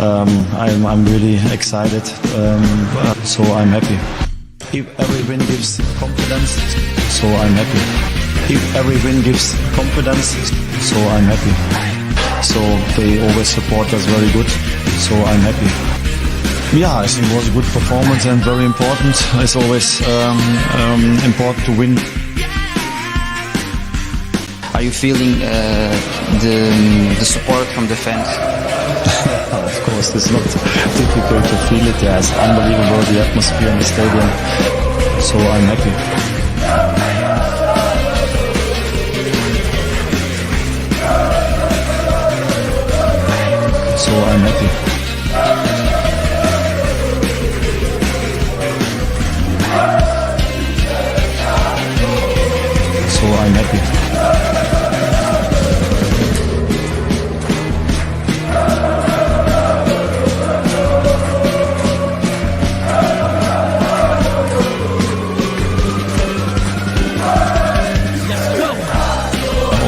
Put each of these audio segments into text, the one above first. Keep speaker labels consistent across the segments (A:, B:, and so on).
A: I'm really excited, so I'm happy. If every win gives confidence, so I'm happy. If every win gives confidence, so I'm happy. So they always support us very good, so I'm happy. Yeah, I think it was a good performance and very important. It's always important to win.
B: Are you feeling the support from the fans?
A: Of course, it's not difficult to feel it. Yeah, it's unbelievable, the atmosphere in the stadium. So I'm happy. So I'm happy. So I'm happy.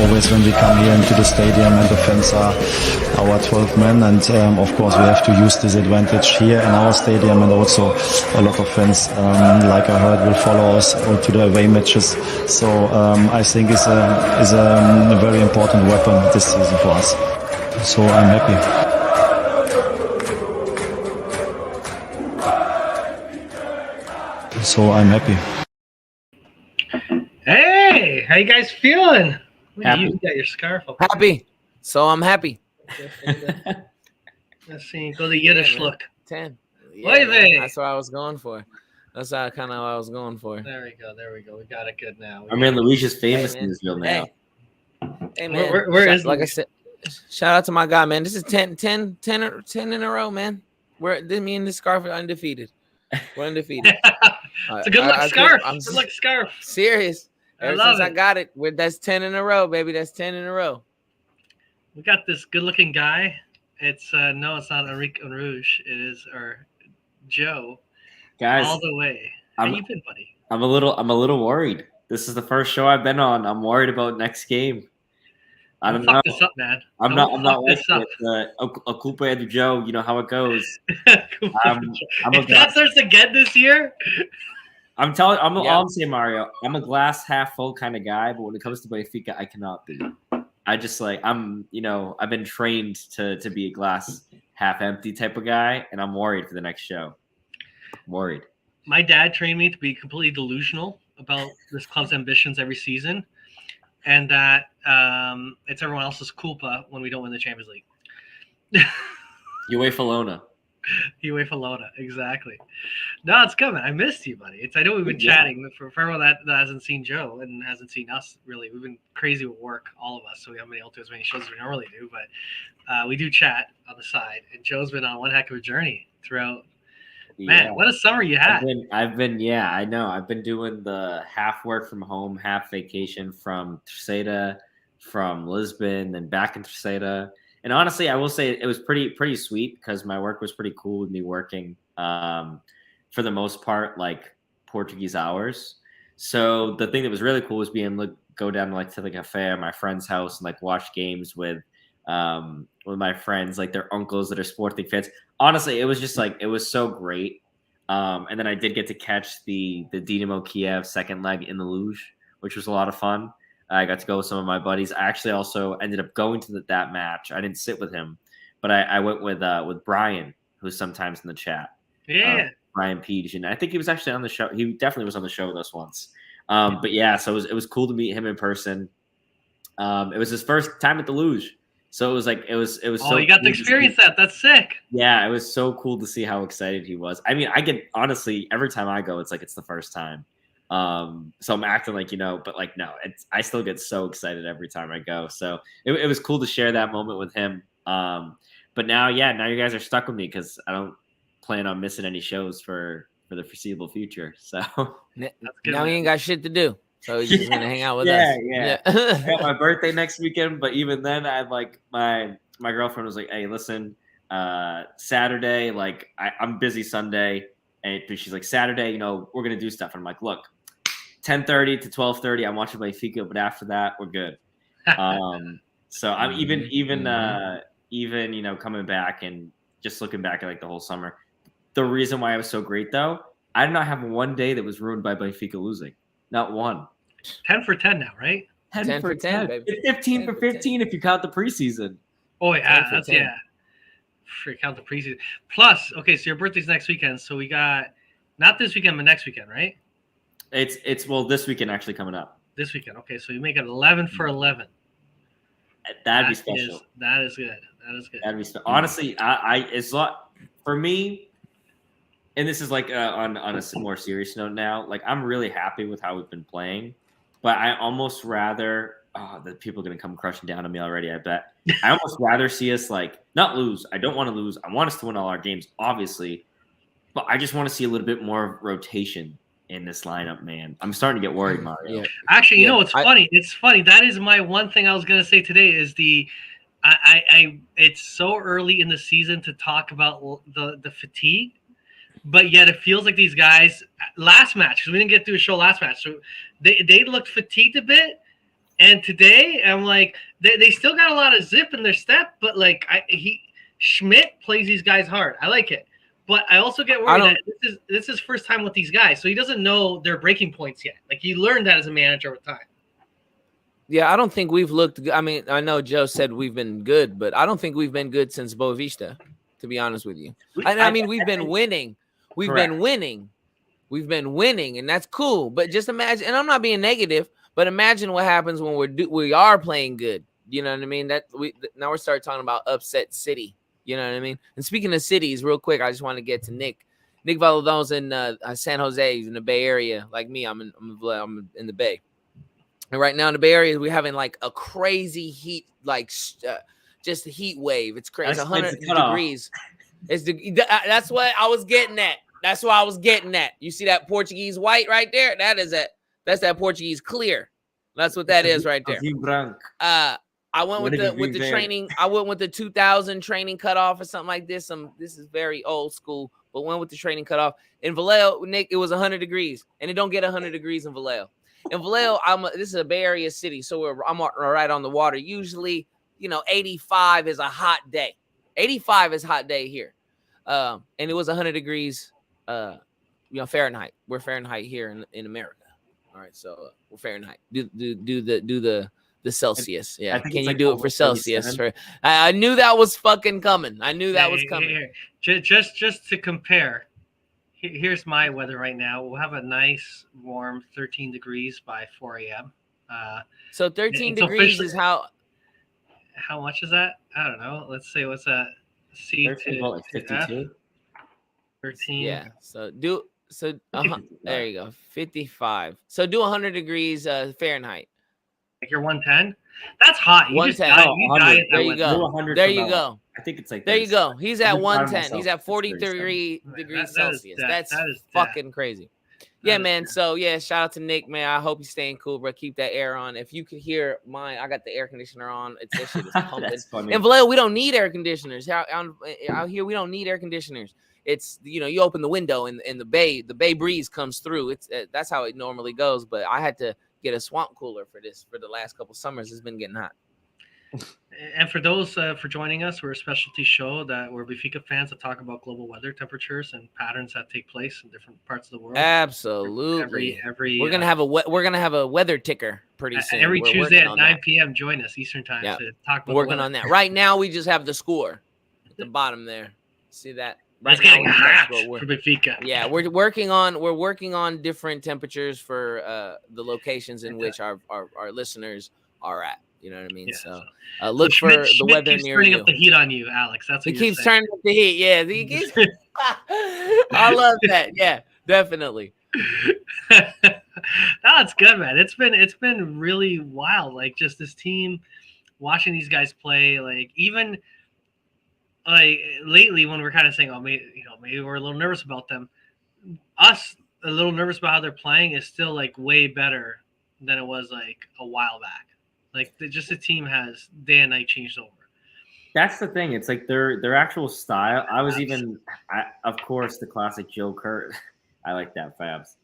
A: Always when we come here into the stadium and the fans are our 12 men, and of course we have to use this advantage here in our stadium, and also a lot of fans, like I heard, will follow us to the away matches. So I think it's a very important weapon this season for us. So I'm happy. So I'm happy.
C: Hey, how you guys feeling?
D: Happy.
C: You got your scarf up.
E: Happy. So I'm happy.
C: Let's see. Go the Yiddish look.
E: 10.
C: Yeah,
E: that's what I was going for. That's kind of what I was going for.
C: There we go. There we go. We got it good now.
D: I mean, Luis is famous in Israel now.
E: Hey man.
C: Where is
E: like
C: Luis?
E: I said, shout out to my guy, man. This is 10 in a row, man. Me and this scarf are undefeated. We're undefeated.
C: It's a good luck scarf. Good luck scarf.
E: Serious. Ever
C: love
E: since
C: it.
E: I got it, that's 10 in a row, baby. That's 10 in a row.
C: We got this good-looking guy. It's no, it's not Enrique Rouge. It is Joe.
D: Guys,
C: all the way. How you been, buddy?
D: I'm a little worried. This is the first show I've been on. I'm worried about next game. I don't know.
C: Fuck this up, man.
D: I'm not like a culpa de Joe. You know how it goes.
C: If that starts again this year.
D: All I'm saying, Mario, I'm a glass half full kind of guy, but when it comes to Benfica, I cannot be. I just I've been trained to be a glass half empty type of guy, and I'm worried for the next show. I'm worried.
C: My dad trained me to be completely delusional about this club's ambitions every season, and that it's everyone else's culpa when we don't win the Champions League.
D: UEFA Lona.
C: UEFA Lona, exactly. No, it's coming. I missed you, buddy. I know we've been chatting, but for everyone that hasn't seen Joe and hasn't seen us, really, we've been crazy with work, all of us, so we haven't been able to do as many shows as we normally do, but we do chat on the side, and Joe's been on one heck of a journey throughout. Man, what a summer you had.
D: I've been doing the half work from home, half vacation from Terceira, from Lisbon, then back in Terceira. And honestly, I will say it was pretty sweet because my work was pretty cool with me working for the most part like Portuguese hours. So the thing that was really cool was being able to go down to the cafe at my friend's house and watch games with my friends, like their uncles that are Sporting fans. Honestly, it was just it was so great. And then I did get to catch the Dynamo Kiev second leg in the Luge, which was a lot of fun. I got to go with some of my buddies. I actually also ended up going to that match. I didn't sit with him, but I went with Brian, who's sometimes in the chat.
C: Yeah.
D: Brian Peach, and I think he was actually on the show. He definitely was on the show with us once. But yeah, so it was cool to meet him in person. It was his first time at the Luge, so it was it was.
C: Oh,
D: so
C: you got
D: cool
C: to experience that. That's sick.
D: Yeah, it was so cool to see how excited he was. I mean, I get honestly every time I go, it's it's the first time. So I'm acting but no, I still get so excited every time I go. So it was cool to share that moment with him. But now you guys are stuck with me because I don't plan on missing any shows for the foreseeable future. So
E: now he ain't got shit to do. So he's just gonna hang out with us.
D: Yeah. I got my birthday next weekend, but even then I my girlfriend was like, hey, listen, Saturday, I'm busy Sunday. And she's like, Saturday, we're gonna do stuff. And I'm like, look, 10:30 to 12:30, I'm watching Benfica, but after that, we're good. So I'm even coming back and just looking back at like the whole summer. The reason why I was so great though, I did not have one day that was ruined by Benfica losing. Not one.
C: 10 for 10 now, right?
E: 10 for 10, baby.
D: 15 for 15 if you count the preseason.
C: Oh yeah,
E: 10 for
C: that's
E: 10.
C: Count the preseason. Plus, okay, so your birthday's next weekend, so we got not this weekend, but next weekend, right?
D: It's well, this weekend actually coming up.
C: This weekend. Okay, so you make it 11 for 11.
D: That'd be special.
C: That is good. That is good.
D: That'd be honestly, it's lot for me. And this is like on a more serious note now. Like I'm really happy with how we've been playing, but I almost rather the people are gonna come crushing down on me already. I bet. I almost rather see us like not lose. I don't want to lose. I want us to win all our games, obviously, but I just want to see a little bit more rotation in this lineup, man. I'm starting to get worried, Mario.
E: Yeah.
C: Actually, you know what's funny? It's funny. That is my one thing I was gonna say today. Is it's so early in the season to talk about the fatigue. But yet it feels like these guys last match, because we didn't get through a show last match, so they looked fatigued a bit. And today I'm like they still got a lot of zip in their step, but like Schmidt plays these guys hard. I like it, but I also get worried that this is first time with these guys, so he doesn't know their breaking points yet. Like he learned that as a manager with time.
E: Yeah, I don't think we've looked. I mean, I know Joe said we've been good, but I don't think we've been good since Boavista, to be honest with you. I mean, we've been winning. We've been winning. We've been winning, and that's cool. But just imagine, and I'm not being negative, but imagine what happens when we are playing good. You know what I mean? Now we're starting talking about upset city. You know what I mean? And speaking of cities, real quick, I just want to get to Nick. Nick Valadon's in San Jose. He's in the Bay Area, like me. I'm in the Bay, and right now in the Bay Area, we're having like a crazy heat, like just a heat wave. It's crazy. It's 100 degrees. That's what I was getting at. That's what I was getting at. You see that Portuguese white right there? That's that Portuguese clear. That's what that is right there. I went with the training. I went with the 2000 training cutoff or something like this. This is very old school, but went with the training cutoff. In Vallejo, Nick, it was 100 degrees, and it don't get 100 degrees in Vallejo. In Vallejo, this is a Bay Area city, so I'm right on the water. Usually, 85 is a hot day. 85 is a hot day here. And it was 100 degrees, Fahrenheit. We're Fahrenheit here in America. All right, so we're Fahrenheit. Do the Celsius. Yeah, can you do it for Celsius? I knew that was fucking coming. I knew that was coming.
C: Just to compare, here's my weather right now. We'll have a nice warm 13 degrees by 4 a.m.
E: So 13 degrees is how
C: much is that? I don't know. Let's say what's that? C
D: 13, 52.
C: 13.
E: Yeah. There you go. 55. So do 100 degrees Fahrenheit.
C: Like you're 110. That's hot.
E: 110. There you go. There you go.
D: I think it's like
E: there you go. He's at 110. He's at 43 degrees Celsius. That's fucking crazy. Yeah, man. So yeah, shout out to Nick, man. I hope you're staying cool, bro. Keep that air on. If you could hear mine, I got the air conditioner on. That shit is pumping. In Vallejo, we don't need air conditioners. Out here, we don't need air conditioners. It's you open the window and the bay breeze comes through. That's how it normally goes. But I had to get a swamp cooler for the last couple summers. It's been getting hot.
C: And for those for joining us, we're a specialty show that we're Benfica fans that talk about global weather, temperatures, and patterns that take place in different parts of the world.
E: Absolutely.
C: Every
E: we're gonna have a weather ticker pretty soon.
C: Every Tuesday at 9 p.m. Join us Eastern time to talk about.
E: We're working on that. Right now, we just have the score at the bottom there. See that?
C: Right it's getting hot for Benfica.
E: Yeah, we're working on different temperatures for the locations in which our listeners are at. You know what I mean?
C: Yeah,
E: so look for the weather near you.
C: Turning up the heat on you, Alex. That's what
E: he keeps turning up the heat. Yeah, he keeps. I love that. Yeah, definitely.
C: That's good, man. It's been really wild. Like just this team, watching these guys play. Like even like lately when we're kind of saying, oh, maybe we're a little nervous about them. Us a little nervous about how they're playing is still like way better than it was like a while back. Like the team has day and night changed over.
D: That's the thing. It's like their actual style. Of course, the classic Joe Curse. I like that, Fabs.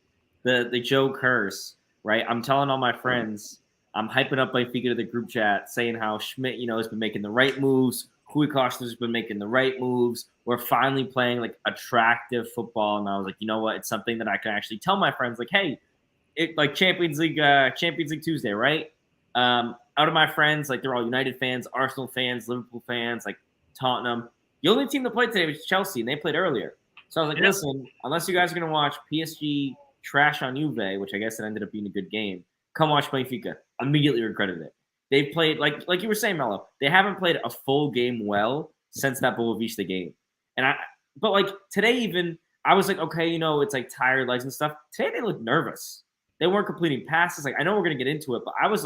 D: The Joe Curse, right? I'm telling all my friends, I'm hyping up Benfica to the group chat, saying how Schmidt, has been making the right moves. Rui Costa's been making the right moves. We're finally playing like attractive football. And I was like, you know what? It's something that I can actually tell my friends, like, hey, like Champions League Tuesday, right? Out of my friends, like they're all United fans, Arsenal fans, Liverpool fans, like Tottenham. The only team that played today was Chelsea, and they played earlier. So I was like, listen, unless you guys are going to watch PSG trash on Juve, which I guess it ended up being a good game, come watch Benfica. Immediately regretted it. They've played, like you were saying, Mello, they haven't played a full game well since that Boavista game. But like today even, I was like, okay, it's like tired legs and stuff. Today they looked nervous. They weren't completing passes. Like, I know we're going to get into it, but I was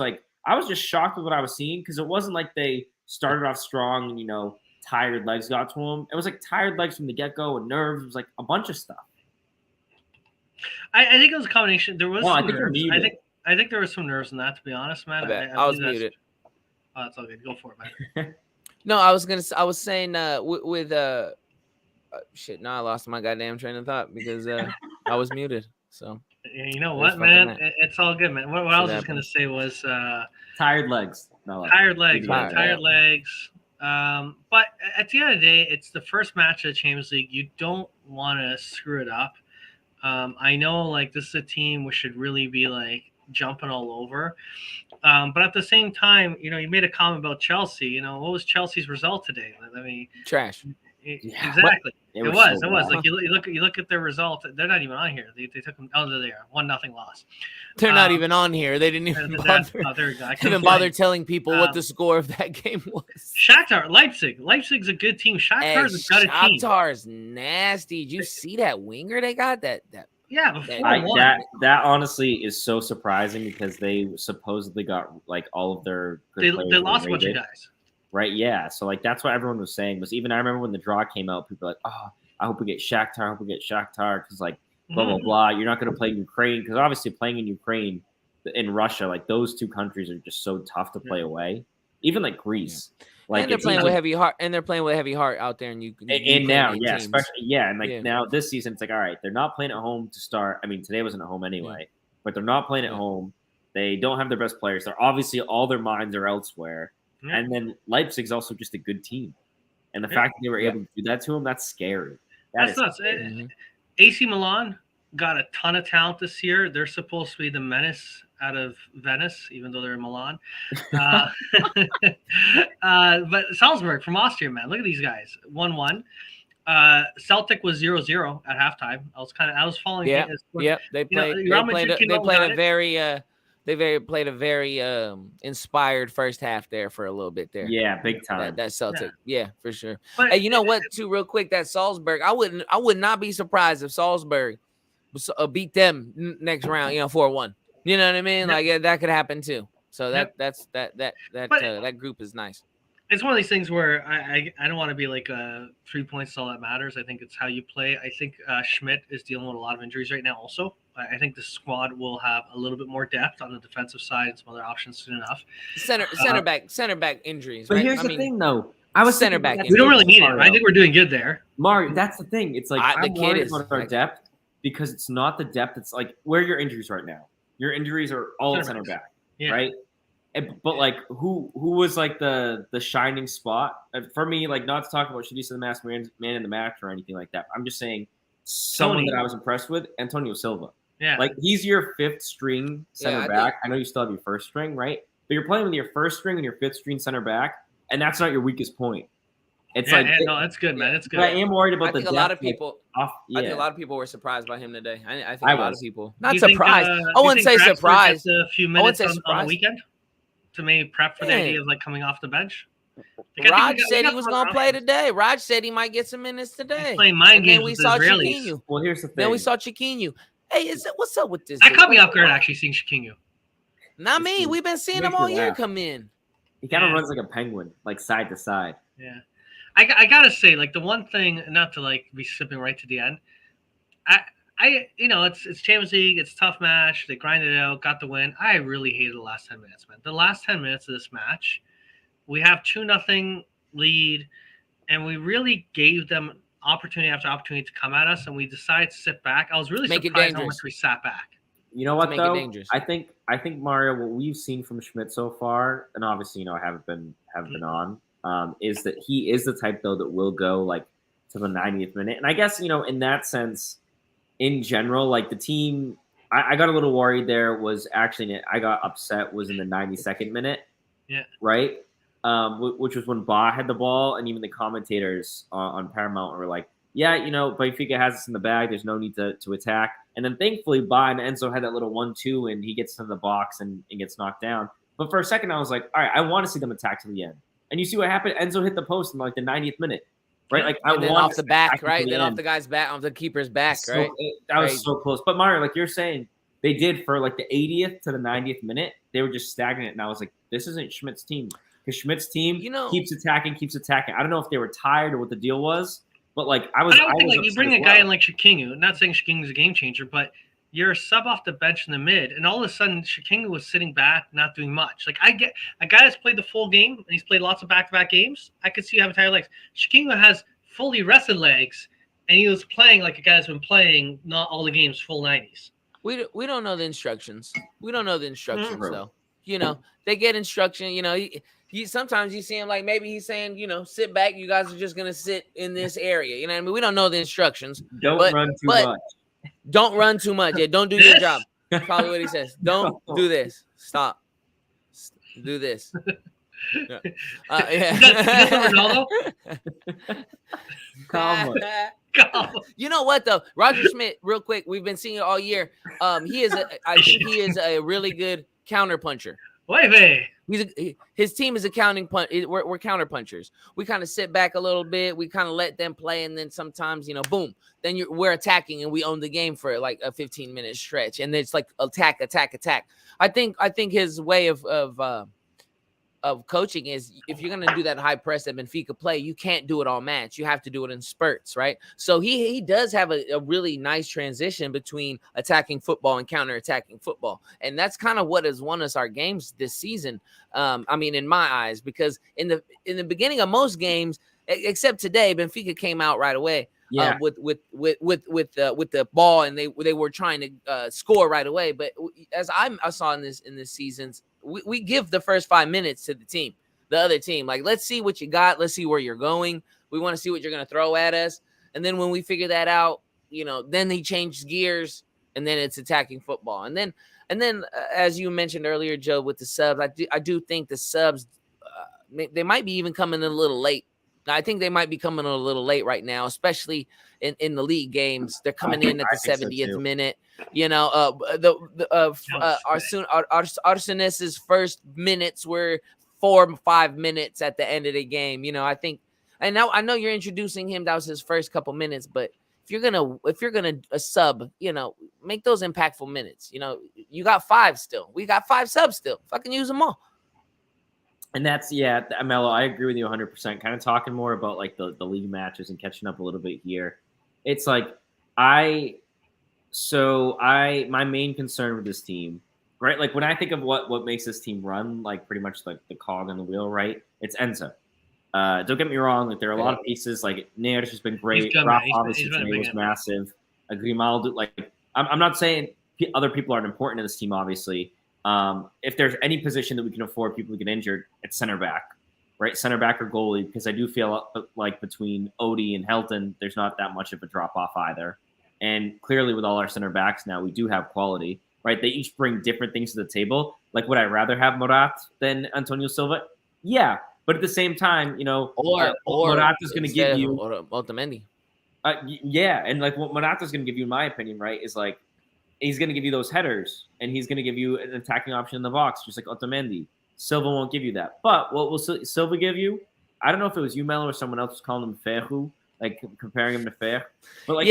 D: just shocked with what I was seeing because it wasn't like they started off strong and, tired legs got to them. It was like tired legs from the get-go and nerves. It was like a bunch of stuff.
C: I think it was a combination. There was some nerves. I think there was some nerves in that, to be honest, man.
E: I was muted.
C: Oh, it's all good. Go for it, man.
E: No, I was saying shit. Now I lost my goddamn train of thought because I was muted. So
C: you know what, man? It's all good, man. What I was just gonna say was
D: tired legs.
C: Tired legs. But at the end of the day, it's the first match of the Champions League. You don't want to screw it up. I know, like, this is a team we should really be like jumping all over. But at the same time, you made a comment about Chelsea. What was Chelsea's result today? I mean,
E: trash.
C: Exactly. It was. Like you look at their result. They're not even on here. They took them. Oh, they're there. 1-0 loss.
E: They're not even on here. They didn't even bother telling people what the score of that game was.
C: Shakhtar, Leipzig. Leipzig's a good team. Shakhtar's a better team.
E: Shakhtar's nasty. Did you see that winger they got? That
D: honestly is so surprising because they supposedly got like all of their good players.
C: They lost a bunch of guys.
D: Right, yeah. So, like, that's what everyone was saying. Was even I remember when the draw came out, people were like, oh, I hope we get Shakhtar. Because, like, blah, blah, blah. You're not going to play Ukraine. Because, obviously, playing in Ukraine, in Russia, like, those two countries are just so tough to play away. Even, like, Greece.
E: Yeah.
D: Like,
E: and they're playing with heavy heart. And they're playing with heavy heart out there.
D: And now, yeah. Especially, and, like, now this season, it's like, all right, they're not playing at home to start. I mean, today wasn't at home anyway. But they're not playing at home. They don't have their best players. They're obviously, all their minds are elsewhere. Yeah. And then Leipzig's also just a good team. And the fact that they were able to do that to them, that's scary.
C: That's nuts. AC Milan got a ton of talent this year. They're supposed to be the menace out of Venice, even though they're in Milan. But Salzburg from Austria, man. Look at these guys. 1-1. Celtic was 0-0 at halftime. I was following.
E: They played a very inspired first half there for a little bit there.
D: Yeah, big time.
E: That Celtic, for sure. But, hey, you know what? Too real quick, that Salzburg. I would not be surprised if Salzburg beat them next round. 4-1. You know what I mean? Like that could happen too. So that group is nice.
C: It's one of these things where I don't want to be like 3 points is all that matters. I think it's how you play. I think Schmidt is dealing with a lot of injuries right now also. I think the squad will have a little bit more depth on the defensive side and some other options soon enough.
E: Center back injuries.
D: But
E: right?
D: here's the thing, though. I was
E: center back.
C: We don't really need it. I think we're doing good there.
D: Mario, that's the thing. It's like I'm worried about our depth because it's not the depth. It's like where are your injuries right now? Your injuries are all center back, right? But like, who was like the shining spot for me? Like, not to talk about should he the masked man in the match or anything like that. I'm just saying someone that I was impressed with, Antonio Silva.
C: Yeah,
D: like he's your fifth string center back. I know you still have your first string, right? But you're playing with your first string and your fifth string center back, and that's not your weakest point. It's
C: no, that's good, man. It's good.
D: But I am worried about
E: I think a lot of people. I think a lot of people were surprised by him today. I think a lot of people not surprised. I wouldn't say surprised.
C: A few minutes on the weekend to maybe prep for the idea of like coming off the bench.
E: Raj said he was going to play today. Raj said he might get some minutes today.
C: He's playing mind games with Israelis.
D: Well, here's the thing.
E: Then we saw Chiquinho. Hey, what's up with this?
C: That caught me off guard actually seeing Chiquinho.
E: Not me. We've been seeing him all year come in.
D: He kind of runs like a penguin, like side to side.
C: Yeah. I gotta say, like the one thing, not to like be sipping right to the end. It's Champions League, it's a tough match. They grinded it out, got the win. I really hated the last 10 minutes, man. The last 10 minutes of this match, we have 2-0 lead, and we really gave them opportunity after opportunity to come at us, and we decided to sit back. I was really surprised how much we sat back.
D: You know what though? I think Mario, what we've seen from Schmidt so far, and obviously I haven't been on. is that he is the type though that will go like to the 90th minute. And I guess in that sense, in general, like the team, I got a little worried there. Was actually I got upset was in the 92nd minute.
C: Yeah.
D: Right. Which was when Ba had the ball, and even the commentators on Paramount were like, yeah, Benfica has us in the bag. There's no need to attack. And then thankfully, Ba and Enzo had that little 1-2, and he gets in the box and gets knocked down. But for a second, I was like, all right, I want to see them attack to the end. And you see what happened? Enzo hit the post in like the 90th minute, right? Like
E: and then off the back, right? Then off the guy's back, off the keeper's back, right?
D: That was so close. But Mario, like you're saying, they did for like the 80th to the 90th minute. They were just stagnant, and I was like, this isn't Schmidt's team. Because Schmidt's team keeps attacking. I don't know if they were tired or what the deal was, but like I don't
C: think like you bring a guy in like Shikingu. Not saying Shikingu's a game changer, but you're a sub off the bench in the mid, and all of a sudden Shikingu was sitting back, not doing much. Like I get a guy that's played the full game and he's played lots of back-to-back games. I could see you having tired legs. Shikingu has fully rested legs, and he was playing like a guy that's been playing not all the games full 90s.
E: We don't know the instructions. We don't know the instructions though. They get instruction. Sometimes you see him like maybe he's saying, sit back. You guys are just gonna sit in this area. You know what I mean? We don't know the instructions.
D: Don't run too much.
E: Don't run too much. Yeah, don't do your job. That's probably what he says. Don't do this. Stop. Do this. Yeah.
C: Ronaldo?
D: Calm.
E: You know what though, Roger Schmidt. Real quick, we've been seeing it all year. I think he is a really good counter puncher. His team is a counting punch. We're counter punchers. We kind of sit back a little bit. We kind of let them play, and then sometimes, boom. Then we're attacking, and we own the game for like a 15-minute stretch, and it's like attack. I think his way of coaching is if you're gonna do that high press that Benfica play, you can't do it all match. You have to do it in spurts, right? So he does have a really nice transition between attacking football and counter-attacking football, and that's kind of what has won us our games this season. In my eyes, because in the beginning of most games, except today, Benfica came out right away.
D: Yeah.
E: With the ball, and they were trying to score right away. But as I saw in this seasons, we give the first 5 minutes to the other team. Like, let's see what you got. Let's see where you're going. We want to see what you're going to throw at us. And then when we figure that out, then he changed gears, and then it's attacking football. And then as you mentioned earlier, Joe, with the subs, I do think the subs they might be even coming in a little late. I think they might be coming a little late right now, especially in the league games. They're coming in at the 70th minute. Arsenis's first minutes were 4 or 5 minutes at the end of the game. I think, and now I know you're introducing him. That was his first couple minutes, but if you're gonna sub, make those impactful minutes. You got 5 still. We got 5 subs still. Fucking use them all.
D: And that's, Mello, I agree with you 100%. Kind of talking more about like the league matches and catching up a little bit here. It's like my main concern with this team, right? Like when I think of what makes this team run, like pretty much like the cog on the wheel, right? It's Enzo. Don't get me wrong, like there are a lot of pieces. Like Neres has been great. Rafa obviously today was massive. Grimaldo, like I'm not saying other people aren't important in this team, obviously. If there's any position that we can afford people to get injured, it's center back, right? Center back or goalie, because I do feel like between Odie and Helton, there's not that much of a drop off either. And clearly with all our center backs now, we do have quality, right? They each bring different things to the table. Like, would I rather have Morat than Antonio Silva? Yeah. But at the same time, or Morata's going to give you
E: Otamendi.
D: Yeah. And like what Morata's going to give you, in my opinion, right, is like, he's going to give you those headers, and he's going to give you an attacking option in the box, just like Otamendi. Silva won't give you that. But what will Silva give you? I don't know if it was you, Melo, or someone else was calling him Ferru, like comparing him to Fer. But like,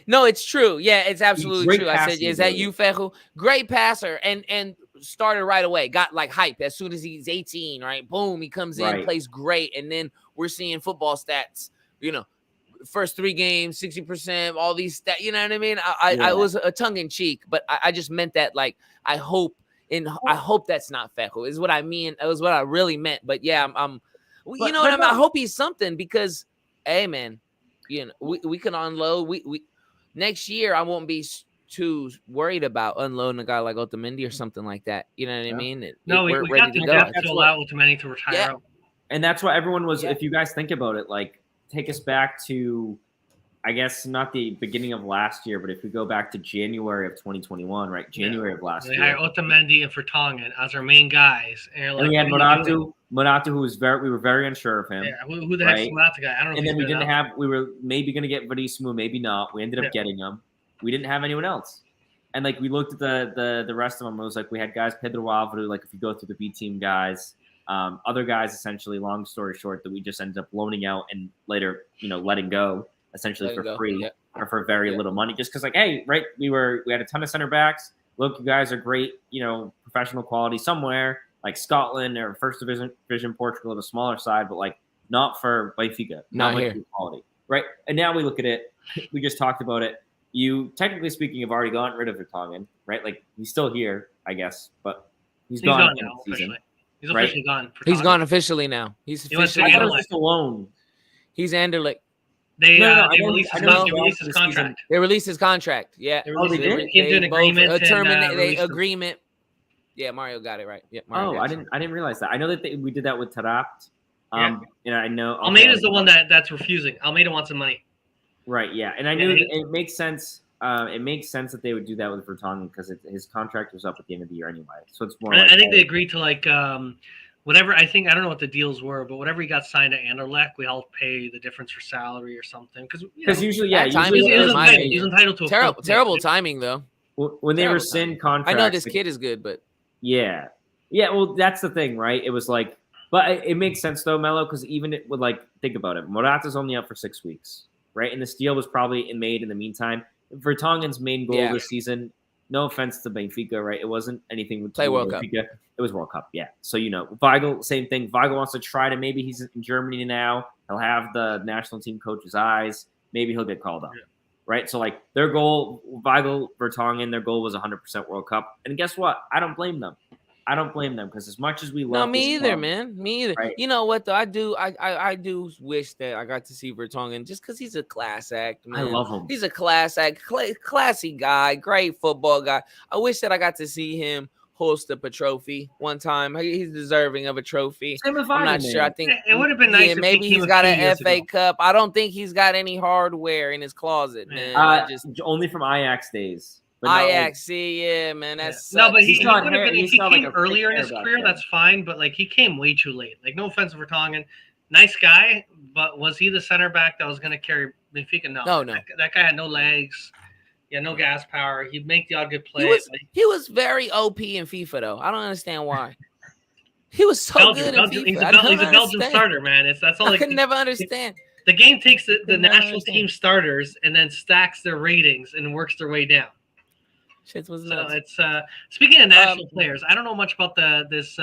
E: no, it's true. Yeah, it's absolutely true. I said, is that you, Ferru? Great passer, and started right away. Got like hype as soon as he's 18, right? Boom, he comes in, plays great, and then we're seeing football stats. First 3 games, 60%, all these stats, you know what I mean? I was a tongue in cheek, but I just meant that like I hope that's not Fejo is what I mean. It was what I really meant. But yeah, I hope he's something, because hey man, we can unload. We next year I won't be too worried about unloading a guy like Otamendi or something like that. You know what I mean?
C: We're ready to go. Have to allow Otamendi to retire.
D: And that's what everyone was.
E: Yeah.
D: If you guys think about it, like take us back to, I guess not the beginning of last year, but if we go back to January of 2021, right? January of last
C: They
D: year.
C: hired Otamendi and Vertonghen as our main guys, and,
D: And
C: like,
D: we had
C: what are you doing?
D: Morata, who was we were very unsure of him.
C: Yeah, who the heck's
D: right?
C: Morata guy? I don't know.
D: And
C: if
D: then
C: he's
D: we
C: good
D: didn't
C: enough.
D: have. We were maybe going to get Verissimo, maybe not. We ended up getting him. We didn't have anyone else. And like we looked at the rest of them, it was like we had guys Pedro Alvaro, like if you go through the B team guys, other guys essentially. Long story short, that we just ended up loaning out and later, letting go essentially for free or for very little money, just because like, hey, right, we had a ton of center backs. Look, you guys are great, professional quality somewhere like Scotland or first division Portugal at a smaller side, but like not for Benfica, not like
E: here.
D: Quality, right? And now we look at it. We just talked about it. You, technically speaking, have already gotten rid of Vertonghen, right? Like he's still here, I guess, but he's gone
C: now
D: season,
C: officially. He's officially gone.
E: He's gone officially now. He's officially.
D: I thought it was just a loan.
E: He's Anderlecht.
C: They released his contract.
E: They released his contract. Yeah.
C: They came to an agreement.
E: Agreement. Yeah, Mario got it right. Yeah. Mario
D: I didn't realize that. I know that we did that with Tarapt. And I know
C: Almeida's the one that's refusing. Almeida wants some money.
D: Right. Yeah, and I knew it makes sense. It makes sense that they would do that with Vertonghen because his contract was up at the end of the year anyway. So it's more.
C: I think they agreed to like whatever. I don't know what the deals were, but whatever he got signed at Anderlecht, we all pay the difference for salary or something. Because
D: usually,
C: he's entitled to a
E: terrible timing though.
D: When they rescind contracts,
E: I know this kid is good, but
D: yeah. Well, that's the thing, right? It was like, but it makes sense though, Mello, because even it would like think about it. Morata's only out for 6 weeks, right? And this deal was probably made in the meantime. Vertonghen's main goal this season, no offense to Benfica, right? It wasn't anything with
E: World Cup.
D: It was World Cup, yeah. So, Weigl, same thing. Weigl wants to try to, maybe he's in Germany now. He'll have the national team coach's eyes. Maybe he'll get called up, right? So, like, their goal, Weigl, Vertonghen, their goal was 100% World Cup. And guess what? I don't blame them. Because as much as we love,
E: me either, man. Me either.
D: Right.
E: You know what though? I do wish that I got to see Vertonghen just because he's a class act, man.
D: I love him.
E: He's a class act, classy guy, great football guy. I wish that I got to see him host a trophy one time. He's deserving of a trophy. I'm not sure. I think
C: it would have been nice.
E: Maybe he's got an FA Cup. I don't think he's got any hardware in his closet, man.
D: Only from Ajax days.
E: Ajax, yeah, man. That's
C: no, but he
D: came
C: like earlier in his career. That's fine, but like he came way too late. Like, no offense to Vertonghen, nice guy, but was he the center back that was going to carry Benfica? No. That guy had no legs. Yeah, no gas power. He'd make the odd good play.
E: He was very OP in FIFA though. I don't understand why. He was so good in FIFA.
C: He's a Belgian starter, man. That's all.
E: I could never understand.
C: The game takes the national team starters and then stacks their ratings and works their way down.
E: Shit was nuts.
C: So it's speaking of national players, I don't know much about this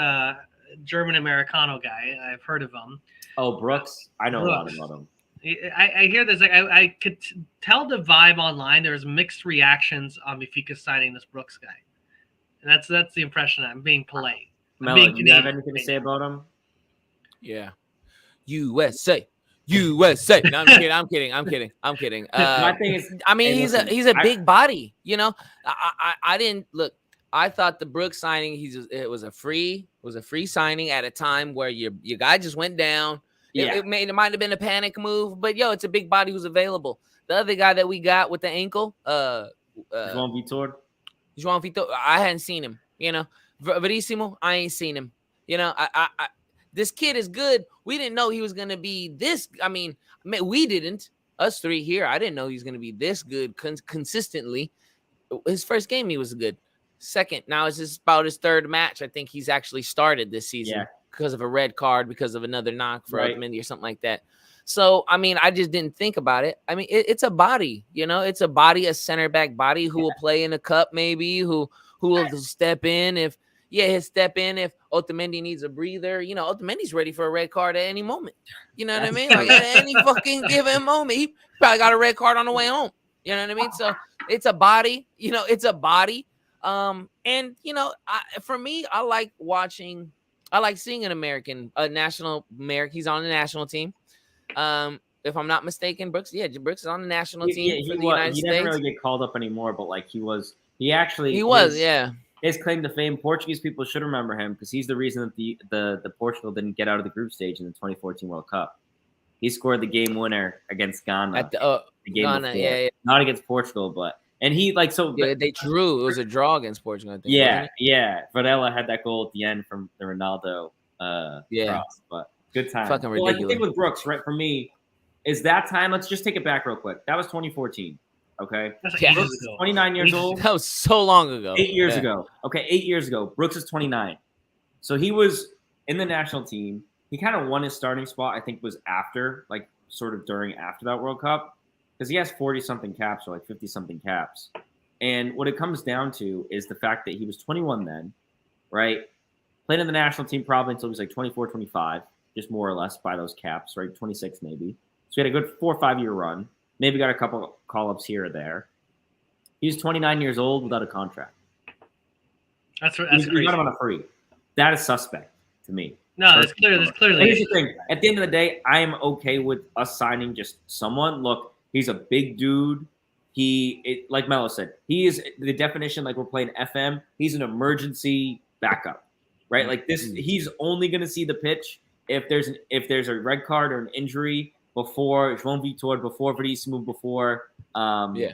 C: German Americano guy. I've heard of him.
D: Oh, Brooks. I know a lot about him.
C: I hear this. Like I could tell the vibe online. There's mixed reactions on Benfica signing this Brooks guy, and that's the impression. I'm being polite.
D: Mel, do you have anything to say about him?
E: Yeah, USA. USA. No, I'm kidding.
D: My thing is,
E: I mean, he's a big body. I didn't look. I thought the Brooks signing, it was a free signing at a time where your guy just went down.
D: Yeah.
E: It might have been a panic move, but it's a big body who's available. The other guy that we got with the ankle,
D: João
E: Vitor, I hadn't seen him. Verissimo, I ain't seen him. This kid is good. We didn't know he was going to be this. I mean, we didn't. Us three here, I didn't know he was going to be this good consistently. His first game, he was good. Second, now it's about his third match. I think he's actually started this season because of a red card, because of another knock for Otamendi or something like that. So, I mean, I just didn't think about it. I mean, it's a body, it's a body, a center back body who will play in the cup maybe, who will step in if Otamendi needs a breather. Otamendi's ready for a red card at any moment. You know what I mean? Like at any fucking given moment. He probably got a red card on the way home. You know what I mean? So it's a body, it's a body. For me, I like seeing a national American. He's on the national team. If I'm not mistaken, Brooks is on the national team for the United States.
D: He didn't really get called up anymore, but like he was. his claim to fame. Portuguese people should remember him because he's the reason that the Portugal didn't get out of the group stage in the 2014 World Cup. He scored the game winner against Ghana
E: At the
D: game
E: Ghana,
D: before.
E: yeah.
D: Not against Portugal, but and he like so.
E: Yeah, they drew. It was a draw against Portugal, I think.
D: Yeah, yeah. Varela had that goal at the end from the Ronaldo cross, but good time.
E: Fucking
D: well, like the
E: ridiculous.
D: thing with Brooks, right, for me, is that time. Let's just take it back real quick. That was 2014. Okay.
C: That's
E: Yeah.
C: ages
D: Brooks is
C: ago.
D: 29 years old.
E: That was so long ago.
D: 8 years ago. Okay, 8 years ago. Brooks is 29. So he was in the national team. He kind of won his starting spot, I think, was after, like, sort of during after that World Cup. Because he has 40-something caps or like 50-something caps. And what it comes down to is the fact that he was 21 then, right? Played in the national team probably until he was like 24, 25, just more or less by those caps, right? 26 maybe. So he had a good 4 or 5 year run. Maybe got a couple call-ups here or there. He was 29 years old without a contract.
C: That's
D: We
C: crazy.
D: got him on a free. That is suspect to me.
C: No, that's clear. That's
D: And
C: clearly.
D: here's the thing. At the end of the day, I am okay with us signing just someone. Look, he's a big dude. Like Melo said, he is the definition, like we're playing FM. He's an emergency backup, right? Like this, he's only going to see the pitch if there's a red card or an injury before João Vitor, before Verissimo, before Morata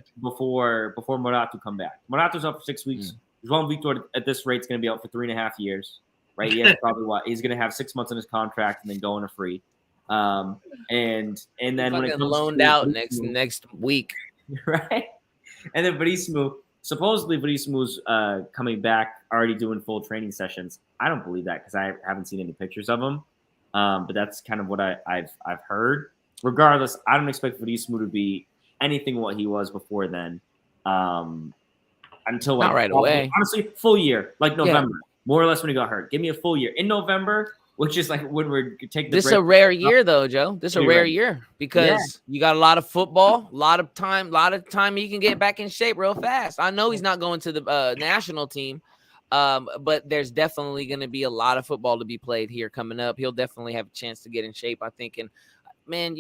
D: come back. Morata's out for 6 weeks. João Vitor at this rate is going to be out for 3.5 years, right? He has probably he's going to have 6 months on his contract and then go on a free. And then when it comes
E: loaned out next week.
D: Right, and then supposedly Verissimo's coming back, already doing full training sessions. I don't believe that because I haven't seen any pictures of him. But that's kind of what I've heard. Regardless, I don't expect Verissimo to be anything what he was before then. Until
E: Not right away.
D: Honestly, full year, like November, more or less when he got hurt. Give me a full year in November. Which is like when we're taking
E: this is a rare year though, Joe. This is a rare year because you got a lot of football, a lot of time he can get back in shape real fast. I know he's not going to the national team, but there's definitely going to be a lot of football to be played here coming up. He'll definitely have a chance to get in shape, I think. And man,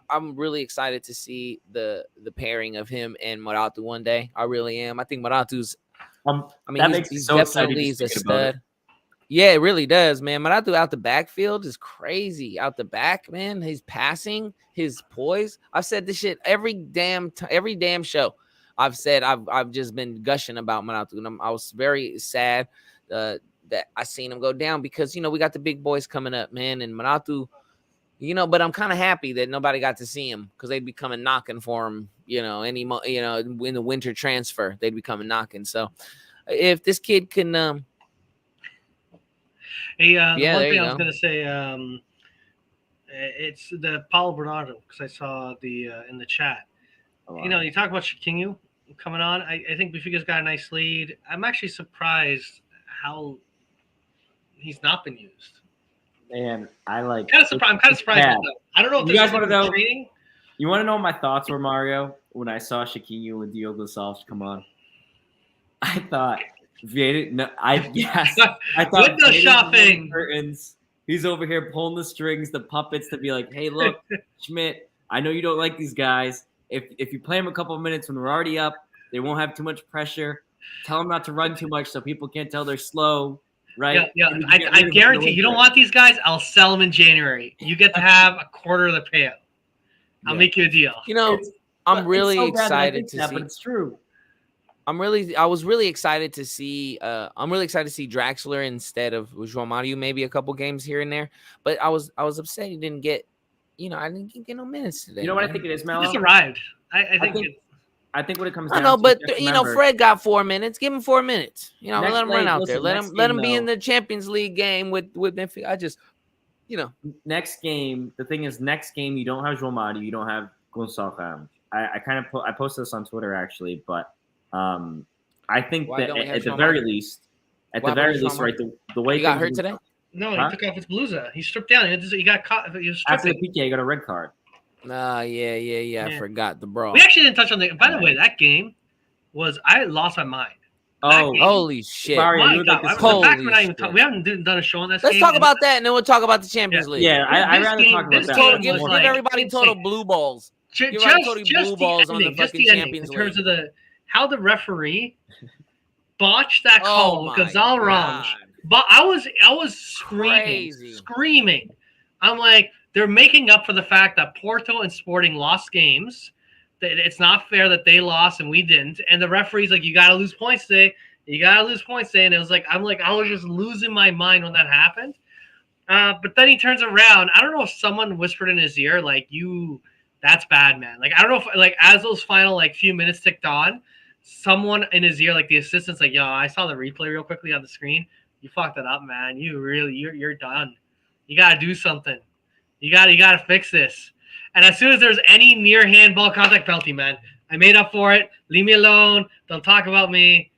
E: I'm really excited to see the pairing of him and Morata one day. I really am. I think Morata's. He's
D: so
E: definitely a stud. Yeah, it really does, man. Morata out the backfield is crazy. Out the back, man. His passing, his poise. I've said this shit every damn show. I've said I've just been gushing about Morata, and I was very sad that I seen him go down because we got the big boys coming up, man, and Morata. But I'm kind of happy that nobody got to see him because they'd be coming knocking for him. In the winter transfer, they'd be coming knocking. So if this kid can.
C: Hey, one thing I was going to say, it's the Paulo Bernardo, because I saw the in the chat. Oh, wow. You talk about Chiquinho coming on. I think Benfica's got a nice lead. I'm actually surprised how he's not been used.
D: Man, I'm
C: kind of surprised. Yeah. I don't know if
D: you guys want to know. Training. You want to know what my thoughts were, Mario, when I saw Chiquinho and Diogo Salles come on? I thought. I thought
C: window shopping
D: curtains. He's over here pulling the strings, the puppets to be like, hey, look, Schmidt, I know you don't like these guys. If you play them a couple of minutes when we're already up, they won't have too much pressure. Tell them not to run too much so people can't tell they're slow, right?
C: Yeah. I guarantee you don't want these guys. I'll sell them in January. You get to have a quarter of the payout. I'll make you a deal.
E: I'm really excited to see.
D: But it's true.
E: I was really excited to see. I'm really excited to see Draxler instead of João Mario, maybe a couple games here and there. But I was upset he didn't get. I didn't get no minutes today.
D: You know what I think it is, Melo?
C: He just arrived. I think
D: what it comes down.
E: I know, but Fred got 4 minutes. Give him 4 minutes. Let him run out there. Let him be in the Champions League game with Benfica. I just,
D: Next game, the thing is, next game you don't have João Mario, you don't have Gonçalo. I posted this on Twitter actually, but. I think that at the very least, right, the way
E: he got hurt today.
C: No, he took off his blusa. He stripped down. He got caught. He was stripping.
D: After the PK, he got a red card.
E: Yeah. I forgot the brawl.
C: We actually didn't touch on the. By the way, that game I lost my mind.
E: Holy shit!
C: My God. We haven't done a show on this.
E: Let's talk about that, and then we'll talk about the Champions League.
D: Yeah, I'd rather talk about that.
E: Give everybody total blue balls. Give everybody blue balls on the fucking Champions League.
C: In terms of how the referee botched that call
E: Oh
C: with
E: my
C: Gonzalo Ramos.
E: God.
C: But I was
E: Crazy.
C: screaming. I'm like, they're making up for the fact that Porto and Sporting lost games. That it's not fair that they lost and we didn't. And the referee's like, you got to lose points today. You got to lose points today. And it was like, I was just losing my mind when that happened. But then he turns around. I don't know if someone whispered in his ear, like, that's bad, man. Like, I don't know if, like, as those final, like, few minutes ticked on, someone in his ear, like the assistant's like, yo, I saw the replay real quickly on the screen. You fucked it up, man. You're done. You gotta do something. You gotta fix this. And as soon as there's any near handball contact, penalty, man. I made up for it. Leave me alone. Don't talk about me.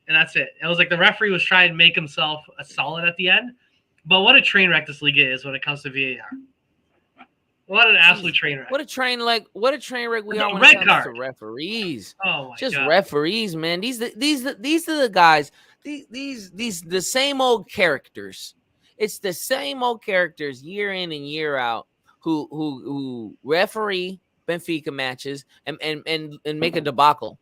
C: And that's it. It was like the referee was trying to make himself a solid at the end. But what a train wreck this league is when it comes to VAR. What an absolute train wreck.
E: What a train wreck we are when
C: Red
E: it comes
C: card.
E: to referees.
C: Oh my
E: Just
C: God.
E: referees, man. These are the guys. These the same old characters. It's the same old characters year in and year out who referee Benfica matches and make a debacle.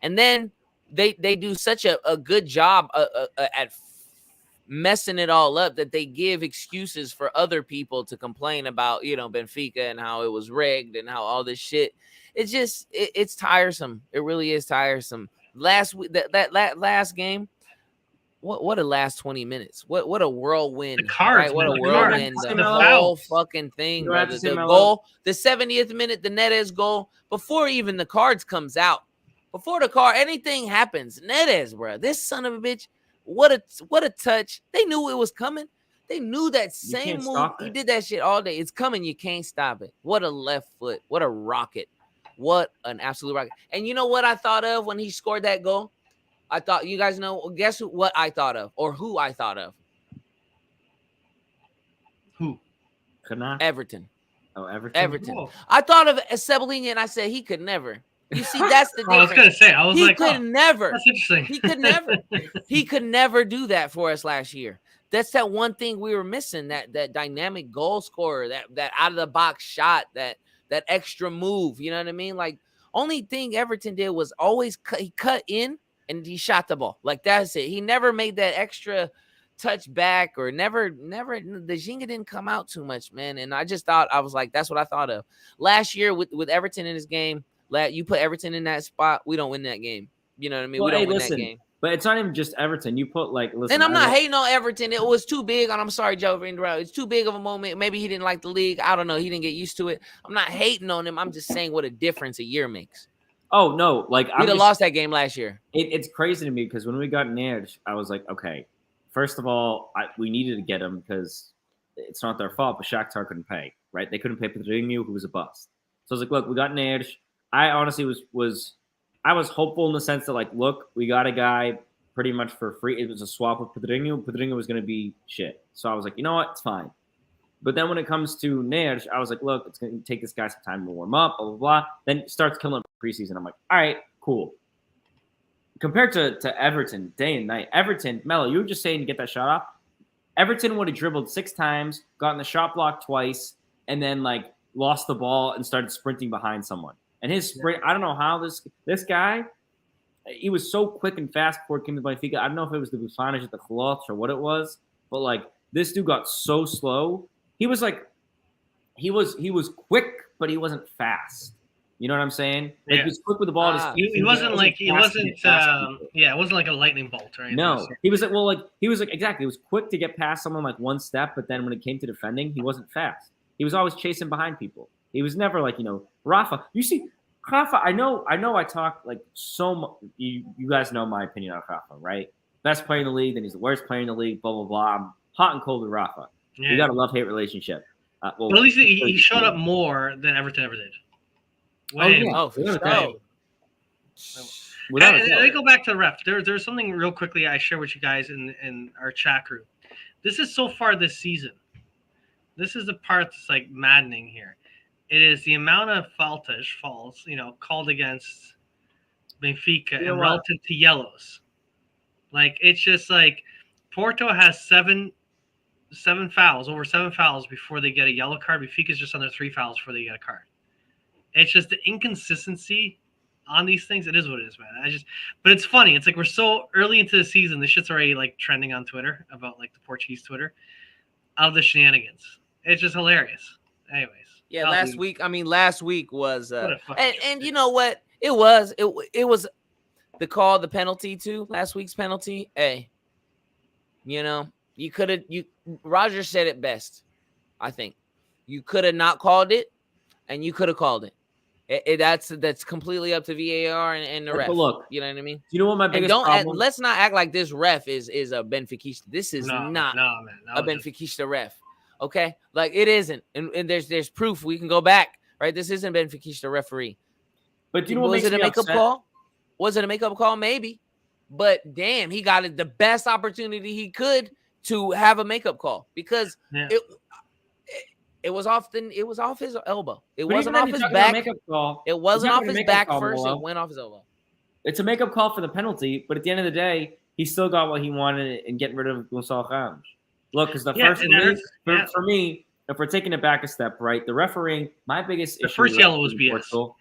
E: And then they do such a good job at messing it all up that they give excuses for other people to complain about, Benfica and how it was rigged and how all this shit. It's just it's tiresome. It really is tiresome. Last week, that last game, what a last 20 minutes. What a whirlwind.
C: The cards,
E: right? What
C: man,
E: a
C: the
E: whirlwind.
C: cards.
E: The
C: The
E: whole
C: fouls.
E: fucking thing,
D: You have
E: brother.
D: to say
E: The
D: Melo.
E: goal, the 70th minute, the Neres goal, before even the cards comes out. Before the card, anything happens. Neres, bro. This son of a bitch. What a touch. They knew it was coming. They knew that same move. He did that shit all day. It's coming. You can't stop it. What a left foot. What a rocket. What an absolute rocket. And you know what I thought of when he scored that goal? I thought, you guys know, guess what I thought of, or who I thought of?
C: Who?
E: Everton.
D: Oh, Everton.
C: Oh.
E: I thought of Cebolinha and I said he could never. You see, that's the difference.
C: I was gonna say,
E: He could never.
C: That's interesting.
E: He could never. He could never do that for us last year. That's that one thing we were missing, that dynamic goal scorer, that out of the box shot, that extra move. You know what I mean? Like, only thing Everton did was always he cut in and he shot the ball. Like, that's it. He never made that extra touch back, or never the Zinga didn't come out too much, man. And I just thought, I was like, that's what I thought of last year with Everton in his game. You put Everton in that spot, we don't win that game. You know what I mean?
D: Well,
E: we don't win that game.
D: But it's not even just Everton. You put listen.
E: And I'm not hating on Everton. It was too big. And I'm sorry, Joe, for interrupting. It's too big of a moment. Maybe he didn't like the league. I don't know. He didn't get used to it. I'm not hating on him. I'm just saying what a difference a year makes.
D: Oh no, we'd
E: have lost that game last year.
D: It's crazy to me because when we got Nerj, I was like, okay, first of all, we needed to get him because it's not their fault, but Shakhtar couldn't pay, right? They couldn't pay Pedrinho, who was a bust. So I was like, look, we got Nerj. I honestly was hopeful in the sense that, look, we got a guy pretty much for free. It was a swap with Pedrinho. Pedrinho was going to be shit. So I was like, you know what? It's fine. But then when it comes to Nerj, I was like, look, it's going to take this guy some time to warm up, blah, blah, blah. Then it starts killing preseason. I'm like, all right, cool. Compared to Everton, day and night. Everton, Melo, you were just saying to get that shot off. Everton would have dribbled 6 times, gotten the shot block twice, and then, lost the ball and started sprinting behind someone. And his sprint, I don't know how this guy, he was so quick and fast before it came to Benfica. I don't know if it was the Bufanage at the cloth or what it was, but this dude got so slow. He was he was quick, but he wasn't fast. You know what I'm saying? He was quick with the ball.
C: He wasn't it wasn't like a lightning bolt, right?
D: No, he was exactly. He was quick to get past someone one step, but then when it came to defending, he wasn't fast. He was always chasing behind people. He was never Rafa. You see, Rafa, I know I talk so much. You guys know my opinion on Rafa, right? Best player in the league, then he's the worst player in the league, blah, blah, blah. I'm hot and cold with Rafa. Yeah. We got a love-hate relationship.
C: But at least he showed up more than Everton ever did.
E: For sure.
C: Let me go back to the ref. There's something real quickly I share with you guys in our chat group. This is so far this season. This is the part that's maddening here. It is the amount of falls, called against Benfica and relative to yellows. It's just Porto has seven fouls, over 7 fouls before they get a yellow card. Benfica's just under 3 fouls before they get a card. It's just the inconsistency on these things. It is what it is, man. But it's funny. It's like we're so early into the season. This shit's already like trending on Twitter about like the Portuguese Twitter of the shenanigans. It's just hilarious. Anyways.
E: Yeah, last week was and you know what? It was the call, the penalty too. Last week's penalty. Hey, you know, Roger said it best. I think you could have not called it, and you could have called it. That's completely up to VAR and the ref.
D: But look,
E: you know what I mean?
D: You know what my biggest problem?
E: Let's not act like this ref is a Benfica. This is not a Benfica ref. Okay, like it isn't, and there's proof. We can go back, right? This isn't Benfica referee.
D: But do you know what
E: was
D: makes
E: it a
D: me
E: makeup
D: upset?
E: call? Was it a makeup call? Maybe, but damn, he got it the best opportunity he could to have a makeup call because it was off his elbow. It wasn't off his back. It wasn't off his back first. It went off his elbow.
D: It's a makeup call for the penalty, but at the end of the day, he still got what he wanted in getting rid of Gonçalo Ramos. Look, because for me, if we're taking it back a step, right, the refereeing, my biggest issue
C: first yellow was BS.
D: Portugal,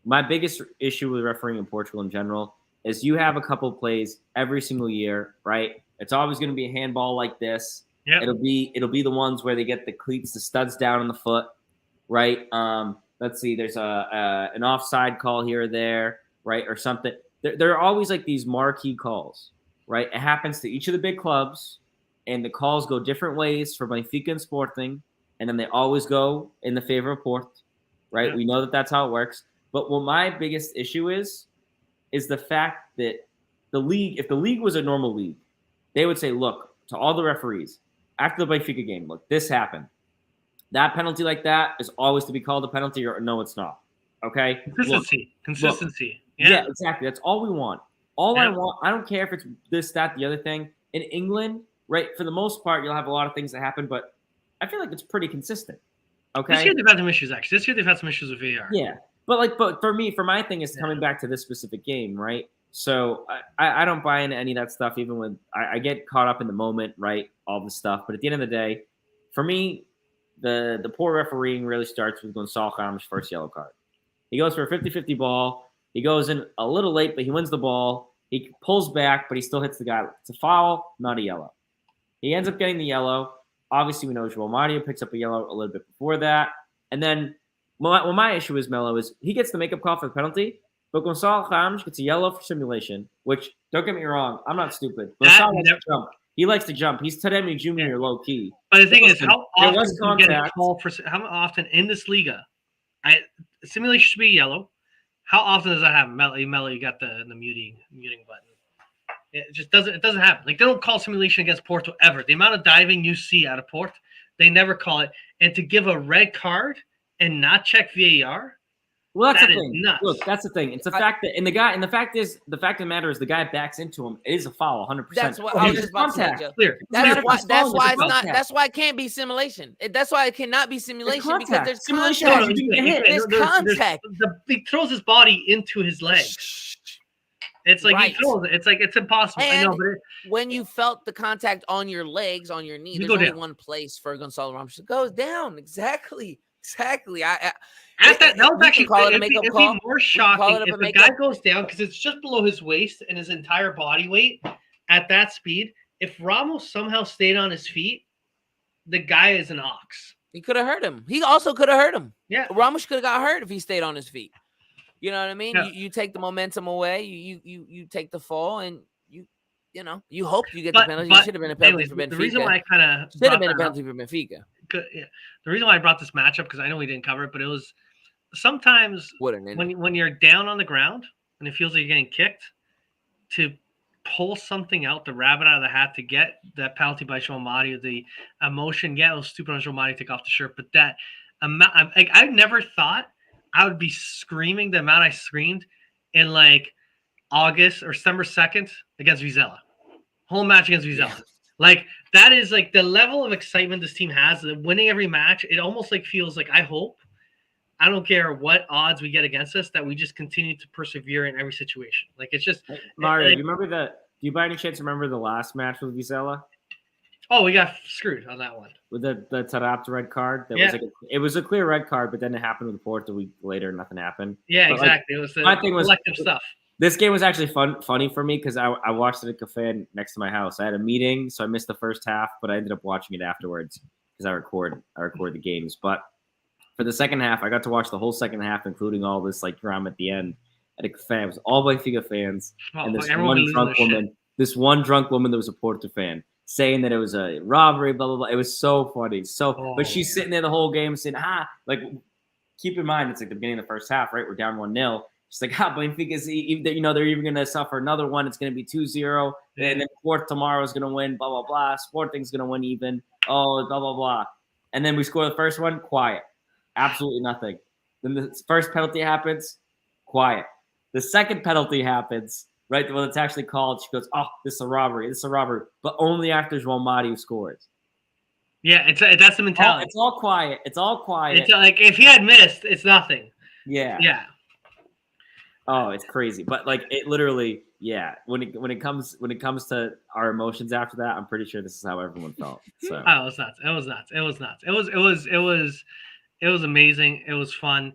D: my biggest issue with refereeing in Portugal in general is you have a couple of plays every single year, right? It's always going to be a handball like this.
C: Yep.
D: It'll be the ones where they get the cleats, the studs down on the foot, right? Let's see, there's an offside call here or there, right, or something. There are always like these marquee calls, right? It happens to each of the big clubs. And the calls go different ways for Benfica and Sporting, and then they always go in the favor of Porto, right? Yeah. We know that that's how it works. But what my biggest issue is the fact that the league, if the league was a normal league, they would say, look, to all the referees, after the Benfica game, look, this happened. That penalty like that is always to be called a penalty or no, it's not. Okay?
C: Consistency.
D: Yeah, exactly. That's all we want. I want, I don't care if it's this, that, the other thing. In England, right, for the most part, you'll have a lot of things that happen, but I feel like it's pretty consistent. Okay.
C: This year they've had some issues, actually. This year they've had some issues with VAR.
D: Yeah. But for my thing is coming back to this specific game, right? So I don't buy into any of that stuff, even when I get caught up in the moment, right? All the stuff. But at the end of the day, for me, the poor refereeing really starts with Gonçalo Ramos' first yellow card. He goes for a 50-50 ball. He goes in a little late, but he wins the ball. He pulls back, but he still hits the guy. It's a foul, not a yellow. He ends up getting the yellow. Obviously, we know João Mario picks up a yellow a little bit before that. And then my issue is Melo is he gets the makeup call for the penalty, but Gonçalo Ramos gets a yellow for simulation, which, don't get me wrong, I'm not stupid. Gonçalo likes to jump. He likes to jump. He's Taremi Jr. low key.
C: But the thing is, how often you get a call for how often in this Liga, simulation should be yellow. How often does that happen? Melo, you got the muting button. It just doesn't happen. Like, they don't call simulation against Porto ever. The amount of diving you see out of Porto, they never call it. And to give a red card and not check VAR,
D: well, that's the thing. Nuts. Look, that's the thing. It's the fact that, and the fact of the matter is, the guy backs into him. It is a foul, 100%.
E: That's what I was just about to say, Joe. That's why it can't be simulation. That's why it cannot be simulation, because there's contact. There's contact.
C: He throws his body into his leg. It's like he throws it. It's like it's impossible.
E: And
C: I know, but
E: when you felt the contact on your legs, on your knee, there's only one place for Gonçalo Ramos to go down. Exactly.
C: That was actually it'd be more shocking if the guy goes down, because it's just below his waist and his entire body weight at that speed. If Ramos somehow stayed on his feet, the guy is an ox.
E: He could have hurt him. He also could have hurt him.
C: Yeah,
E: Ramos could have got hurt if he stayed on his feet. You know what I mean?
C: Yeah.
E: You take the momentum away. You take the fall, and you hope you get the penalty. It should have been a penalty for Benfica.
C: The reason why I kind of
E: should have been a penalty for Benfica.
C: Yeah. The reason why I brought this matchup, because I know we didn't cover it, but it was sometimes when you're down on the ground and it feels like you're getting kicked, to pull something out, the rabbit out of the hat, to get that penalty by João Mario, the emotion. Yeah, it was stupid on João Mario to take off the shirt, but that amount, I never thought I would be screaming the amount I screamed in like August or September 2nd against Vizela. Whole match against Vizela. Yeah. Like, that is like the level of excitement this team has, winning every match. It almost like feels like, I hope, I don't care what odds we get against us, that we just continue to persevere in every situation. Like, it's just
D: Mario, do you by any chance remember the last match with Vizela?
C: Oh, we got screwed on that one.
D: With the Tarapta red card. That
C: Yeah.
D: was it was a clear red card, but then it happened with the Port a week later. Nothing happened.
C: Yeah,
D: But,
C: exactly. It was the
D: my thing was
C: collective stuff.
D: this game was actually funny for me because I watched it at a cafe next to my house. I had a meeting, so I missed the first half, but I ended up watching it afterwards because I record the games. But for the second half, I got to watch the whole second half, including all this drama at the end at a cafe. It was all Benfica fans, and this one drunk woman that was a Porto fan saying that it was a robbery, blah blah blah. It was so funny. But she's sitting there the whole game saying, keep in mind it's the beginning of the first half, right? We're down 1-0. She's like, Benfica's, they're even going to suffer another one. It's going to be 2-0. And then Sport tomorrow is going to win, blah, blah, blah. Sporting's going to win even. Oh, blah, blah, blah. And then we score the first one, quiet. Absolutely nothing. Then the first penalty happens, quiet. The second penalty happens, right? When it's actually called, she goes, this is a robbery. But only after João Mario scores.
C: Yeah, that's the mentality.
D: It's all quiet. It's
C: like if he had missed, it's nothing.
D: Yeah.
C: Yeah.
D: Oh, it's crazy. But it literally, yeah. When it comes to our emotions after that, I'm pretty sure this is how everyone felt. So
C: it was nuts. It was nuts. It was amazing. It was fun.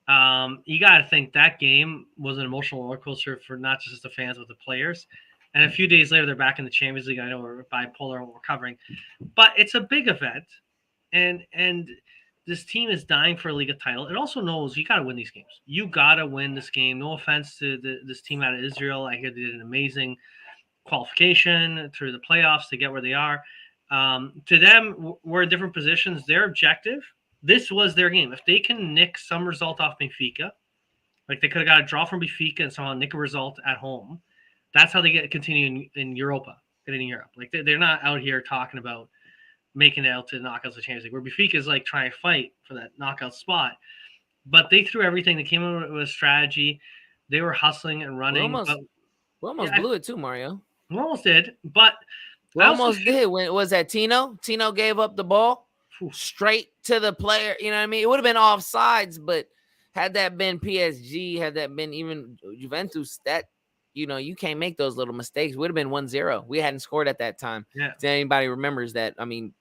C: You got to think that game was an emotional roller coaster for not just the fans, but the players. And a few days later, they're back in the Champions League. I know we're bipolar and we're covering, but it's a big event, and this team is dying for a league title. It also knows you got to win these games. You got to win this game. No offense to this team out of Israel. I hear they did an amazing qualification through the playoffs to get where they are. To them, we're in different positions. Their objective, this was their game. If they can nick some result off Benfica, like they could have got a draw from Benfica and somehow nick a result at home, that's how they continue in Europa, getting in Europe. Like they're not out here talking about making it out to knockouts of the Champions League, where Benfica is trying to fight for that knockout spot. But they threw everything. They came up with a strategy. They were hustling and running.
E: We almost blew it too, Mario.
C: We almost did, but
E: we almost did. When was that Tino? Tino gave up the ball straight to the player. You know what I mean? It would have been offsides, but had that been PSG, had that been even Juventus, that you can't make those little mistakes. It would have been 1-0. We hadn't scored at that time.
C: Yeah.
E: If anybody remembers that, I mean,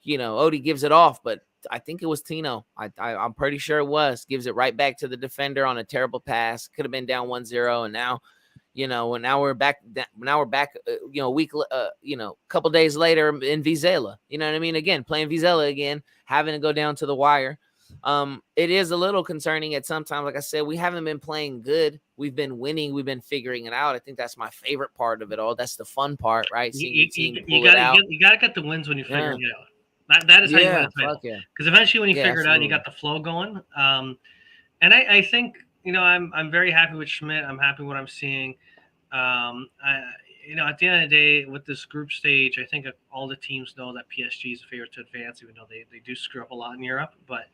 E: Odie gives it off, but I think it was Tino. I'm pretty sure it was. Gives it right back to the defender on a terrible pass. Could have been down 1-0, and now, now we're back. A week, couple days later in Vizela. You know what I mean? Again, playing Vizela again, having to go down to the wire. It is a little concerning at some time. Like I said, we haven't been playing good. We've been winning. We've been figuring it out. I think that's my favorite part of it all. That's the fun part, right? Seeing your team pull it out.
C: You gotta get the wins when you figure it out. That is how you win a title. Because eventually, when you figure it out, you got the flow going. And I think I'm very happy with Schmidt. I'm happy with what I'm seeing. At the end of the day, with this group stage, I think all the teams know that PSG is a favorite to advance, even though they do screw up a lot in Europe. But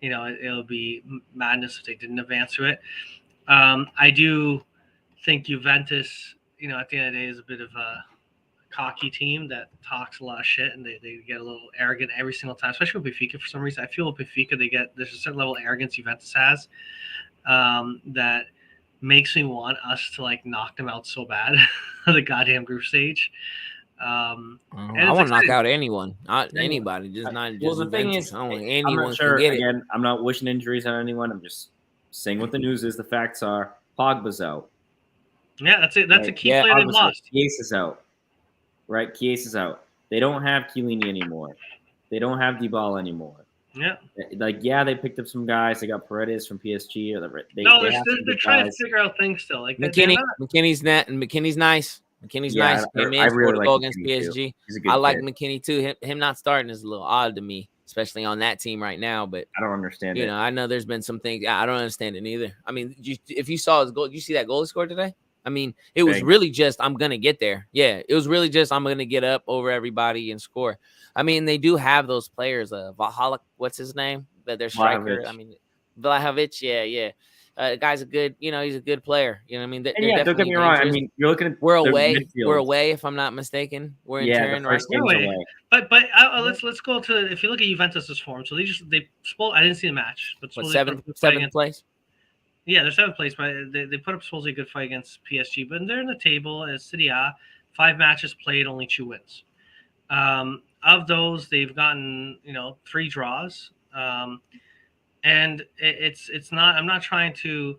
C: it'll be madness if they didn't advance to it. I do think Juventus, at the end of the day, is a bit of a cocky team that talks a lot of shit, and they get a little arrogant every single time, especially with Benfica for some reason. I feel with Benfica, there's a certain level of arrogance Juventus has that makes me want us to knock them out so bad the goddamn group stage.
E: I want to knock out anyone, not anybody, just not just.
D: Well, the thing is,
E: I don't want anyone
D: I'm not sure.
E: to get
D: Again, I'm not wishing injuries on anyone. I'm just saying what the news is. The facts are Pogba's out.
C: Yeah, that's it. That's a key player they lost.
D: Chiesa is out. Right, Chiesa is out. They don't have Chiellini anymore. They don't have Dybala anymore.
C: Yeah.
D: They picked up some guys. They got Paredes from PSG.
C: They're trying to figure out things still.
E: McKinney's net, and McKinney's nice. McKinney's nice. Came in, scored a goal against PSG. I like McKinney too. Him not starting is a little odd to me, especially on that team right now. But
D: I don't understand it.
E: I know there's been some things. I don't understand it either. I mean, if you saw his goal, you see that goal he scored today? I mean, it was really just, I'm going to get there. Yeah, it was really just, I'm going to get up over everybody and score. I mean, they do have those players. Valhalla, what's his name? Their striker.
D: Vlahovic.
E: I mean, Vlahovic, yeah. Guy's a good, he's a good player. You know what I mean?
D: Don't get me wrong. I mean, you're looking at
E: We're away, if I'm not mistaken. We're in Turin, right?
C: Away. But let's go to, if you look at Juventus's form, so they I didn't see the match, but
E: seventh place.
C: Yeah, they're seventh place, but they put up supposedly a good fight against PSG. But they're in the table as Serie A, 5 matches played, only 2 wins. of those, they've gotten 3 draws, and it's not. I'm not trying to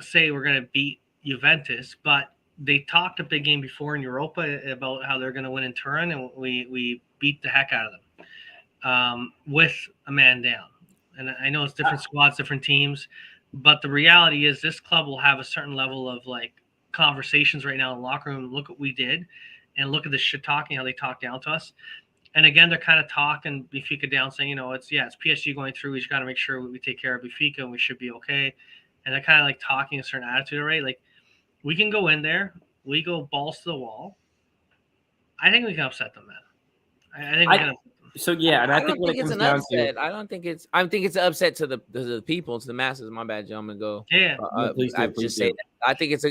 C: say we're going to beat Juventus, but they talked a big game before in Europa about how they're going to win in Turin, and we beat the heck out of them with a man down. And I know it's different squads, different teams, but the reality is this club will have a certain level of like conversations right now in the locker room. Look what we did, and look at the shit talking, how they talk down to us. And again, they're kind of talking Benfica down, saying, it's PSG going through. We just got to make sure we take care of Benfica, and we should be okay. And they're kind of like talking a certain attitude, right? Like, we can go in there, we go balls to the wall. I think we can upset them, man. I think we can upset them.
D: So yeah, and I think when it
E: it's
D: comes
E: an
D: down
E: upset.
D: to,
E: I think it's an upset to the people, to the masses. My bad, Joe. I'm gonna go.
C: Yeah.
E: Please say that. I think it's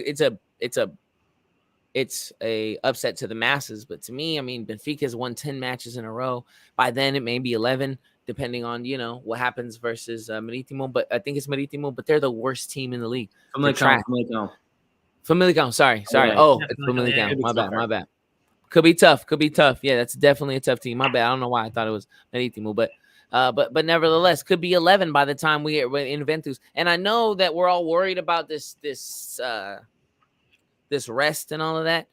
E: a upset to the masses, but to me, I mean, Benfica's won 10 matches in a row. By then, it may be 11, depending on what happens versus Maritimo. But I think it's Maritimo. But they're the worst team in the league. Famalicão. Sorry.
D: Yeah.
E: It's Famalicão. My bad. Could be tough. Yeah, that's definitely a tough team. My bad. I don't know why I thought it was Maritimo, but nevertheless, could be 11 by the time we're in Ventus. And I know that we're all worried about this rest and all of that.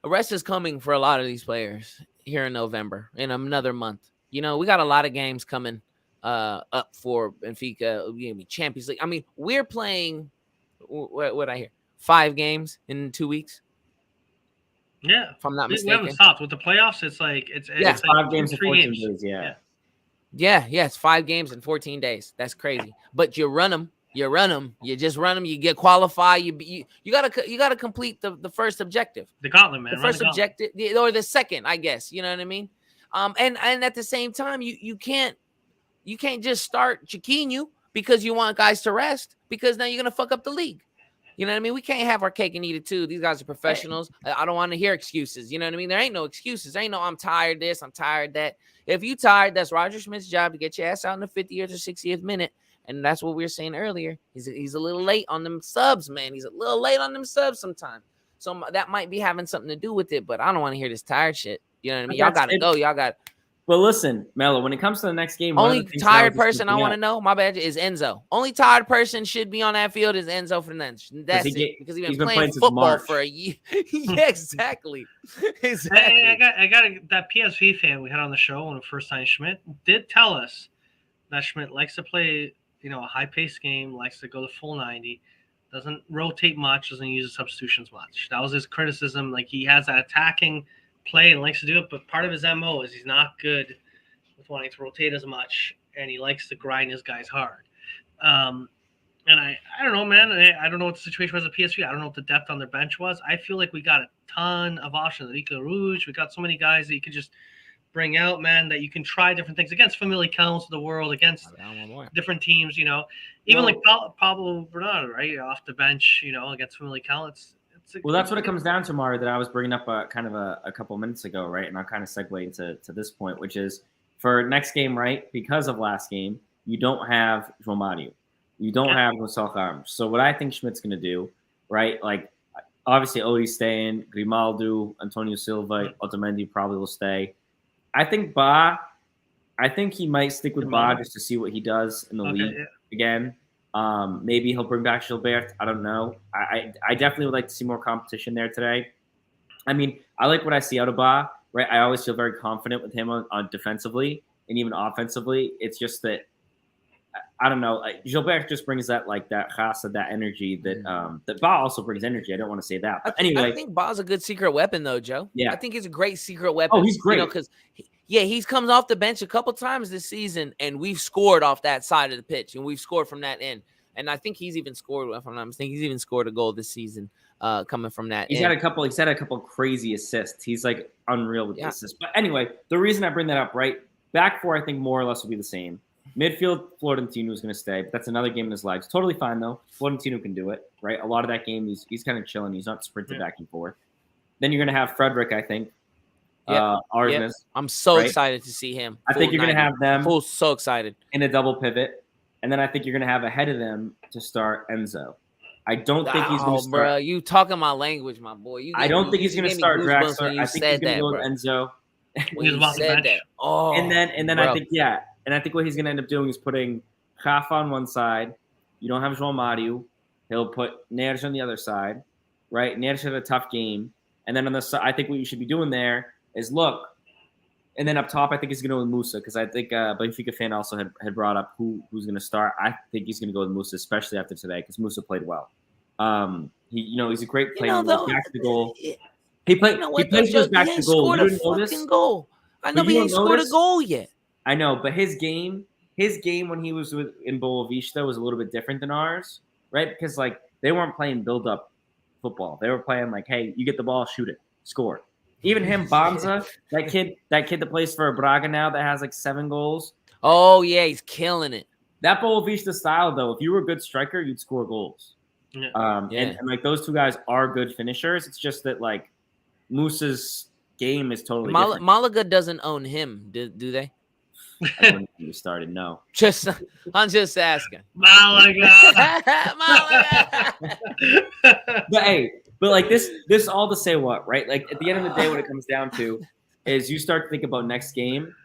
E: A rest is coming for a lot of these players here in November, in another month. We got a lot of games coming up for Benfica, Champions League. I mean, we're playing, what I hear, 5 games in 2 weeks.
C: Yeah,
E: if I'm not mistaken.
C: We haven't stopped with the playoffs. It's like it's
D: 5 games in 14 days.
E: Yeah, it's 5 games in 14 days. That's crazy. But you run them. You just run them. You get qualified. You gotta complete the first objective.
C: The gauntlet, man.
E: The first objective, or the second, I guess. You know what I mean? And at the same time, you can't just start Chiquinho because you want guys to rest, because now you're gonna fuck up the league. You know what I mean? We can't have our cake and eat it too. These guys are professionals. I don't want to hear excuses. You know what I mean? There ain't no excuses. There ain't no I'm tired this, I'm tired that. If you tired, that's Roger Schmidt's job to get your ass out in the 50th or 60th minute. And that's what we were saying earlier. He's a little late on them subs, man. He's a little late on them subs sometimes. So that might be having something to do with it, but I don't want to hear this tired shit. You know what I mean? Y'all got to go. Y'all got.
D: Well, listen, Mello, when it comes to the next game,
E: only tired person I want to know, my bad, is Enzo. Only tired person should be on that field is Enzo Fernandez. That's it. Because he's been playing football for a year. Yeah, exactly.
C: Exactly. I got that PSV fan we had on the show on the first time, Schmidt, did tell us that Schmidt likes to play, a high-paced game, likes to go the full 90, doesn't rotate much, doesn't use the substitutions much. That was his criticism. Like, he has that attacking play and likes to do it, but part of his MO is he's not good with wanting to rotate as much, and he likes to grind his guys hard. And I don't know, man. I don't know what the situation was at PSV. I don't know what the depth on their bench was. I feel like we got a ton of options. Rico Rouge, we got so many guys that you could just bring out, man, that you can try different things against Famalicão of the world, against different teams, even like Pablo Bernardo, right, off the bench, against Famalicão.
D: Well, that's what it comes down to, Mario, that I was bringing up a couple minutes ago, right? And I'll kind of segue into this point, which is for next game, right? Because of last game, you don't have João Mario. You don't have Gonçalo Ramos. So what I think Schmidt's going to do, right? Like, obviously, Odie's staying, Grimaldo, Antonio Silva, Otamendi probably will stay. I think he might stick with Ba just to see what he does in the league again. Maybe he'll bring back Gilbert. I don't know. I definitely would like to see more competition there today. I mean, I like what I see out of Ba, right? I always feel very confident with him on defensively and even offensively. It's just that, I don't know. Gilbert just brings that raça, that energy that Ba also brings energy. I don't want to say that. But anyway.
E: I think Ba's a good secret weapon, though, Joe.
D: Yeah.
E: I think he's a great secret weapon.
D: Oh, he's great.
E: Because he's comes off the bench a couple times this season, and we've scored off that side of the pitch, and we've scored from that end. And I think he's even scored, if I'm not mistaken, he's even scored a goal this season coming from that
D: He's
E: end.
D: had a couple crazy assists. He's like unreal with the assists. But anyway, the reason I bring that up, right? Back four, I think more or less will be the same. Midfield, Florentino is going to stay, but that's another game in his life. It's totally fine, though. Florentino can do it, right? A lot of that game, he's kind of chilling. He's not sprinting back and forth. Then you're going to have Frederick, I think. Arsenis.
E: I'm so excited to see him.
D: I think you're going to have them.
E: So excited.
D: In a double pivot. And then I think you're going to have ahead of them to start Enzo. I don't think he's going to start.
E: Bro, you talking my language, my boy.
D: I don't think he's going to start Draxler. I think he's going to go with Enzo.
E: When
C: He was
E: you
C: off the
E: said
C: bench.
E: that. Oh,
D: and then
E: bro.
D: I think what he's gonna end up doing is putting Rafa on one side. You don't have João Mario. He'll put Neres on the other side, right? Neres had a tough game, and then on the side, I think what you should be doing there is look, and then up top, I think he's gonna go with Musa because I think Benfica fan also had brought up who's gonna start. I think he's gonna go with Musa, especially after today because Musa played well. He's a great player.
E: Though,
D: back to the goal.
E: He
D: Plays back to goal. You didn't notice?
E: Goal. I know, but he ain't scored a goal yet.
D: I know, but his game when he was in Boavista was a little bit different than ours, right? Because like they weren't playing build-up football. They were playing like, hey, you get the ball, shoot it, score. Even him, Banza, that kid that plays for Braga now that has like 7 goals.
E: Oh yeah, he's killing it.
D: That Boavista style, though, if you were a good striker, you'd score goals.
C: Yeah.
D: And like those two guys are good finishers. It's just that like Musa's game is totally different.
E: Malaga doesn't own him, do they?
D: I don't you started. No.
E: I'm just asking.
C: Malaga.
D: But like this all to say what, right? Like at the end of the day, what it comes down to is you start to think about next game.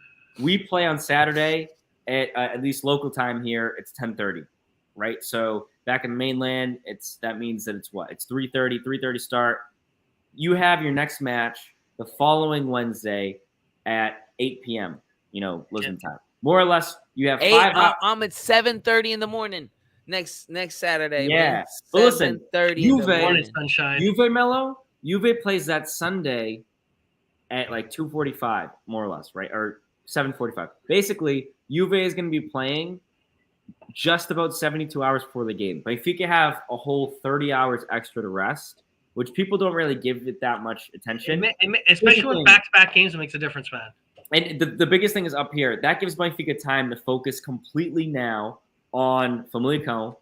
D: We play on Saturday at least local time here. It's 10:30, right? So back in the mainland, that means that it's 3:30 start. You have your next match the following Wednesday at 8 p.m. Lisbon time. More or less, you have 5
E: I'm at 7:30 in the morning next Saturday.
D: Yeah. But listen,
E: 7:30
D: Juve,
E: in the morning.
C: Sunshine.
D: Juve plays that Sunday at like 2:45, more or less, right? Or 7:45. Basically, Juve is going to be playing just about 72 hours before the game. Benfica have a whole 30 hours extra to rest, which people don't really give it that much attention.
C: Especially with back-to-back games, it makes a difference, man.
D: And the biggest thing is up here. That gives Benfica time to focus completely now on Famalicão,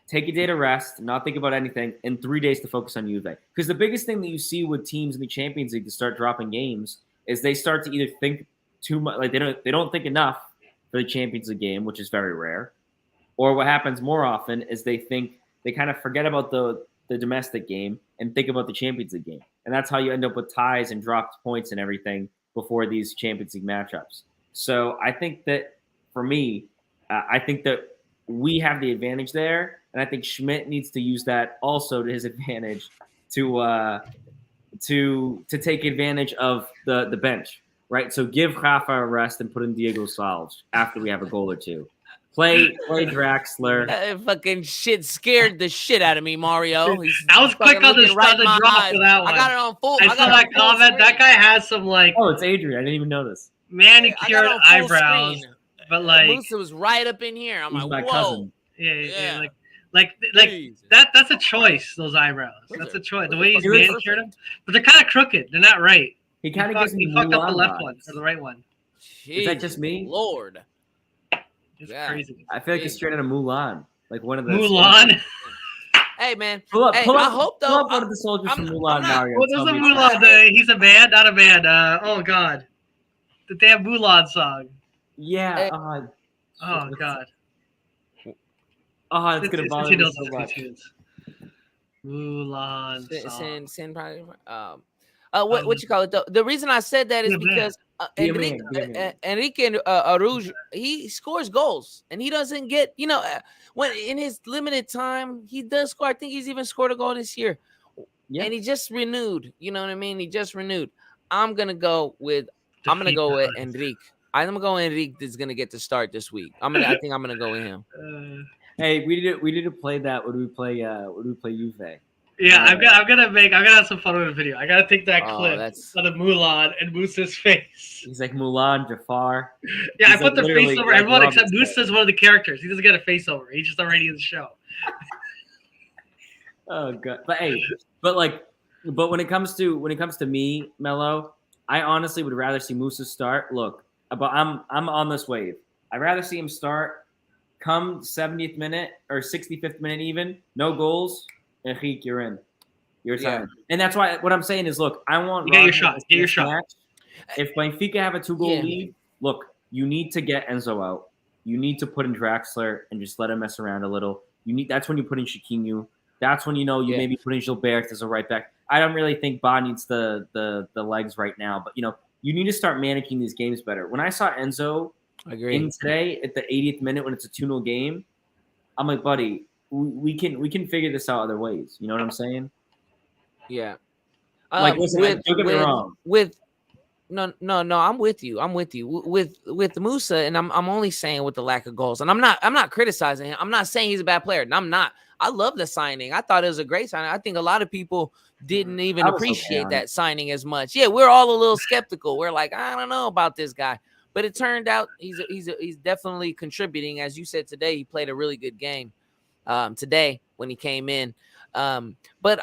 D: take a day to rest, not think about anything, and 3 days to focus on Juve. Because the biggest thing that you see with teams in the Champions League to start dropping games is they start to either think too much, like they don't think enough for the Champions League game, which is very rare, or what happens more often is they kind of forget about the domestic game and think about the Champions League game, and that's how you end up with ties and dropped points and everything before these Champions League matchups. So I think that for me, I think that we have the advantage there, and I think Schmidt needs to use that also to his advantage to take advantage of the bench, right? So give Rafa a rest and put in Diego Salves after we have a goal or two. Play Draxler.
E: That fucking shit scared the shit out of me, Mario.
C: I was quick on the drop for that one.
E: I got it on full.
C: I saw that comment. That guy has some like.
D: Oh, it's Adrian. I didn't even notice.
C: Manicured eyebrows,
E: screen.
C: but like
E: Musa was right up in here. I'm
D: He's
E: like,
D: my
E: whoa.
D: cousin.
C: Yeah. Like that's a choice. Those eyebrows. That's a choice. The way he's manicured them, but they're kind of crooked. They're not right.
D: He kind of gives me
C: he fucked up the left
D: vibes.
C: one or the right one.
D: Is that just me?
E: Lord.
C: It's crazy.
D: I feel like he's straight out of Mulan, like one of the
C: Mulan.
E: Hey man,
D: pull up
E: I hope though.
D: pull up one of the soldiers from Mulan, Mario.
C: What is a Mulan? He's a band, not a band. Oh god, the damn Mulan song.
D: Yeah.
E: Hey.
C: Oh god.
D: Oh, it's gonna bother me so much.
C: Mulan song.
E: Sin probably. What you call it though? The reason I said that is because Enrique Aruj, he scores goals and he doesn't get, when in his limited time, he does score. I think he's even scored a goal this year. Yeah. And he just renewed. You know what I mean? He just renewed. I'm gonna go with Enrique. I'm gonna go Enrique that's gonna get the start this week. I think I'm gonna go with him.
D: Hey, we need to play that. Would we play Juve?
C: Yeah, I'm gonna have some fun with the video. I gotta take that clip of the Mulan and Musa's face.
D: He's like Mulan, Jafar.
C: Yeah, I put the face over everyone except Musa's one of the characters. He doesn't get a face over. He's just already in the show.
D: Oh god. But when it comes to me, Mello, I honestly would rather see Musa start. Look, but I'm on this wave. I'd rather see him start come 70th minute or 65th minute even. No goals. Enrique, you're in. Your time. Yeah. And that's why what I'm saying is, look, I want
C: get your shot. Get your shot.
D: Match. If Benfica have a 2-goal lead, look, you need to get Enzo out. You need to put in Draxler and just let him mess around a little. That's when you put in Chiquinho. That's when you maybe put in Gilbert as a right back. I don't really think Ba needs the legs right now, but you need to start managing these games better. When I saw Enzo in today at the 80th minute when it's a 2-0 game, I'm like, buddy, we can figure this out other ways. You know what I'm saying?
E: Yeah.
D: Like, listen, don't get me wrong.
E: No, I'm with you. With Musa, and I'm only saying with the lack of goals. And I'm not criticizing him. I'm not saying he's a bad player. And I'm not. I love the signing. I thought it was a great signing. I think a lot of people didn't even appreciate that signing as much. Yeah, we're all a little skeptical. We're like, I don't know about this guy. But it turned out he's definitely contributing. As you said today, he played a really good game today when he came in. But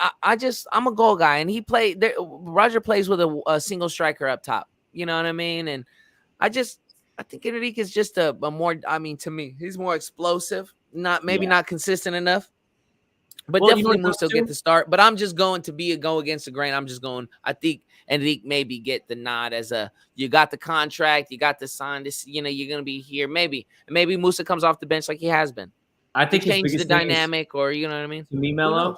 E: I'm a goal guy, and he played there. Roger plays with a single striker up top. You know what I mean? And I think Enrique is just a more, to me, he's more explosive, not consistent enough. But definitely Musa will get the start. But I'm just going to be a go against the grain. I think Enrique maybe get the nod as you got the contract, you got the sign this, you're gonna be here. Maybe Musa comes off the bench like he has been.
D: I think
E: change the dynamic, or you know what I mean.
D: To me, Mello,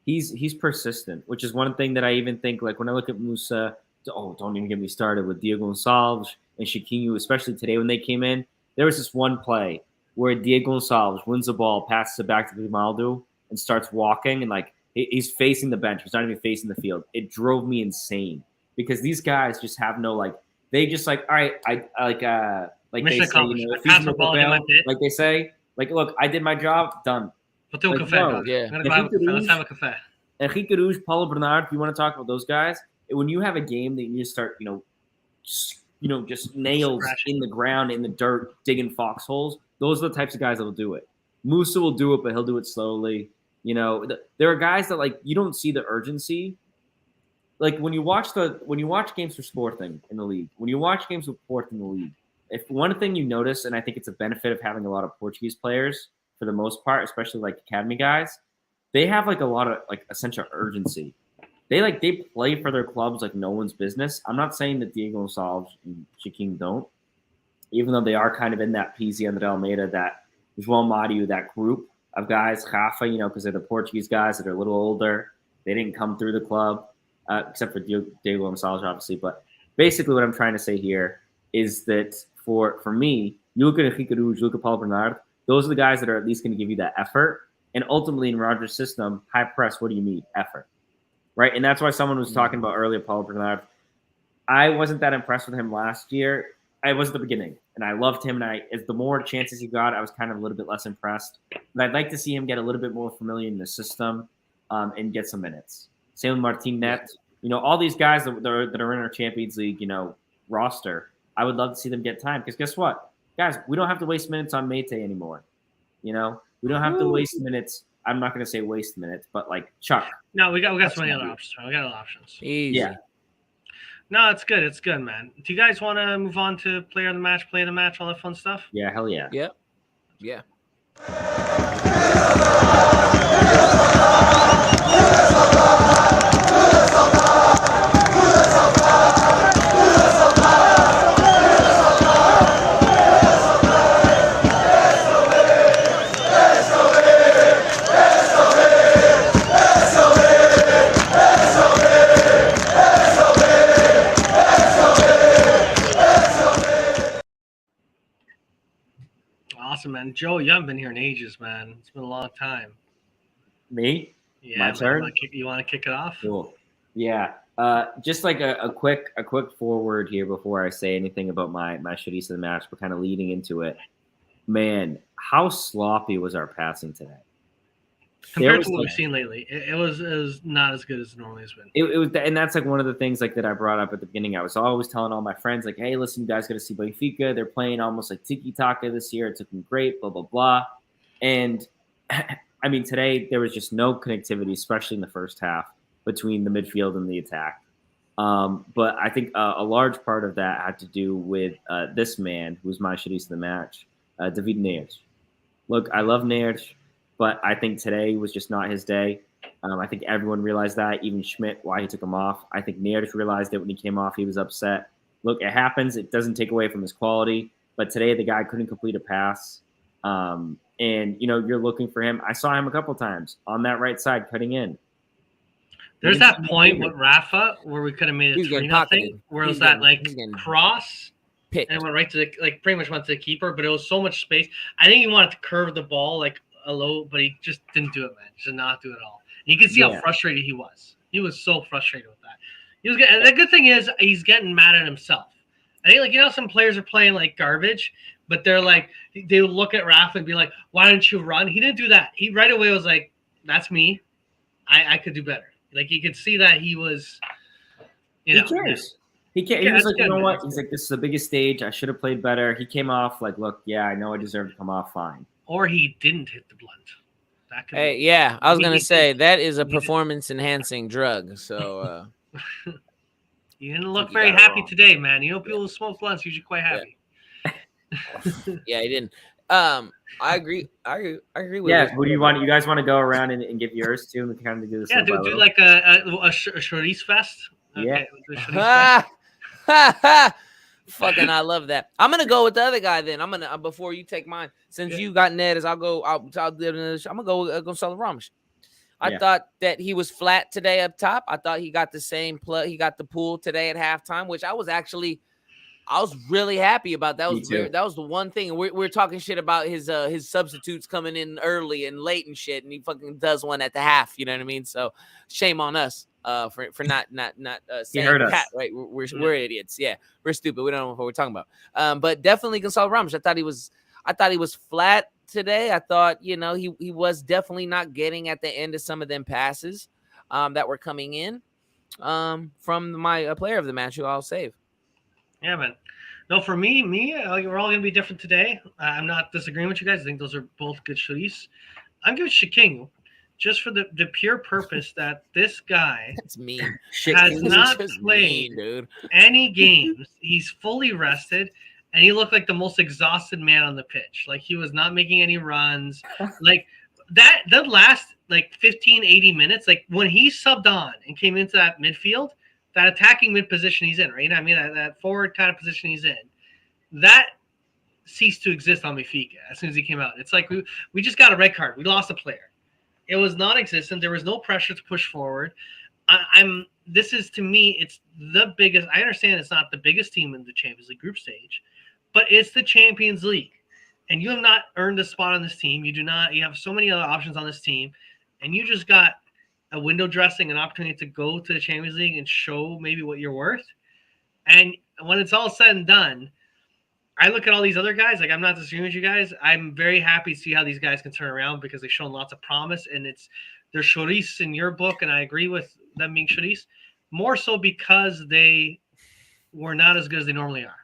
D: he's persistent, which is one thing that I even think. Like when I look at Musa, don't even get me started with Diego Gonçalves and Chiquinho, especially today when they came in. There was this one play where Diego Gonçalves wins the ball, passes it back to Grimaldo, and starts walking, and like he's facing the bench. He's not even facing the field. It drove me insane because these guys just have no They just all right. I like they say, if he's in the ball, like they say. Like, look, I did my job, done.
C: Let's have a cafe.
D: Enrique Rouge, Paulo Bernard, if you want to talk about those guys, when you have a game that you start, just nails in the ground, in the dirt, digging foxholes, those are the types of guys that will do it. Musa will do it, but he'll do it slowly. There are guys that, you don't see the urgency. Like, when you watch games for Sporting in the league, when you watch games with Porto in the league, if one thing you notice, and I think it's a benefit of having a lot of Portuguese players for the most part, especially academy guys, they have a lot of a sense of urgency. They play for their clubs like no one's business. I'm not saying that Diego Gonçalves and Chiquinho don't, even though they are kind of in that PZ and Almeida, that João Mario, that group of guys, Rafa, because they're the Portuguese guys that are a little older. They didn't come through the club, except for Diego Gonçalves, obviously. But basically what I'm trying to say here is that for me, you look at Enrique Rouge, you look at Paulo Bernard, those are the guys that are at least going to give you that effort. And ultimately in Roger's system, high press, what do you need? Effort. Right? And that's why someone was talking about earlier, Paulo Bernard. I wasn't that impressed with him last year. I was at the beginning, and I loved him. And as the more chances he got, I was kind of a little bit less impressed. But I'd like to see him get a little bit more familiar in the system and get some minutes. Same with Martin Net. All these guys that are in our Champions League, roster, I would love to see them get time because guess what? Guys, we don't have to waste minutes on Mate anymore. We don't have to waste minutes. I'm not going to say waste minutes, but Chuck.
C: No, we got so many other options. We got other options.
E: Easy.
D: Yeah.
C: No, it's good. It's good, man. Do you guys want to move on to player of the match, play of the match, all that fun stuff?
D: Yeah, hell yeah.
E: Yep. Yeah.
C: Awesome, man. Joe, you haven't been here in ages, man. It's been a long time.
D: Me?
C: Yeah,
D: my turn.
C: You want to kick it off?
D: Cool. Yeah. Just a quick forward here before I say anything about my shitties of the match, but kind of leading into it. Man, how sloppy was our passing today?
C: Compared to what we've seen lately, it was not as good as it normally has been.
D: It was, and that's one of the things that I brought up at the beginning. I was always telling all my friends, hey, listen, you guys got to see Benfica. They're playing almost like tiki-taka this year. It's looking great, blah, blah, blah. And, I mean, today there was just no connectivity, especially in the first half, between the midfield and the attack. But I think a large part of that had to do with this man, who was my shitties of the match, David Neres. Look, I love Neres, but I think today was just not his day. I think everyone realized that, even Schmidt, why he took him off. I think Neres realized it when he came off. He was upset. Look, it happens. It doesn't take away from his quality. But today the guy couldn't complete a pass. And, you're looking for him. I saw him a couple times on that right side cutting in.
C: There's that point with Rafa where we could have made it
E: He's getting
C: 3-0,
E: pocketed.
C: where it was
E: He's
C: that
E: getting
C: cross
E: picked.
C: and it went right to the pretty much went to the keeper, but it was so much space. I think he wanted to curve the ball a low, but he just didn't do it, man. Just did not do it at all. And you can see how frustrated he was. He was so frustrated with that. He was and the good thing is he's getting mad at himself. I think some players are playing like garbage, but they're like they would look at Rafa and be like, "Why didn't you run?" He didn't do that. He right away was like, "That's me. I could do better." Like you could see that he was.
D: He cares. He cares. He was like, you know what? He's like, this is the biggest stage. I should have played better. He came off like, look, yeah, I know I deserve to come off fine.
C: Or he didn't hit the blunt.
E: Hey, yeah, I was gonna say that is a performance-enhancing drug. So
C: you didn't look very happy today, man. People who smoke blunts usually quite happy.
E: Yeah, he didn't. I agree. I agree with.
D: Yeah, who do you want? You guys want to go around and give yours too? And we can kind of do this.
C: Yeah, do like a Chorizo fest.
D: Okay,
E: yeah. Fucking, I love that. I'm gonna go with the other guy then. I'm gonna before you take mine, since you got Ned, I'm gonna go Gonzalo Ramos. I thought that he was flat today up top. I thought he got the same play. He got the pull today at halftime, which I was really happy about. That was the one thing. We're talking shit about his substitutes coming in early and late and shit, and he fucking does one at the half. You know what I mean? So shame on us. For not saying that, right? We're idiots. Yeah, we're stupid. We don't know what we're talking about. But definitely Gonzalo Ramos. I thought he was flat today. I thought he was definitely not getting at the end of some of them passes that were coming in from my player of the match, who I'll save.
C: Yeah, man. No, for me, we're all gonna be different today. I'm not disagreeing with you guys. I think those are both good choices. I'm giving Schmucking. Just for the pure purpose that this guy has not played any games. He's fully rested, and he looked like the most exhausted man on the pitch. Like he was not making any runs. Like that, the last 15, 80 minutes, like when he subbed on and came into that midfield, that attacking mid position he's in, right? I mean, that forward kind of position he's in, that ceased to exist on Benfica as soon as he came out. It's like we just got a red card. We lost a player. It was non-existent. There was no pressure to push forward. This is, to me, it's the biggest. I understand it's not the biggest team in the Champions League group stage, but it's the Champions League, and you have not earned a spot on this team. You do not. You have so many other options on this team, and you just got a window dressing, an opportunity to go to the Champions League and show maybe what you're worth. And when it's all said and done, I look at all these other guys, like I'm not disagreeing with you guys. I'm very happy to see how these guys can turn around because they've shown lots of promise, and they're Chorizo in your book, and I agree with them being Chorizo, more so because they were not as good as they normally are.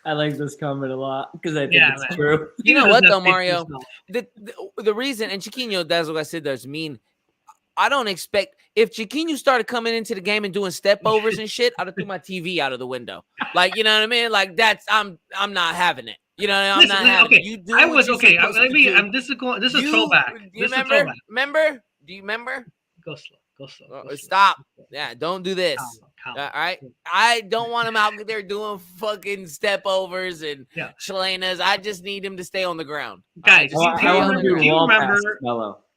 D: I like this comment a lot because I think it's true.
E: You know what though, Mario? The reason, and Chiquinho, that's what I said, does mean I don't expect if Chiquinho started coming into the game and doing step overs and shit, I'd have threw my TV out of the window. Like, you know what I mean? Like I'm not having it. You know, I'm not having it. You do.
C: I was okay. This is throwback.
E: Do you remember? Do you remember?
C: Go slow.
E: Stop. Yeah, don't do this. All right. I don't want him out there doing fucking step overs and chilenas. I just need him to stay on the ground.
C: Guys, do you remember?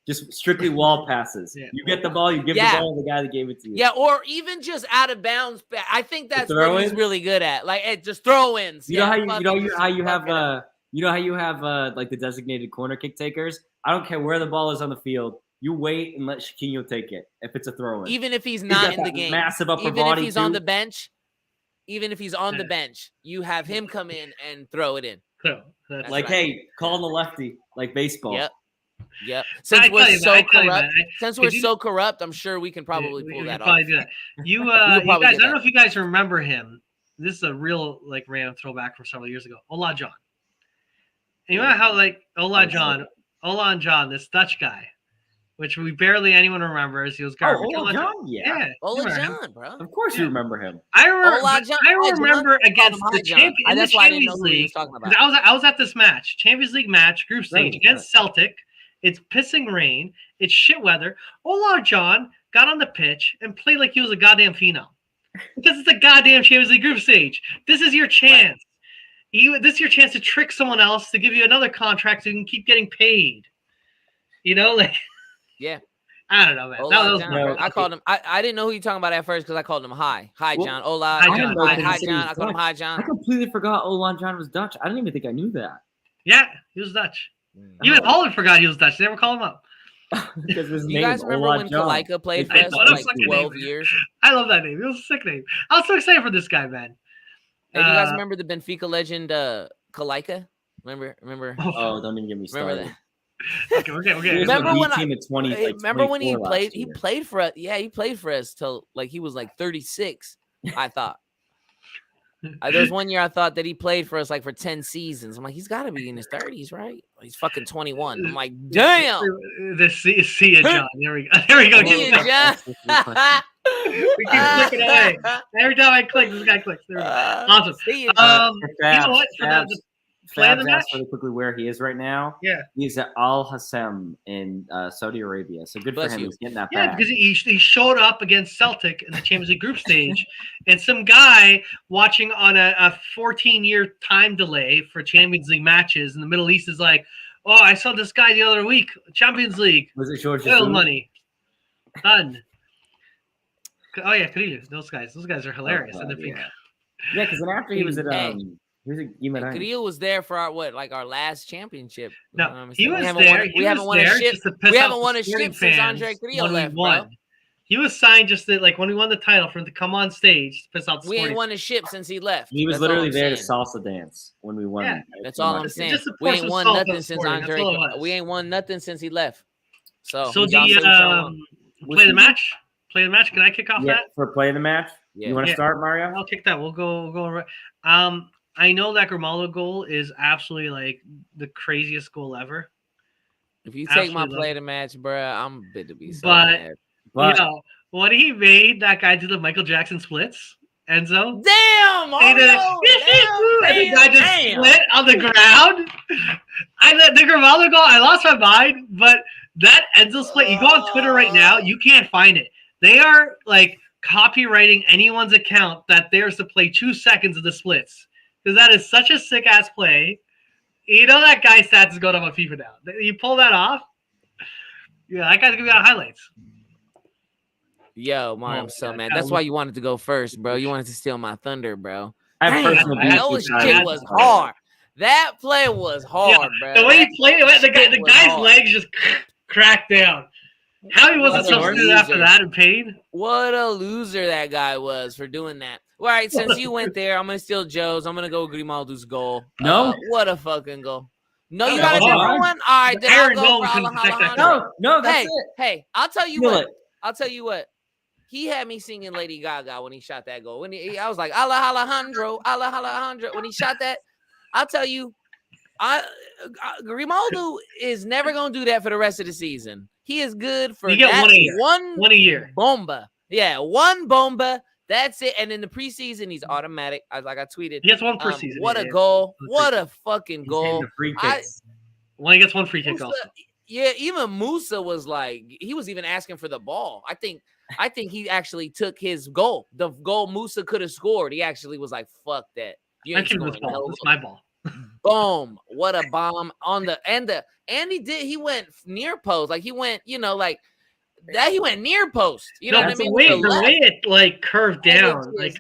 D: Just strictly wall passes. Yeah. You get the ball, you give the ball to the guy that gave it to you.
E: Yeah, or even just out of bounds. I think that's what he's really good at. Like just throw-ins.
D: You know how you have like the designated corner kick takers? I don't care where the ball is on the field. You wait and let Chiquinho take it if it's a throw-in.
E: Even if he's not in the game.
D: Massive upper
E: body.
D: Even if
E: he's on the bench. Even if he's on the bench, you have him come in and throw it in.
D: Hey, call the lefty, like baseball.
E: Yep. Since we're so corrupt, I'm sure we can probably pull that off.
C: Do that. You guys, I don't know if you guys remember him. This is a real random throwback from several years ago. Ola John. And you know how Ola John, this Dutch guy, which barely anyone remembers. He was garbage.
D: Ola John,
E: Ola John, bro.
D: Of course you remember him.
C: I remember against the Champions League. I was at this match, Champions League match, group stage against Celtic. It's pissing rain. It's shit weather. Ola John got on the pitch and played like he was a goddamn phenom. Because it's a goddamn Champions League group stage. This is your chance. This is your chance to trick someone else to give you another contract so you can keep getting paid. You know,
E: yeah.
C: I don't know, man.
E: Hola,
C: That was
E: John.
C: perfect.
E: I called him. I didn't know who you talking about at first because I called him Hi. Hi,
D: Well,
E: John. Hola.
C: Hi, John.
E: Hi, John. I called him Hi,
D: I
E: John.
D: completely forgot Olan John was Dutch. I didn't even think I knew that.
C: Yeah, he was Dutch. Even Holland forgot he was Dutch. They never call him up.
D: Because his
E: You
D: name,
E: guys remember
D: Olan
E: when
D: John.
E: Kalika played for
C: I
E: us
C: know,
E: for
C: what a
E: like
C: fucking
E: 12
C: name.
E: years?
C: I love that name. It was a sick name. I was so excited for this guy, man.
E: Hey, do you guys remember the Benfica legend Kalika? Remember?
D: Oh, don't even get me
E: Remember
D: started.
E: that?
C: Okay.
E: Remember when
D: team at 20, like
E: remember when he
D: 24
E: played?
D: last
E: He
D: year.
E: played for us. Yeah, he played for us till like he was like 36. I thought. There was one year I thought that he played for us like for 10 seasons. I'm like, he's got to be in his 30s, right? He's fucking 21. I'm like, damn.
C: See ya, John. There we go. There we go.
E: See ya, John.
C: We keep clicking away. Every time I click, this guy clicks. There we go. Awesome.
E: See ya,
C: You know what? For the play of the
D: Fabs
C: match.
D: asked really quickly where he is right now.
C: Yeah.
D: He's at Al Hassam in Saudi Arabia. So good
E: Bless
D: for him.
E: you.
D: He's getting that
C: Yeah,
D: back.
C: because he showed up against Celtic in the Champions League group stage, and some guy watching on a 14-year time delay for Champions League matches in the Middle East is like, "Oh, I saw this guy the other week, Champions League,
D: Was it George
C: oil
D: Jesus?
C: money, done." Oh yeah, Carrillo, those guys are hilarious.
D: Oh,
C: and
D: God,
C: they're
D: yeah, because then after he was at
E: Hey.
D: he was at Guimarães.
E: Carrillo was there for our last championship.
C: No, he was
E: haven't
C: there.
E: won,
C: He
E: we haven't
C: was
E: won a
C: there
E: ship.
C: just to piss
E: We
C: off
E: haven't
C: the
E: won a
C: Sporting
E: ship since
C: fans
E: Andre Carrillo
C: when we
E: left,
C: won.
E: bro.
C: He was signed just to, like when we won the title for him to come on stage to piss off the
E: We ain't
C: Sporting.
E: won a ship since he left.
D: He was
E: That's all
D: literally
E: I'm
D: there to
E: saying.
D: salsa dance when we won.
C: Yeah,
E: That's all I'm
C: Just
E: saying.
C: to
E: We
C: pour
E: ain't
C: some
E: won
C: salt on
E: nothing since
C: Sporting. That's
E: Andre.
C: all it was.
E: We ain't won nothing since he left. So
C: So
E: y'all say what y'all want.
C: play the match. Play the match. Can I kick off
D: Yeah,
C: that?
D: for play of the match.
E: Yeah.
D: You want to
C: Yeah.
D: start, Mario?
C: I'll kick that. We'll go. I know that Grimaldo goal is absolutely like the craziest goal ever.
E: If you take my
C: Absolutely
E: play of the match, bruh, I'm a bit to be so
C: But-
E: mad.
D: But
C: When he made that guy do the Michael Jackson splits, Enzo.
E: Damn!
C: And the guy just split on the ground. The Grimaldo goal, I lost my mind, but that Enzo split, you go on Twitter right now, you can't find it. They are like copywriting anyone's account that there's to play 2 seconds of the splits. Because that is such a sick ass play. You know that guy's stats is going up on FIFA now. You pull that off. Yeah, that guy's gonna be on highlights.
E: Yo, Mario,
C: Oh,
E: I'm so
C: God.
E: mad. That's why you wanted to go first, bro. You wanted to steal my thunder, bro.
D: I have
E: Damn,
D: personal
C: I
D: beef
C: had
E: that
D: with
E: was
C: to-
D: Tyler.
E: shit was hard. That play was hard, bro.
C: The way
E: That
C: he played it, the
E: shit was
C: guy's
E: hard.
C: legs just cracked down. How he wasn't
E: What a
C: substituted after
E: loser.
C: that in pain?
E: What a loser that guy was for doing that. All right, since you went there, I'm gonna steal Joe's. I'm gonna go Grimaldo's goal.
D: No?
E: What a fucking goal. No, you
C: No,
E: got a
C: hold
E: different
D: on.
E: one? All right, then I'll
C: Aaron
E: go
C: Nolan
E: for
C: couldn't protect that
E: Alejandro.
D: No, that's
E: Hey,
D: it.
E: hey, I'll tell you
D: Feel
E: what.
D: it.
E: I'll tell you what. He had me singing Lady Gaga when he shot that goal. I was like, Alejandro. When he shot that, I'll tell you, Grimaldo is never gonna do that for the rest of the season. He is good for
C: You get
E: that
C: one a year. One a year.
E: bomba. Yeah, one bomba. That's it. And in the preseason, he's automatic. I tweeted.
C: He gets one per season.
E: What
C: yeah,
E: a
C: yeah.
E: goal!
C: One
E: What
C: free
E: a fucking
D: He's hitting
E: goal!
D: the free
E: I-
D: kicks.
C: Well, he gets one free kick
E: Musa-
C: also.
E: Yeah, even Musa was like, he was even asking for the ball. I think he actually took his goal. The goal Musa could have scored. He actually was like, "Fuck that! You
C: I'm
E: ain't
C: keeping this
E: scoring
C: ball.
E: no
C: This is my ball.
E: Boom! What a bomb on the and he did. He went near post, like he went, like that. He went near post. You know
C: No,
E: what I
C: the
E: mean?
C: way
E: With the left.
C: it like curved
E: And it
C: down,
E: just-
C: like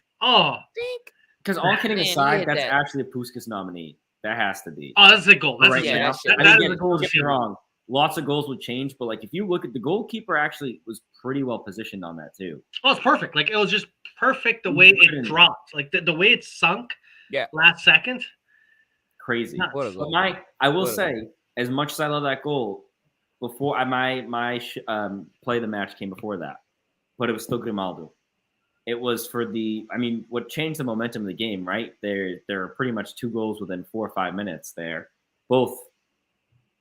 E: Dink.
D: Because all kidding
E: Man, he
D: aside,
E: hit
D: that's
E: that.
D: actually a Puskas nominee. That has to be.
C: that's a goal. That's
D: right
E: yeah,
C: a
D: now.
C: goal.
E: that shit-
D: I
C: That
D: mean,
C: is
D: again,
C: a goal.
D: don't get me wrong. Lots of goals would change, but like if you look at the goalkeeper, actually was pretty well positioned on that too.
C: Oh, it's perfect. Like it was just perfect the way it dropped. Like the way it sunk.
E: Yeah.
C: Last second.
D: Crazy.
C: Nuts.
E: What a
D: But
E: goal.
D: I will
E: What a
D: say, as much as I love that goal, before my play the match came before that, but it was still Grimaldo. It was for what changed the momentum of the game, right? There are pretty much 2 goals within 4 or 5 minutes there, both,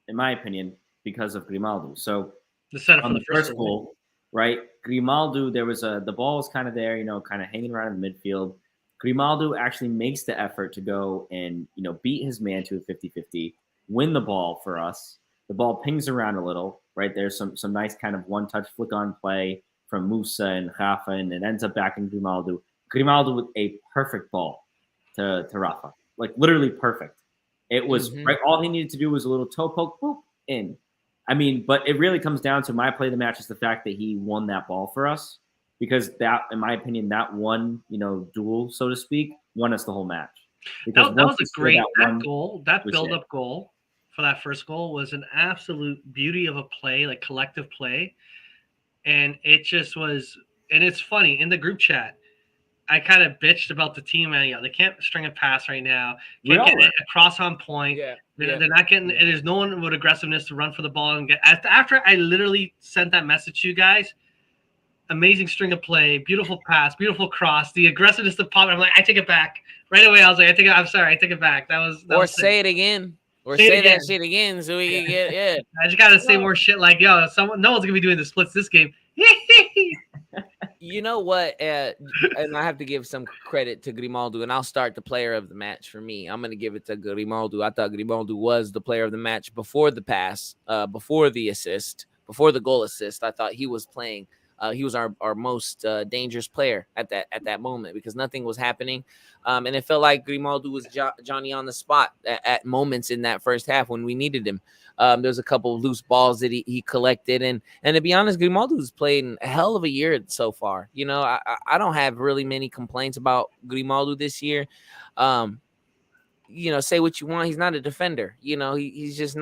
D: in my opinion, because of Grimaldo. So
C: The setup
D: on
C: for
D: the first goal, right? Grimaldo, there was the ball was kind of there, kind of hanging around in the midfield. Grimaldo actually makes the effort to go and, beat his man to a 50-50, win the ball for us. The ball pings around a little, right? There's some nice kind of one-touch flick-on play from Musa and Rafa, and it ends up back in Grimaldo. Grimaldo with a perfect ball to Rafa, like literally perfect. It was right. All he needed to do was a little toe poke, boop, in. I mean, but it really comes down to my play of the match is the fact that he won that ball for us, because that, in my opinion, that one, duel, so to speak, won us the whole match. Because
C: That was
D: once we
C: a
D: scored
C: great
D: one,
C: goal. That
D: was
C: build
D: it.
C: up goal for that first goal was an absolute beauty of a play, like collective play. And it just was, and it's funny in the group chat. I kind of bitched about the team, and they can't string a pass right now. Can't get it across on point.
E: Yeah,
C: They're not getting. And there's no one with aggressiveness to run for the ball and get. After I literally sent that message to you guys, amazing string of play, beautiful pass, beautiful cross, the aggressiveness to pop. I'm like, I take it back right away. I was like, I'm sorry, I take it back. That was.
E: Or say it again. Or say that shit again so we can get. Yeah.
C: I just gotta say more shit like, yo, no one's gonna be doing the splits this game.
E: You know what? And I have to give some credit to Grimaldo, and I'll start the player of the match for me. I'm going to give it to Grimaldo. I thought Grimaldo was the player of the match before the pass, before the assist, before the goal assist. I thought he was playing. He was our most dangerous player at that moment, because nothing was happening. And it felt like Grimaldo was Johnny on the spot at moments in that first half when we needed him. There's a couple of loose balls that he collected. And to be honest, Grimaldo's played a hell of a year so far. I don't have really many complaints about Grimaldo this year. Say what you want. He's not a defender. He's just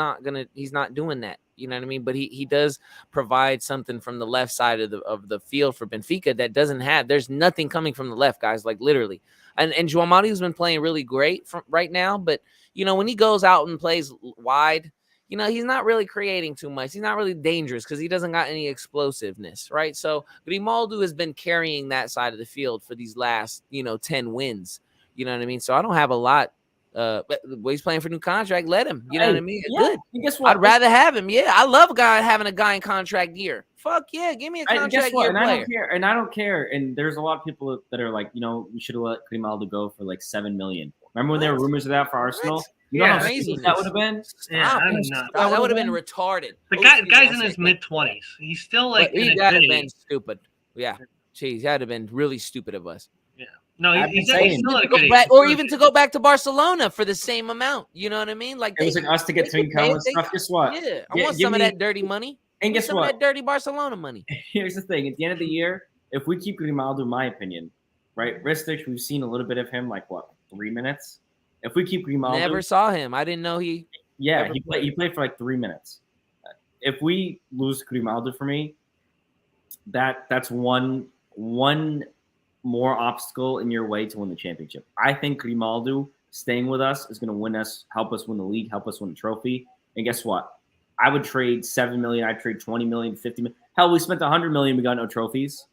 E: he's not doing that. You know what I mean? But he does provide something from the left side of the field for Benfica that doesn't have. There's nothing coming from the left, guys, like literally. And João Mario's been playing really great right now. But, when he goes out and plays wide, he's not really creating too much. He's not really dangerous because he doesn't got any explosiveness, right? So Grimaldo has been carrying that side of the field for these last, 10 wins. You know what I mean? So I don't have a lot. But he's playing for a new contract. Let him. You know what I mean? Yeah. Good.
D: And guess what?
E: I'd rather have him. Yeah, I love having a guy in contract year. Fuck yeah, give me a contract year player.
D: I don't care. And there's a lot of people that are like, we should have let Grimaldo go for like $7 million. Remember when there were rumors of that for Arsenal? You know how crazy that would have been?
C: Yeah,
E: that would have been retarded.
C: The guy's in his mid-20s. He's still like.
E: He would have been stupid. Yeah, jeez, that'd have been really stupid of us.
C: Yeah. No, he's still
E: to go back, or even to go back to Barcelona for the same amount. You know what I mean? Like
D: it was like us to get to income and stuff. Guess what?
E: Yeah, I want some of that dirty money.
D: And guess
E: some
D: what?
E: Of that dirty Barcelona money.
D: Here's the thing: at the end of the year, if we keep Grimaldo, in my opinion, right? Ristic, we've seen a little bit of him, like 3 minutes. If we keep Grimaldo,
E: never saw him. I didn't know he.
D: Yeah, he played for like 3 minutes. If we lose Grimaldo, for me, that's one more obstacle in your way to win the championship. I think Grimaldo staying with us is going to help us win the league, help us win the trophy. And guess what? I would trade $7 million. I'd trade $20 million, $50 million. Hell, we spent $100 million. We got no trophies.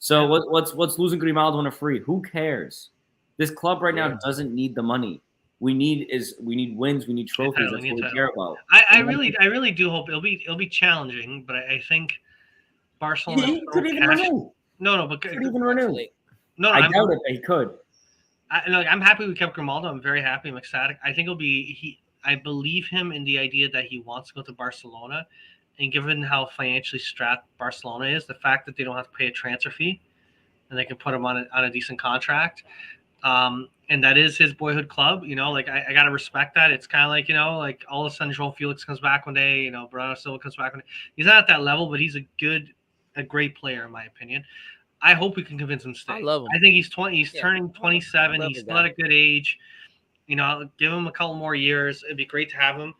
D: So what's losing Grimaldo on a free? Who cares? This club right now doesn't need the money. We need wins. We need trophies. That's what we care about.
C: I really do hope it'll be challenging, but I think Barcelona
D: could even renew.
C: No, but
D: could even renew.
C: No,
D: I doubt it. He could.
C: I'm happy we kept Grimaldo. I'm very happy. I'm ecstatic. I think I believe him in the idea that he wants to go to Barcelona, and given how financially strapped Barcelona is, the fact that they don't have to pay a transfer fee, and they can put him on a decent contract, and that is his boyhood club. I gotta respect that. It's kind of like like all of a sudden João Felix comes back one day. Bernardo Silva comes back one day. He's not at that level, but he's a great player in my opinion. I hope we can convince him to stay.
E: I love him.
C: I think he's 20. He's turning 27. He's still at a good age. Give him a couple more years. It'd be great to have him.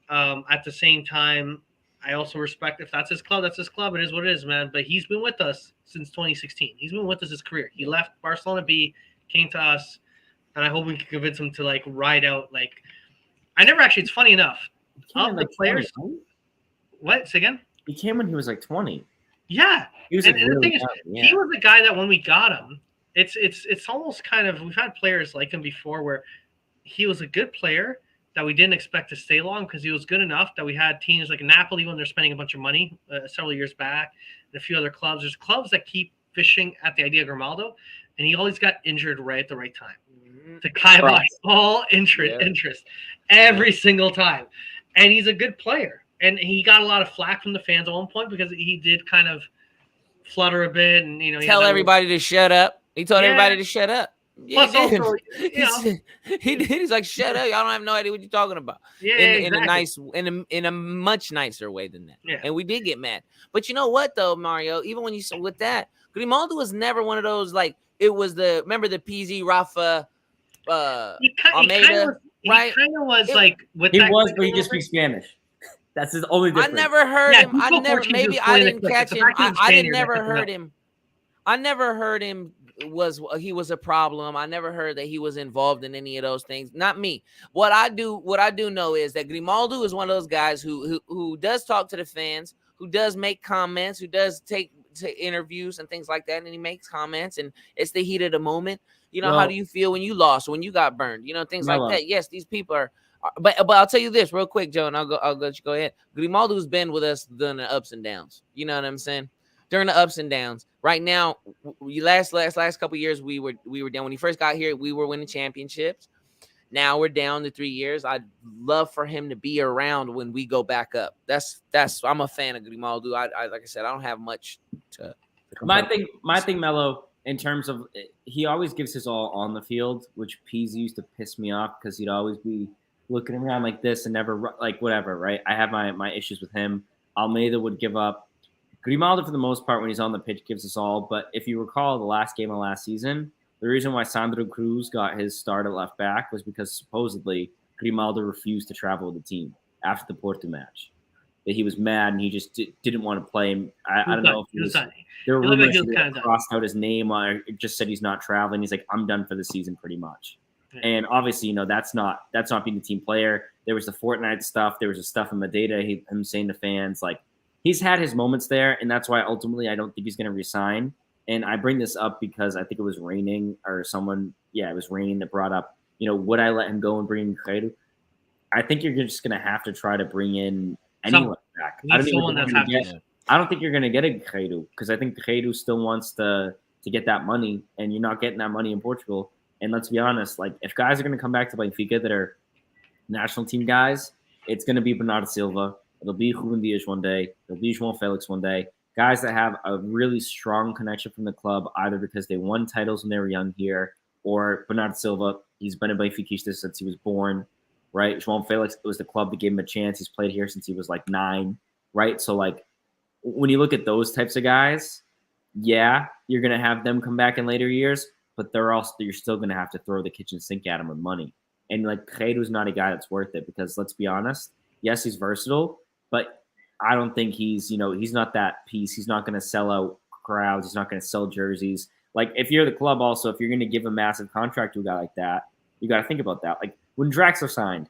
C: At the same time, I also respect if that's his club. That's his club. It is what it is, man. But he's been with us since 2016. He's been with us his career. He left Barcelona B, came to us, and I hope we can convince him to ride out. I never actually. It's funny enough. Of the players.
D: 20, right?
C: What? Say again.
D: He came when he was like 20.
C: Yeah,
D: he was.
C: And the thing is, he was the guy that when we got him, it's almost kind of, we've had players like him before where he was a good player that we didn't expect to stay long because he was good enough that we had teams like Napoli when they're spending a bunch of money several years back, and a few other clubs. There's clubs that keep fishing at the idea of Grimaldo, and he always got injured right at the right time. To kibosh all interest every single time, and he's a good player. And he got a lot of flack from the fans at one point because he did kind of flutter a bit, and
E: tell everybody to shut up. He told everybody to shut up. Yeah,
C: Plus,
E: he did.
C: also, you know,
E: He did. He's like, shut up. Y'all don't have no idea what you're talking about.
C: yeah,
E: In a
C: exactly.
E: nice, in a much nicer way than that.
C: Yeah.
E: And we did get mad. But you know what though, Mario? Even when you saw with that, Grimaldo was never one of those like it was the remember the PZ Rafa Almeida, right?
C: He kind of was
E: It-
C: like with
D: He
C: that.
D: was, but he
C: click
D: just
C: a little
D: speaks Spanish. That's his only
E: I
D: difference.
E: never heard
C: Yeah,
E: him.
C: he
E: I
C: spoke
E: never.
C: Portuguese
E: Maybe
C: with
E: I
C: fluent
E: didn't
C: click.
E: catch
C: It's the
E: him.
C: fact he was
E: I didn't
C: Spaniard that
E: never
C: took him
E: heard
C: out.
E: him. I never heard him he was a problem. I never heard that he was involved in any of those things. Not me. What I do know is that Grimaldo is one of those guys who does talk to the fans, who does make comments, who does take interviews and things like that, and he makes comments, and it's the heat of the moment. You know, how do you feel when you lost, when you got burned? You know, things like that. Yes, these people are. But I'll tell you this real quick, Joe, and I'll let you go ahead. Grimaldo's been with us during the ups and downs. You know what I'm saying? During the ups and downs. Right now, we last couple of years we were down. When he first got here, we were winning championships. Now we're down to 3 years. I'd love for him to be around when we go back up. That's I'm a fan of Grimaldo. I like I said, I don't have much to
D: my thing, Mello, in terms of he always gives his all on the field, which Pease used to piss me off because he'd always be looking around like this and never like whatever, right? I have my issues with him. Almeida would give up. Grimaldo, for the most part, when he's on the pitch, gives us all. But if you recall the last game of last season, the reason why Sandro Cruz got his start at left back was because supposedly Grimaldo refused to travel with the team after the Porto match. That he was mad and he just didn't want to play him. I don't know if he was. There were rumors that he crossed out his name or just said he's not traveling. He's like, I'm done for the season, pretty much. Yeah. And obviously, you know, that's not being the team player. There was the Fortnite stuff. There was the stuff in Madeira. Him saying to fans like. He's had his moments there, and that's why ultimately I don't think he's going to resign. And I bring this up because I think it was raining or someone, it was raining that brought up, you know, would I let him go and bring in Credo? I think you're just going to have to try to bring in anyone back. I don't think you're going to get a Credo because I think Credo still wants to get that money, and you're not getting that money in Portugal. And let's be honest, like if guys are going to come back to Benfica that are national team guys, it's going to be Bernardo Silva. It'll be Ruben Dias one day. It'll be João Felix one day. Guys that have a really strong connection from the club, either because they won titles when they were young here, or Bernardo Silva. He's been a Benfiquista since he was born, right? João Felix, it was the club that gave him a chance. He's played here since he was like 9, right? So, like, when you look at those types of guys, yeah, you're going to have them come back in later years, but you're still going to have to throw the kitchen sink at him with money. And, like, Credo's not a guy that's worth it because, let's be honest, yes, he's versatile, but I don't think he's not that piece. He's not going to sell out crowds. He's not going to sell jerseys. Like, if you're the club also, if you're going to give a massive contract to a guy like that, you got to think about that. Like, when Draxler signed,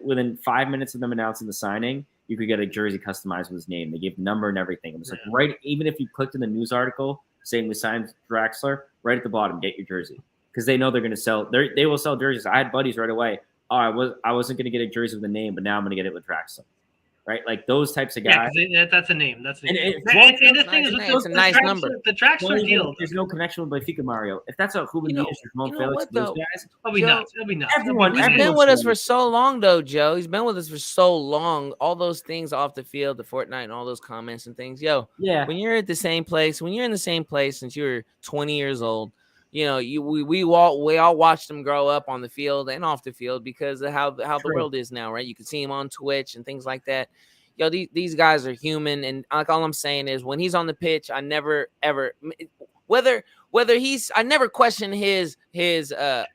D: within 5 minutes of them announcing the signing, you could get a jersey customized with his name. They gave the number and everything. It was like, right, even if you clicked in the news article saying we signed Draxler, right at the bottom, get your jersey. Because they know they're going to sell. They will sell jerseys. I had buddies right away. Oh, I wasn't going to get a jersey with a name, but now I'm going to get it with Draxler. Right, like those types of guys.
C: Yeah, that's a name. That's a name.
E: And the thing is, it's a nice number.
C: The Draxler deal.
D: There's no connection with Benfica, Mario. If that's a Ruben Dias or João Felix, those guys,
C: it'll be nuts. It'll be nuts.
E: He's been with us for so long, though, Joe. He's been with us for so long. All those things off the field, the Fortnite, and all those comments and things.
D: Yeah.
E: When you're in the same place since you were 20 years old. You know, we all watched them grow up on the field and off the field because of how the world is now, right? You can see him on Twitch and things like that. These guys are human, and like all I'm saying is when he's on the pitch, I never ever whether I never question his no,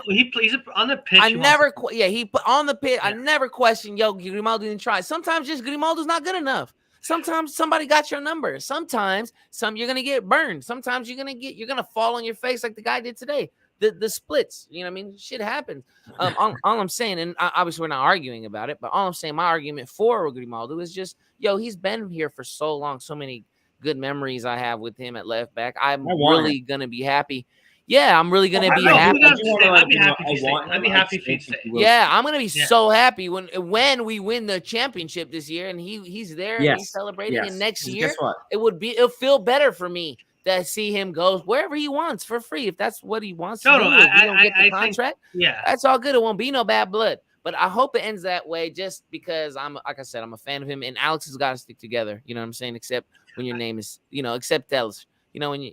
C: he plays on the pitch.
E: he put on the pitch. Yeah. I never question Grimaldo didn't try. Sometimes just Grimaldo's not good enough. Sometimes somebody got your number. Sometimes you're gonna get burned. Sometimes you're gonna fall on your face like the guy did today. The splits, you know what I mean? Shit happens. All I'm saying, and obviously we're not arguing about it, but all I'm saying, my argument for Grimaldo is just, he's been here for so long, so many good memories I have with him at left back. I'm really gonna be happy. Yeah, I'm really gonna be happy.
C: I'd be happy if he stayed.
E: Yeah, I'm gonna be so happy when we win the championship this year and he's there and he's celebrating. And next year it'll feel better for me to see him go wherever he wants for free. If that's what he wants to do, if we don't get the contract, that's all good. It won't be no bad blood. But I hope it ends that way just because like I said, I'm a fan of him. And Alex has got to stick together. You know what I'm saying? Except when your name is, except Ellis. When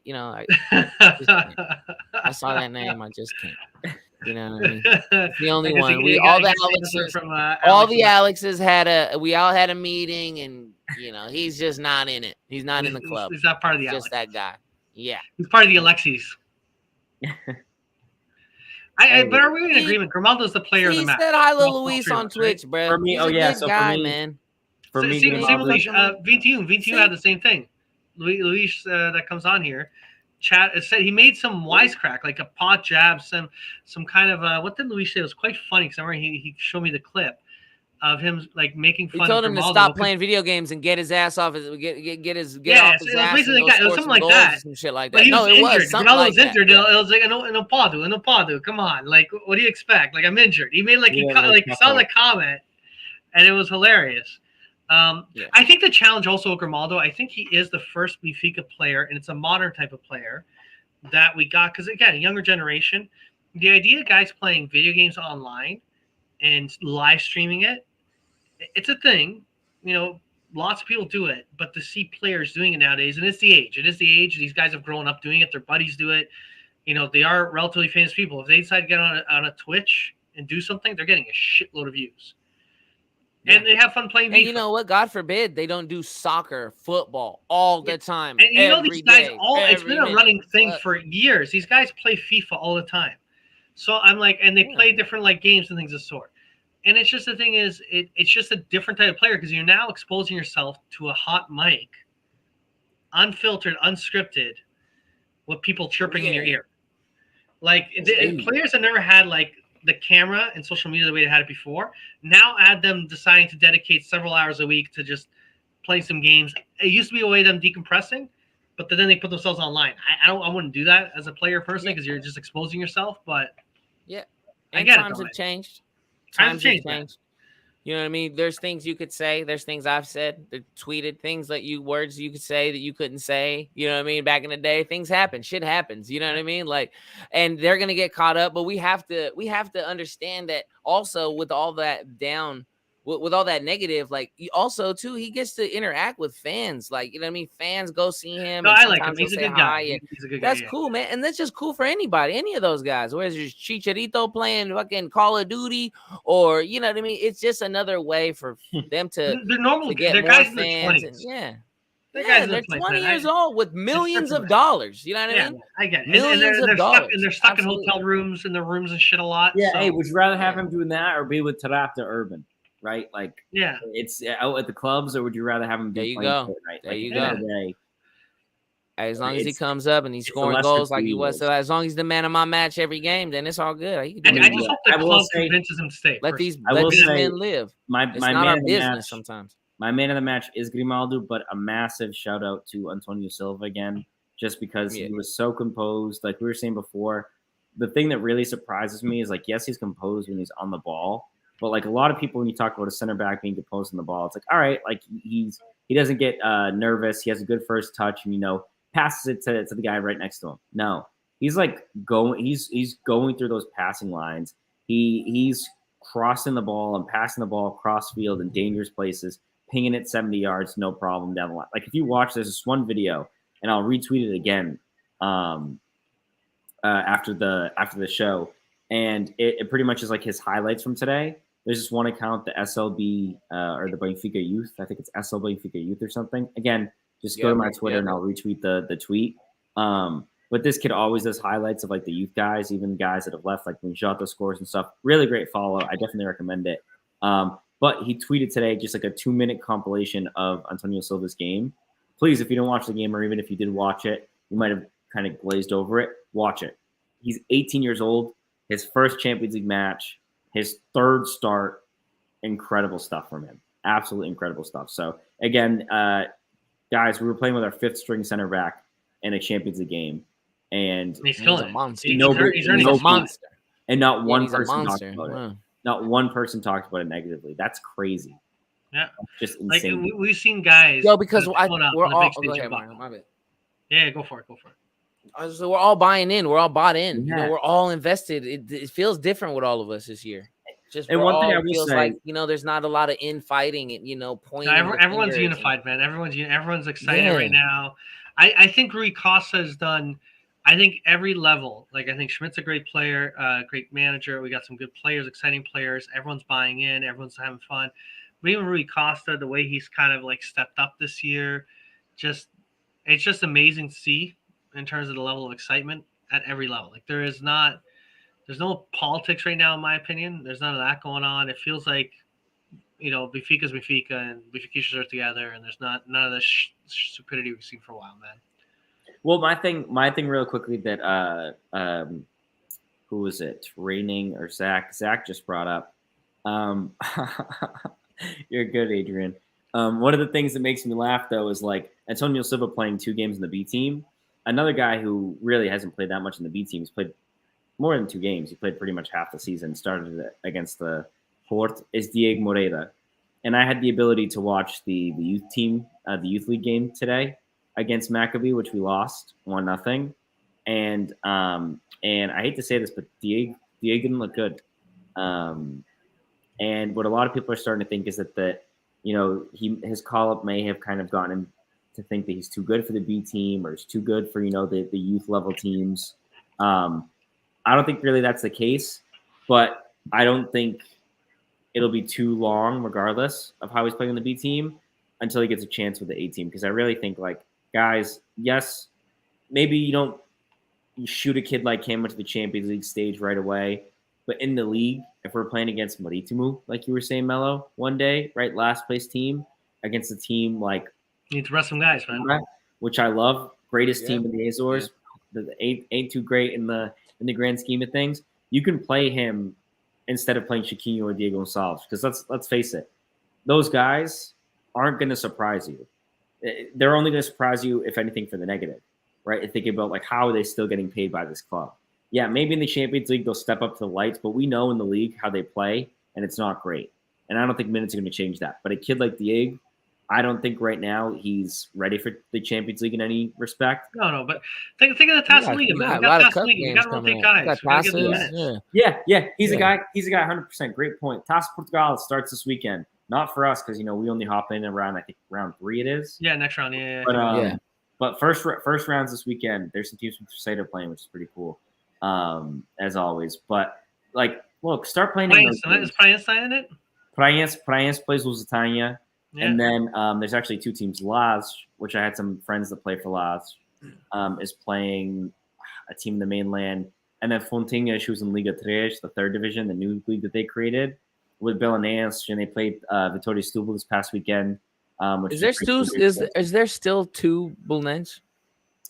E: I saw that name. I just can't. You know what I mean? It's the only
C: I guess
E: one.
C: you
E: All
C: gotta
E: the
C: get the answer
E: Alexes,
C: from,
E: all
C: Alex.
E: the Alexes we all had a meeting, and he's just not in it. He's not in the club.
C: He's not part of the
E: He's just
C: Alex.
E: that guy. Yeah.
C: He's part of the Alexis. But are we in agreement? Grimaldo's the player of the
E: He
C: match.
E: said hi to
C: All
E: Luis
C: three of
E: on
C: us, right?
E: Twitch, bro.
D: For me,
E: He's
D: oh,
E: a
D: yeah,
E: good
D: so for
E: guy,
D: me-
E: man.
D: For me,
C: Same with
D: Grimaldo,
C: Luis. VTU had the same thing. Luis that comes on here, chat said he made some wisecrack, like a pot jab, some kind of what did Luis say? It was quite funny because I remember he showed me the clip of him like making
E: He
C: fun
E: told
C: of
E: him to
C: Grimaldo.
E: stop playing video games and get his ass off his get off his
C: so it was
E: ass
C: basically
E: and
C: like
E: go
C: that. It was
E: score
C: something
E: some
C: like
E: goals
C: that.
E: or some shit like
C: But
E: that.
C: he was
E: No, it
C: injured.
E: was something
C: Grimaldo
E: like
C: was injured.
E: that. Yeah.
C: It was like no padu. Come on, like what do you expect? Like I'm injured. He made like he saw the comment, and it was hilarious. I think the challenge also with Grimaldo, I think he is the first Benfica player, and it's a modern type of player that we got because again, a younger generation. The idea of guys playing video games online and live streaming it's a thing. Lots of people do it, but to see players doing it nowadays, and it's the age. It is the age. These guys have grown up doing it. Their buddies do it. They are relatively famous people. If they decide to get on a Twitch and do something, they're getting a shitload of views. And they have fun playing.
E: And you know what? God forbid they don't do soccer, football all the time.
C: And these guys
E: day,
C: it's been a running thing for years. These guys play FIFA all the time. So I'm like, and they play different like games and things of sort. And it's just the thing is, it's just a different type of player because you're now exposing yourself to a hot mic, unfiltered, unscripted, with people chirping in your ear. Like players have never had like the camera and social media the way they had it before. Now add them deciding to dedicate several hours a week to just playing some games. It used to be a way of them decompressing, but then they put themselves online. I wouldn't do that as a player personally because you're just exposing yourself. But
E: and times have changed. Times have changed. You know what I mean? There's things you could say. There's things I've said. They're tweeted things words you could say that you couldn't say. You know what I mean? Back in the day, things happen. Shit happens. You know what I mean? Like, and they're gonna get caught up. But we have to understand that also with all that down, with all that negative, like also too, he gets to interact with fans. Like, you know what I mean? Fans go see him.
C: No, I like him. He's a good guy. He's a good guy.
E: That's cool, man. And that's just cool for anybody, any of those guys. Whereas there's Chicharito playing fucking Call of Duty, or you know what I mean? It's just another way for them to
C: they're normal.
E: to get
C: they're
E: more
C: guys
E: fans.
C: in their 20s.
E: They're 20 years old with millions of dollars. You know what I mean?
C: I get it.
E: Millions of dollars.
C: They're stuck in hotel rooms in their rooms and shit a lot.
D: Yeah.
C: So.
D: Hey, would you rather have him doing that or be with Tarapta Urban? Right, like it's out at the clubs, or would you rather have him?
E: There you go.
D: Right,
E: there
D: like,
E: you go.
D: Day,
E: as long as he comes up and he's scoring goals like he was, so as long as he's the man of my match every game, then it's all good.
C: I just hope the club convinces him to stay.
E: Let these men live.
D: My
E: not our business sometimes.
D: My man of the match is Grimaldo, but a massive shout out to Antonio Silva again, just because he was so composed. Like we were saying before, the thing that really surprises me is like, yes, he's composed when he's on the ball. But like a lot of people, when you talk about a center back being composed on the ball, it's like, all right, like he doesn't get nervous. He has a good first touch, and passes it to the guy right next to him. No, he's like he's going through those passing lines. He's crossing the ball and passing the ball cross field in dangerous places, pinging it 70 yards, no problem down the line. Like if you watch, there's this one video, and I'll retweet it again after the show, and it pretty much is like his highlights from today. There's this one account, the SLB or the Benfica Youth. I think it's SL Benfica Youth or something. Again, just go to my Twitter and I'll retweet the tweet. But this kid always does highlights of like the youth guys, even guys that have left, like when Jota scores and stuff. Really great follow. I definitely recommend it. But he tweeted today just like a 2-minute compilation of Antonio Silva's game. Please, if you don't watch the game, or even if you did watch it, you might have kind of glazed over it. Watch it. He's 18 years old. His first Champions League match. His third start, incredible stuff from him. Absolutely incredible stuff. So, again, guys, we were playing with our 5th string center back in a Champions League game. And
C: he's killing it.
E: Monster.
C: He's a monster.
D: And not one person talked about it. Not one person talked about it negatively. That's crazy.
C: Yeah.
D: Just insane.
C: Like, we've seen guys.
E: Because we're all... Go ahead, Mario. My bad.
C: Yeah, go for it.
E: So we're all buying in. We're all bought in. Yeah. We're all invested. It feels different with all of us this year.
D: And one thing I will say,
E: like there's not a lot of infighting and pointing.
C: No, everyone's unified, man. Everyone's excited right now. I think Rui Costa has done. I think every level, like I think Schmidt's a great player, great manager. We got some good players, exciting players. Everyone's buying in, everyone's having fun. But even Rui Costa, the way he's kind of like stepped up this year, just it's just amazing to see in terms of the level of excitement at every level. Like there's no politics right now, in my opinion. There's none of that going on. It feels like Benfica's Benfica and Benfica are together, and there's none of this stupidity we've seen for a while, man.
D: Well, my thing, real quickly that who was it? Raining or Zach? Zach just brought up. You're good, Adrian. One of the things that makes me laugh though is like Antonio Silva playing 2 games in the B team. Another guy who really hasn't played that much in the B team. He's played more than 2 games. He played pretty much half the season. Started against the Port. Is Diego Moreira, and I had the ability to watch the youth team, the youth league game today against Maccabi, which we lost 1-0. And I hate to say this, but Diego didn't look good. And what a lot of people are starting to think is that his call up may have kind of gone in to think that he's too good for the B team or he's too good for the youth level teams. I don't think really that's the case, but I don't think it'll be too long, regardless of how he's playing on the B team, until he gets a chance with the A team. Because I really think, like, guys, yes, maybe you shoot a kid like him into the Champions League stage right away, but in the league, if we're playing against Maritimu, like you were saying, Mello, one day, right, last place team against a team like
C: you need to rest some guys, man.
D: Which I love, greatest team in the Azores, ain't too great in the grand scheme of things. You can play him instead of playing Chiquinho or Diego Gonçalves, because let's face it, those guys aren't going to surprise you. They're only going to surprise you, if anything, for the negative, right? And thinking about, like, how are they still getting paid by this club? Yeah, maybe in the Champions League they'll step up to the lights, but we know in the league how they play, and it's not great. And I don't think minutes are going to change that. But a kid like Diego, I don't think right now he's ready for the Champions League in any respect.
C: No, but think of the Taça Liga, man. We got Taça Liga. You got to rotate guys.
D: Yeah. He's a guy. He's a guy. 100%. Great point. Taça Portugal starts this weekend. Not for us, because we only hop in around, I think, round 3 it is.
C: Yeah, next round. Yeah.
D: But first rounds this weekend. There's some teams from Crusader playing, which is pretty cool, as always. But like, look, start playing.
C: Is Praense in it?
D: Praense plays Lusitania. Yeah. And then there's actually 2 teams. Laz, which I had some friends that play for Laz, is playing a team in the mainland. And then Fontinha, who's in Liga 3, the 3rd division, the new league that they created, with Belenenses, and they played Vitória Setúbal this past weekend.
E: Is there still 2 Belenenses?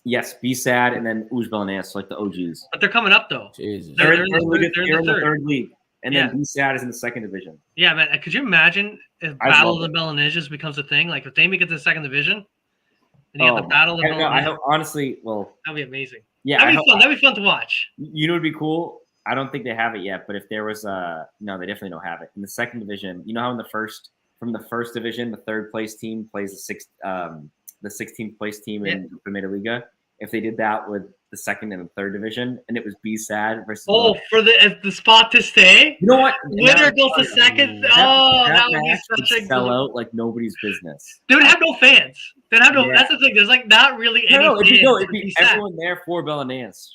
D: Yes, B-SAD and then Uj Belenenses, like the OGs.
C: But they're coming up, though.
E: Jesus.
C: They're in the
D: 3rd league. And then B-SAD is in the 2nd division.
C: Yeah, man. Could you imagine if Battle of the Belenenses becomes a thing? Like, if they make it to the 2nd division, and you have the Battle of the Belenenses.
D: I hope, honestly, that'd
C: be amazing.
D: Yeah,
C: that'd be fun to watch.
D: You know what would be cool? I don't think they have it yet, but if there was no, they definitely don't have it. In the 2nd division, you know how from the 1st division, the 3rd place team plays the 16th place team in Primeira Liga? If they did that with the 2nd and the 3rd division, and it was B-SAD versus
C: for the spot to stay.
D: You know what?
C: Winner goes to 2nd. That would be such a
D: sell out like nobody's business.
C: They would have no fans. They'd have no. Yeah. That's the thing. There's like not really any.
D: It'd be everyone there for Belenenses.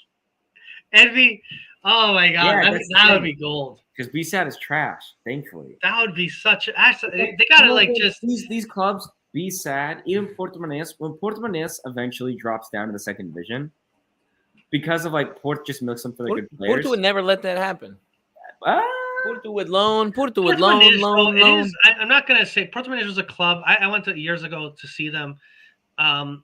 C: It'd be. Oh my god, that would be gold.
D: Because B-SAD is trash. Thankfully,
C: that would be such. They gotta just
D: these clubs. B-SAD, even Portimonense, when Portimonense eventually drops down to the 2nd division, because of like Port just milks them for the good players.
E: Porto would never let that happen. Porto would loan.
C: I'm not gonna say Portimonense was a club. I went to years ago to see them. A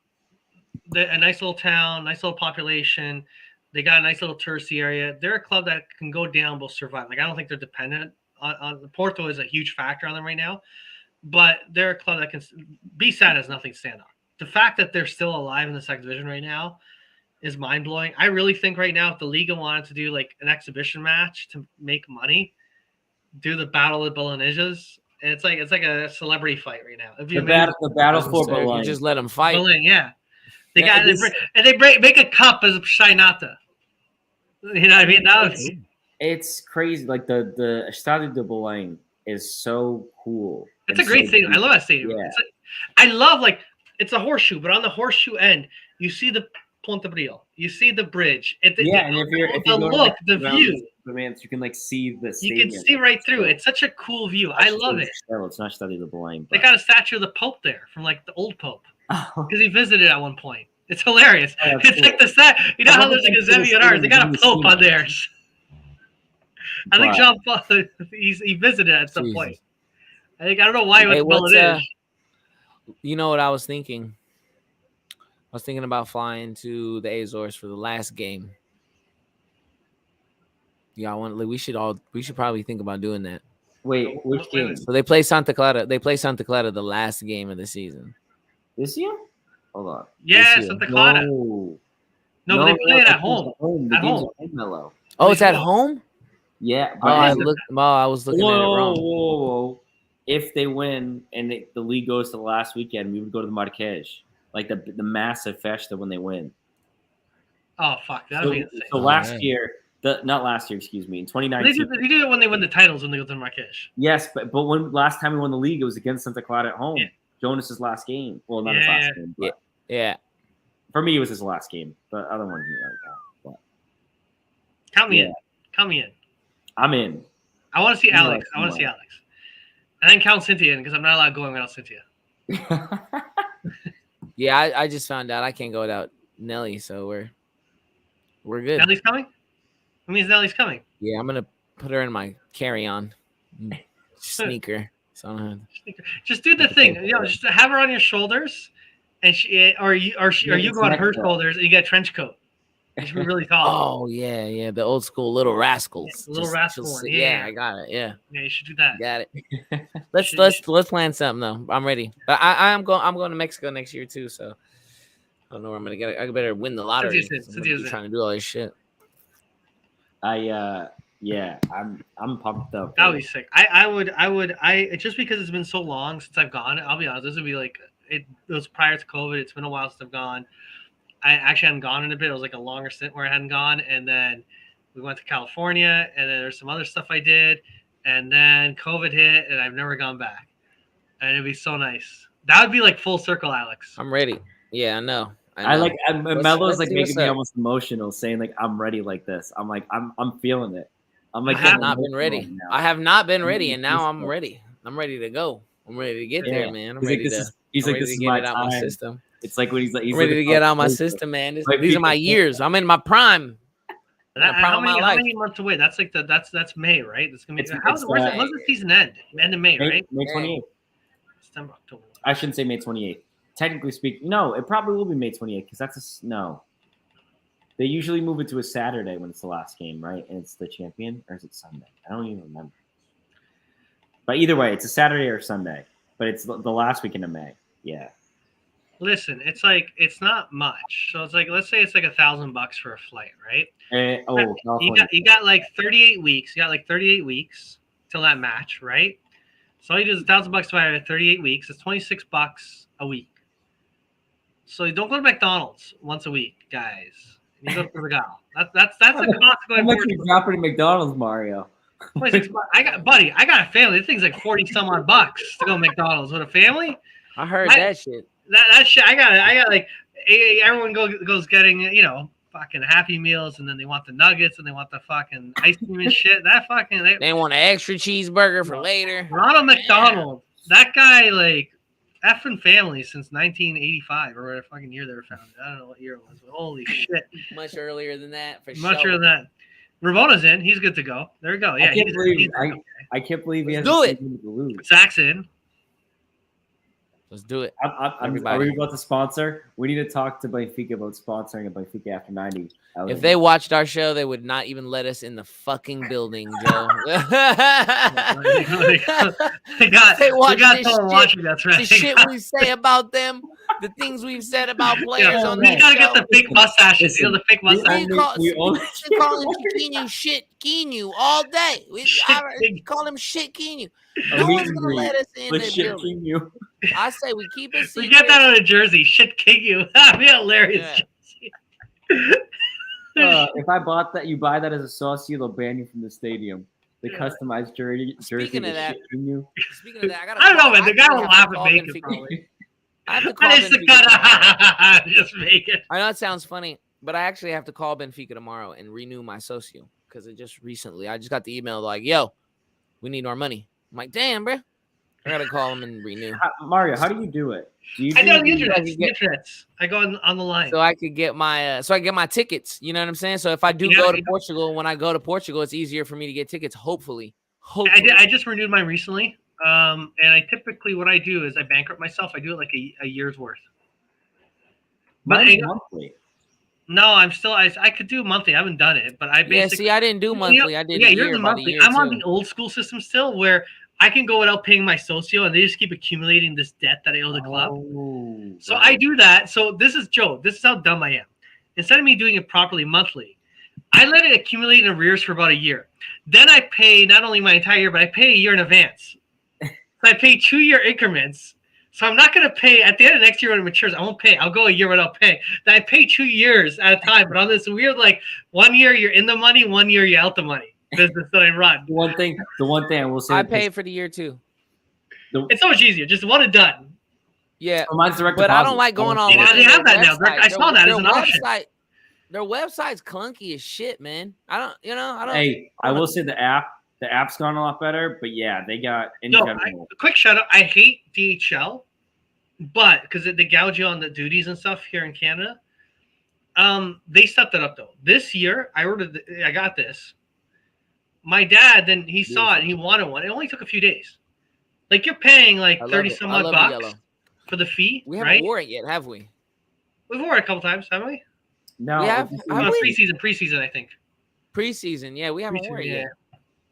C: nice little town, nice little population. They got a nice little touristy area. They're a club that can go down but still survive. Like, I don't think they're dependent on Porto is a huge factor on them right now. But they're a club that can be sad has nothing to stand on. The fact that they're still alive in the 2nd division right now is mind blowing. I really think right now, if the Liga wanted to do like an exhibition match to make money, do the Battle of the Belenenses. And it's like a celebrity fight right now.
D: The battle for Bologna.
E: You just let them fight.
C: Bologna, yeah. They make a cup as a Shainata. You know what I mean?
D: It's crazy. Like the Estadio de Bologna is so cool.
C: It's a great stadium. I love that stadium. Yeah. I love, like, it's a horseshoe, but on the horseshoe end, you see the Ponte Brio. You see the bridge.
D: And if you
C: the view.
D: You can like see the
C: You
D: stadium.
C: can see right through. It's such a cool view. I love it.
D: It's not Study the Blind.
C: They got a statue of the Pope there from like the old Pope because he visited at one point. It's hilarious. It's cool. Like the set. You know how there's like a Zevi and ours. They got a Pope on theirs. I think Jean Paul he visited at some point. I don't know why it is.
E: You know what I was thinking? I was thinking about flying to the Azores for the last game. Yeah, we should probably think about doing that.
D: Wait, which game?
E: So they play Santa Clara. They play Santa Clara the last game of the season.
D: This year? Hold on.
C: Yeah, Santa Clara. No, but they play it at home. At home.
E: Oh, it's at home?
D: Yeah.
E: I was looking at it wrong.
D: Whoa. If they win and the league goes to the last weekend, we would go to the Marrakech. Like the massive festa when they win.
C: Oh, fuck. That would be insane.
D: So last year, not last year, excuse me, in 2019.
C: They do it when they win the titles when they go to Marrakech.
D: Yes, but when last time we won the league, it was against Santa Clara at home. Yeah. Jonas's last game. Well, not his last game. But
E: yeah.
D: For me, it was his last game. But other ones, but
C: Count me in. Count me in.
D: I'm in.
C: I want to see Alex. And then count Cynthia in because I'm not allowed going without Cynthia.
E: Yeah, I just found out I can't go without Nelly, so we're good.
C: Nelly's coming? That means Nelly's coming.
E: Yeah, I'm gonna put her in my carry-on sneaker. So
C: just do the thing, just have her on your shoulders, and you go on her shoulders, and you get a trench coat. You should be really tall.
E: Oh yeah, the old school Little Rascals.
C: Yeah, Little Rascal one.
E: Yeah, I got it. Yeah,
C: you should do that.
E: Got it. Let's plan something though. I'm ready. I'm going to Mexico next year too. So I don't know where I'm gonna get it. I better win the lottery. I'm trying to do all this shit.
D: I'm pumped up.
C: That would be sick. I would just because it's been so long since I've gone. I'll be honest. This would be like it was prior to COVID. It's been a while since I've gone. I actually hadn't gone in a bit. It was like a longer stint where I hadn't gone. And then we went to California, and then there's some other stuff I did. And then COVID hit, and I've never gone back. And it'd be so nice. That would be like full circle, Alex.
E: I'm ready. Yeah, I know.
D: Melo's like making me almost emotional, saying like I'm ready like this. I'm like I'm feeling it. I'm like
E: I have not been ready. I have not been ready, and now I'm ready. I'm ready to go. I'm ready to get there, man. I'm ready to.
D: He's like, this is my time.
E: My system.
D: It's like when he's
E: ready to get out my system, man. These are my years. I'm in my prime.
C: How many months away? That's like that's May, right? That's gonna be. When's the season end? End of May, right?
D: May 28th.
C: September, October.
D: I shouldn't say May 28th. Technically speaking, no, it probably will be May 28th because no. They usually move it to a Saturday when it's the last game, right? And it's the champion, or is it Sunday? I don't even remember. But either way, it's a Saturday or Sunday. But it's the last weekend of May. Yeah.
C: Listen, it's not much. So it's like, let's say it's like $1,000 for a flight, right? You got like 38 weeks. You got like 38 weeks till that match, right? So all you do is $1,000 divided by 38 weeks. It's $26 a week. So you don't go to McDonald's once a week, guys. You go to the gal. That's the cost going
D: forward. How much you dropping at McDonald's, Mario?
C: $26. I got a family. This thing's like 40 some odd bucks to go to McDonald's with a family.
E: I heard that shit.
C: That shit. I got like everyone goes getting fucking Happy Meals, and then they want the nuggets, and they want the fucking ice cream and shit. That fucking
E: they want an extra cheeseburger for later.
C: Ronald McDonald. That guy like effing family since 1985 or whatever fucking year they were founded. I don't know what year it was, but holy shit.
E: Much earlier than that, for
C: Much earlier than that. Ravona's in. He's good to go. There we go. Yeah,
D: I can't believe he has
E: do it.
C: Zach's in.
E: Let's do it.
D: Are we about to sponsor? We need to talk to Benfica about sponsoring a Benfica after 90.
E: If they watched our show, they would not even let us in the fucking building, Joe.
C: They got someone watching. That's right.
E: The shit we say about them, the things we've said about players on this show.
C: We gotta get the fake mustaches. The fake mustaches.
E: We call him Chiquinho shit Quinho all day. We call him shit Quinho. No one's gonna let us in the building. I say we keep it secret.
C: We get that on a jersey. Shit Quinho. That'd be hilarious.
D: Yeah. If I bought that, you buy that as a socio, they'll ban you from the stadium. The customized jersey.
E: Speaking of that, I
C: don't know, man. The guy will laugh at bacon probably.
E: I have to call Benfica
C: Just make it.
E: I know it sounds funny, but I actually have to call Benfica tomorrow and renew my socio because I just got the email like, "Yo, we need our money." I'm like, "Damn, bro." I gotta call him and renew.
D: Mario, how do you do it?
C: I go on the internet. I go on the line.
E: So I could get my tickets. You know what I'm saying? So if I do go to Portugal, when I go to Portugal, it's easier for me to get tickets. Hopefully.
C: I just renewed mine recently. And I typically, what I do is I bankrupt myself. I do it like a year's worth. But
D: monthly.
C: No, I'm still. I could do monthly. I haven't done it, but I basically.
E: I didn't do monthly. I did.
C: Yours is monthly. I'm on the old school system still, where I can go without paying my socio, and they just keep accumulating this debt that I owe the club. So I do that. So this is Joe. This is how dumb I am. Instead of me doing it properly monthly, I let it accumulate in arrears for about a year. Then I pay not only my entire year, but I pay a year in advance. So I pay 2-year increments. So I'm not going to pay at the end of next year when it matures. I won't pay. I'll go a year without paying. Then I pay 2 years at a time. But on this weird, like 1 year you're in the money, 1 year you're out the money business that I run.
D: The one thing I will say,
E: I pay for the year too.
C: It's so much easier. Just one and done.
E: Yeah,
D: mine's direct
E: but
D: deposit.
E: I don't like going online.
C: They have that now. I saw that as an option.
E: Their website's clunky as shit, man. I don't.
D: Hey, I will say the app's gone a lot better, but yeah, they got in general.
C: Quick shout out. I hate DHL, but because they gouge you on the duties and stuff here in Canada. They stepped it up though. This year, I got this. My dad, then he saw it and he wanted one. It only took a few days. Like you're paying like 30 some odd bucks for the fee.
E: We haven't wore it yet, have we?
C: We've worn it a couple times, haven't we?
D: No,
E: we have
C: preseason, I think.
E: Preseason, yeah, we haven't worn it yet.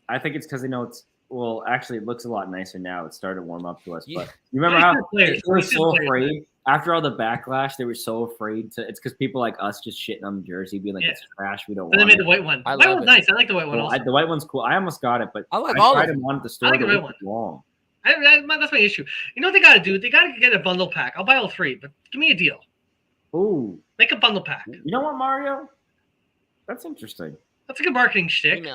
D: I think it's because they know it's actually it looks a lot nicer now. It started to warm up to us, but you remember how they were so afraid after all the backlash? They were so afraid to. It's because people like us just shitting on the jersey, being like it's trash. We don't.
C: And
D: want
C: they made the white one. The white one's nice. I like the white one. Also.
D: The white one's cool. I almost got it, but
E: I like all of them.
D: I the store. I like the red one. Long.
C: That's my issue. You know what they got to do? They got to get a bundle pack. I'll buy all three, but give me a deal.
D: Ooh.
C: Make a bundle pack.
D: You know what, Mario? That's interesting.
C: That's a good marketing shtick.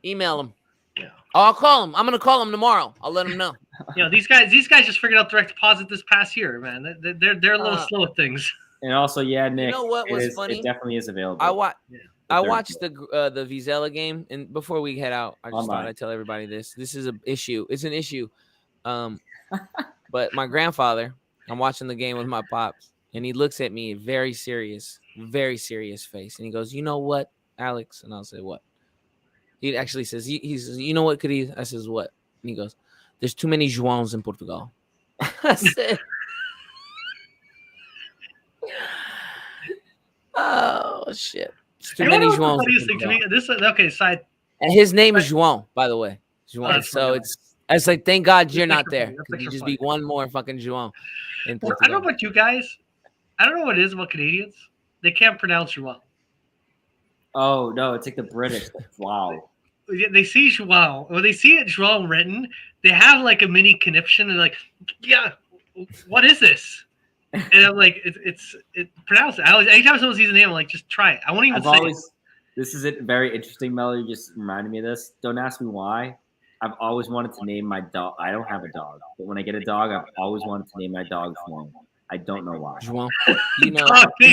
E: Email them.
C: Yeah.
E: Oh, I'll call them. I'm gonna call them tomorrow. I'll let them know.
C: These guys just figured out direct deposit this past year, man. They're a little slow at things.
D: And also, Nick.
E: You know what was funny?
D: It definitely is available.
E: I watched the Vizela game, and before we head out, I just thought I'd tell everybody this. This is an issue. It's an issue. But my grandfather, I'm watching the game with my pops, and he looks at me very serious face, and he goes, "You know what, Alex?" And I'll say, "What?" He actually says, he says, "You know what, Cadiz?" I says, "What?" And he goes, "There's too many Joãos in Portugal." I said, "Oh shit, it's too many Joãos." And his name is João, by the way. João. So it's like, thank God you're not there. Could you just be one more fucking João in Portugal?
C: I don't know about you guys. I don't know what it is about Canadians. They can't pronounce João.
D: Oh no, it's like the British. Wow.
C: They see João. When they see it João written, they have like a mini conniption and like, yeah, what is this? And I'm like, it's pronounced. Anytime someone sees the name, I'm like, just try it. I won't even say it.
D: This is it. Very interesting, Melody. Just reminded me of this. Don't ask me why. I've always wanted to name my dog. I don't have a dog, but when I get a dog, I've always wanted to name my dog João. I don't know why.
E: João. You know,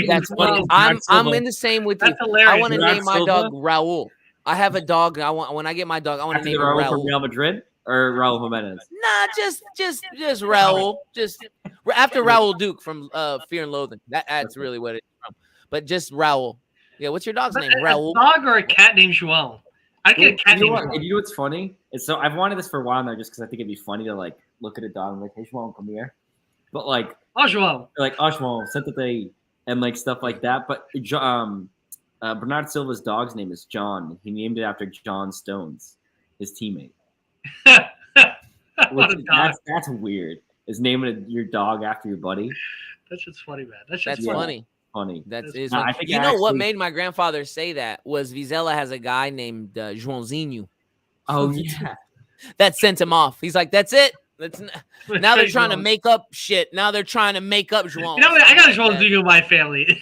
E: that's funny. I'm in the same with you. I want to name my dog Raul. I have a dog. When I get my dog, I want to name him Raul.
D: From Real Madrid or Raul Jimenez?
E: Nah, just Raul. Just after Raul Duke from Fear and Loathing. That's really what it's from. But just Raul. Yeah, what's your dog's name? Raul.
C: A dog or a cat named João? I get a cat named João.
D: You know what's funny? I've wanted this for a while now, just because I think it'd be funny to like look at a dog and like, hey João, come here. But like,
C: João.
D: Like João, Santa and like stuff like that. But Bernard Silva's dog's name is John. He named it after John Stones, his teammate. That's weird. Is naming your dog after your buddy?
C: That's just funny, man. That's
E: funny.
D: Funny.
E: That is. No, you know what made my grandfather say that was Vizela has a guy named Joãozinho.
D: Oh yeah.
E: That sent him off. He's like, that's it. Now they're trying to make up shit. Now they're trying to make up João.
C: You know what? I got a Joãozinho in my family.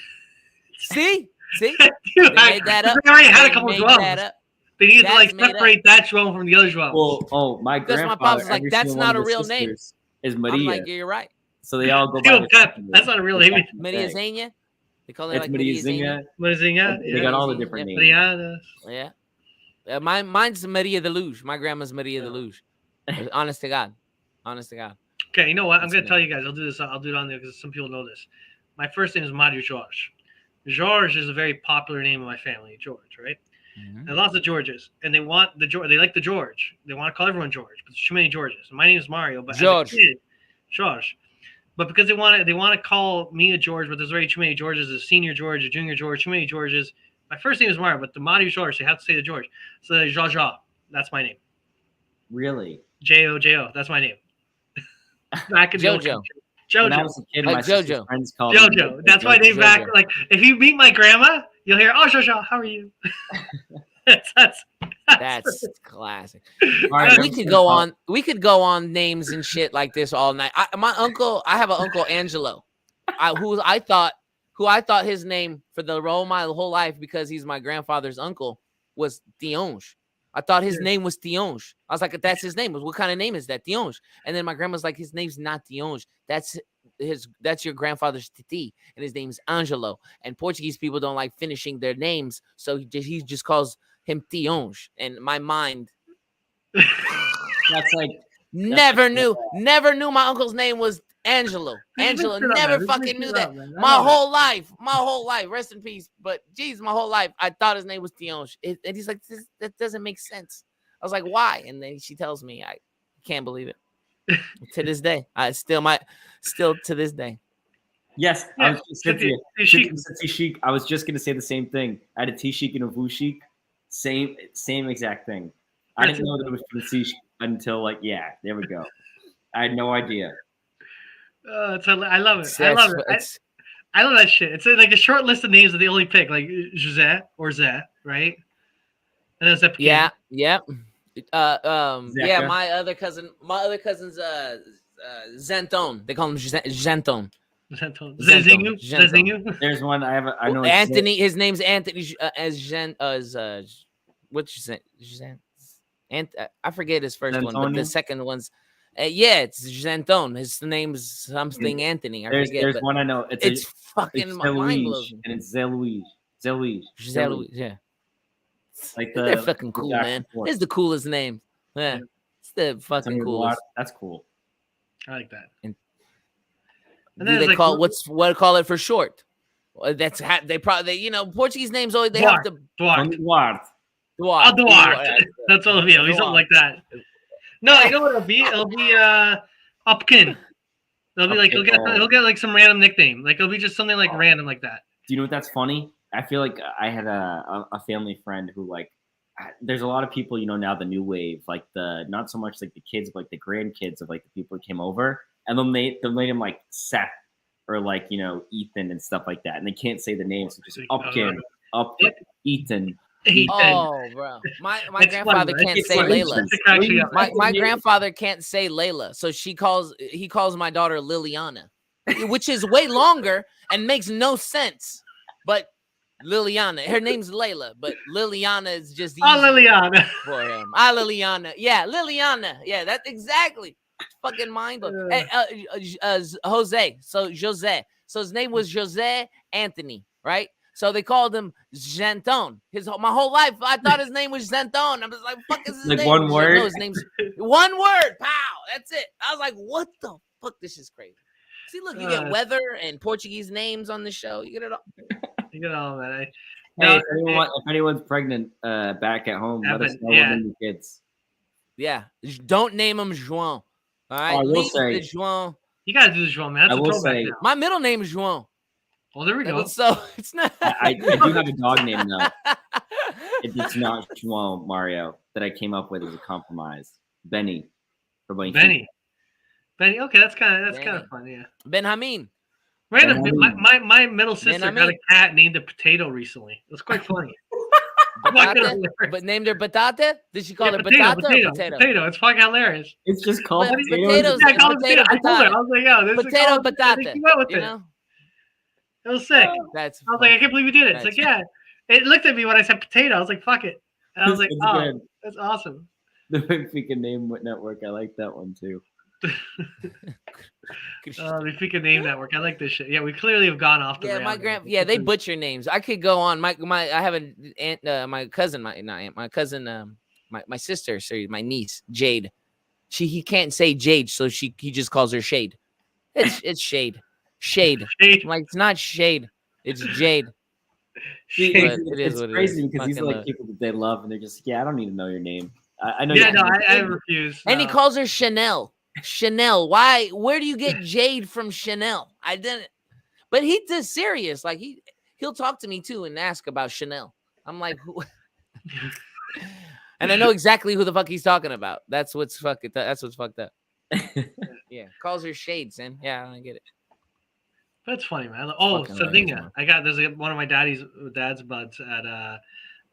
E: See?
C: Dude,
E: they made that up.
C: They already had a couple of Joãos. They needed to like separate that João from the other João.
D: Well, my grandfather.
E: My pops was like, that's not a real name.
D: Is Maria.
E: I'm like, yeah, you're right.
D: So they all go by
C: Theo
D: the
C: Pep.
D: same
C: That's not a real name.
E: Maria Zenia. They call it
D: It's
E: like
D: Maria
E: Maria Zenia.
D: Zinga.
C: Mazinga.
D: They got all the different names.
C: Mariana.
E: Yeah. Mine's Maria de Luge. My grandma's Maria de Luge. Honest to God.
C: Okay, you know what? I'm
E: That's
C: gonna
E: good.
C: tell you guys. I'll do this. I'll do it on there because some people know this. My first name is Mario George. George is a very popular name in my family. George, right?
E: Mhm.
C: And lots of Georges, and they want the George. They like the George. They want to call everyone George, but there's too many Georges. My name is Mario, but
E: George.
C: as a kid, George. But because they want to call me a George, but there's already too many Georges. A senior George, a junior George, too many Georges. My first name is Mario, but the Mario George, they have to say the George. So Jaja, that's my name.
D: Really?
C: J-O, that's my name. Back in the old
E: Jojo.
C: country.
D: When I
C: Jojo.
D: was a kid,
E: Like
D: my sister's
E: Jojo.
D: friends called me
C: Jojo. That's my name
E: Jojo.
C: back. Like, if you meet my grandma, you'll hear, "Oh, Jojo, how are you?" that's
E: That's classic.
D: All right,
E: We could go on. We could go on names and shit like this all night. I have an uncle Angelo, who I thought his name for my whole life, because he's my grandfather's uncle, was Tionge. I thought his name was Tionge. I was like, that's his name. What kind of name is that? Tionge. And then my grandma's like, his name's not Tionge. That's your grandfather's titi, and his name's Angelo. And Portuguese people don't like finishing their names, so he just calls him Tionge. And my mind
D: That's like
E: never knew my uncle's name was Angelo. Angelo never fucking knew that. My whole life. Rest in peace. But geez, my whole life I thought his name was Tionge. And he's like, that doesn't make sense. I was like, why? And then she tells me, I can't believe it. To this day, still to this day.
D: yes.
C: Yeah,
D: I was just
C: T-chic.
D: T-chic. I was just gonna say the same thing. I had a T-chic and a Vu-chic. Same exact thing. I didn't know that it was from T-chic until there we go. I had no idea.
C: I love it. I love it. I love that shit. It's like a short list of names that they only pick, like José or Zé, right? And then Zepkin.
E: Yeah. Yeah,
D: Zecca.
E: my other cousin's Zenton. They call him Zenton.
C: Zezinho.
D: There's one I know.
E: Anthony. His name's Anthony. What's your name? I forget his first one, but the second one's it's Zenton. His name's something Anthony.
D: There's one I know.
E: It's fucking mind blowing.
D: And it's Zé Luís.
E: Yeah.
D: Like
E: They're fucking cool, man. It's the coolest name. Yeah, it's the fucking coolest.
D: That's cool.
C: I like that.
E: And
C: then
E: do they
C: it's
E: call
C: like,
E: what call it for short? That's they probably Portuguese names always they have to
C: Duarte.
E: Duarte.
C: That's what it'll be. It'll be something like that. No, you know what it'll be? It'll be Upkin. It'll be like he'll get like some random nickname. Like it'll be just something like random like that.
D: Do you know what that's funny? I feel like I had a family friend who there's a lot of people, now, the new wave, like not so much like the kids, but like the grandkids of like the people who came over, and they'll made him like Seth or like, Ethan and stuff like that. And they can't say the names. So just Upkin, Ethan.
E: Oh, bro. My grandfather can't say Layla. My grandfather can't say Layla. So he calls my daughter Liliana, which is way longer and makes no sense. But Liliana, her name's Layla, but Liliana is just easy
C: Liliana
E: for him. Liliana. Yeah, Liliana. Yeah, that's exactly fucking mind blowing. Jose. So Jose. So his name was Jose Anthony, right? So they called him Zenton. My whole life, I thought his name was Zenton. I was like, fuck is his
D: like
E: name?
D: one word?
E: No, his name's one word. Pow. That's it. I was like, what the fuck? This is crazy. See, look, you get weather and Portuguese names on the show. You get it all.
C: You get all that.
D: Hey, if anyone's pregnant back at home, let us know when the kids.
E: Yeah. Don't name him João. All right.
D: I will say,
E: João.
C: You gotta do this, João, man. That's
D: I will say,
C: now.
E: My middle name is João.
C: Well, there we go.
E: So it's not.
D: I do have a dog name though. It's not João Mario that I came up with as a compromise. Benny.
C: Benny. Okay, that's kind of fun. Yeah.
E: Benjamin.
C: Random. My middle sister got a cat named a Potato recently. It was quite funny.
E: But named her Batata? Did she call her Batata or Potato?
C: Potato. It's fucking hilarious.
D: It's just called
E: potatoes.
C: I told her. I was like, yo, this
E: Potato
C: is
E: Batata.
C: It was sick.
E: I was
C: like, I can't believe you did it. It's like, yeah. It looked at me when I said potato. I was like, fuck it. And I was like, oh, that's awesome.
D: The Benfica name network. I like that one too.
C: If we could name network, I like this shit. Yeah, we clearly have gone off the
E: Yeah,
C: rails.
E: my Yeah, they butcher names. I could go on. I have an aunt, my cousin, my cousin, my sister, sorry, my niece, Jade. He can't say Jade, so he just calls her Shade. It's Shade. Shade.
C: Shade.
E: I'm like, it's not Shade. It's Jade.
D: See,
E: But
D: it's crazy because these are like people that they love, and they're just, I don't need to know your name. I know.
C: Yeah, no, I refuse.
E: And he calls her Chanel. Chanel. Why? Where do you get Jade from Chanel? I didn't. But he's serious. Like he'll talk to me too and ask about Chanel. I'm like, who? And I know exactly who the fuck he's talking about. That's what's fucked up. Yeah, calls her Shades, and yeah, I get it.
C: That's funny, man. Oh, Sardinia. There's one of my dad's buds at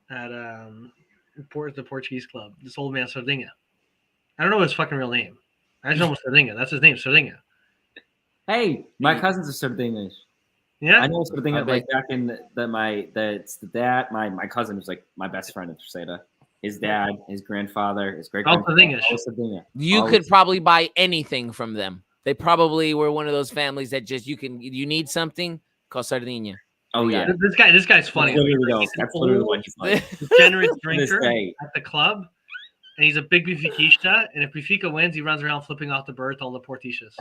C: the Portuguese club. This old man Sardinia. I don't know his fucking real name. I just know Sardinia. That's his name, Sardinia.
D: Hey, my cousins are Sardinians.
C: Yeah,
D: I know Sardinia. Like back in it's the dad. My cousin was like my best friend in Terceira. His dad, his grandfather, his great grandfather.
E: You could probably buy anything from them. They probably were one of those families that just you need something, call Sardinia.
D: Oh yeah,
C: this guy's funny.
D: That's literally what he's like.
C: Generous drinker at the club, and he's a big Benfica. And if Benfica wins, he runs around flipping off the bird to all the Portistas.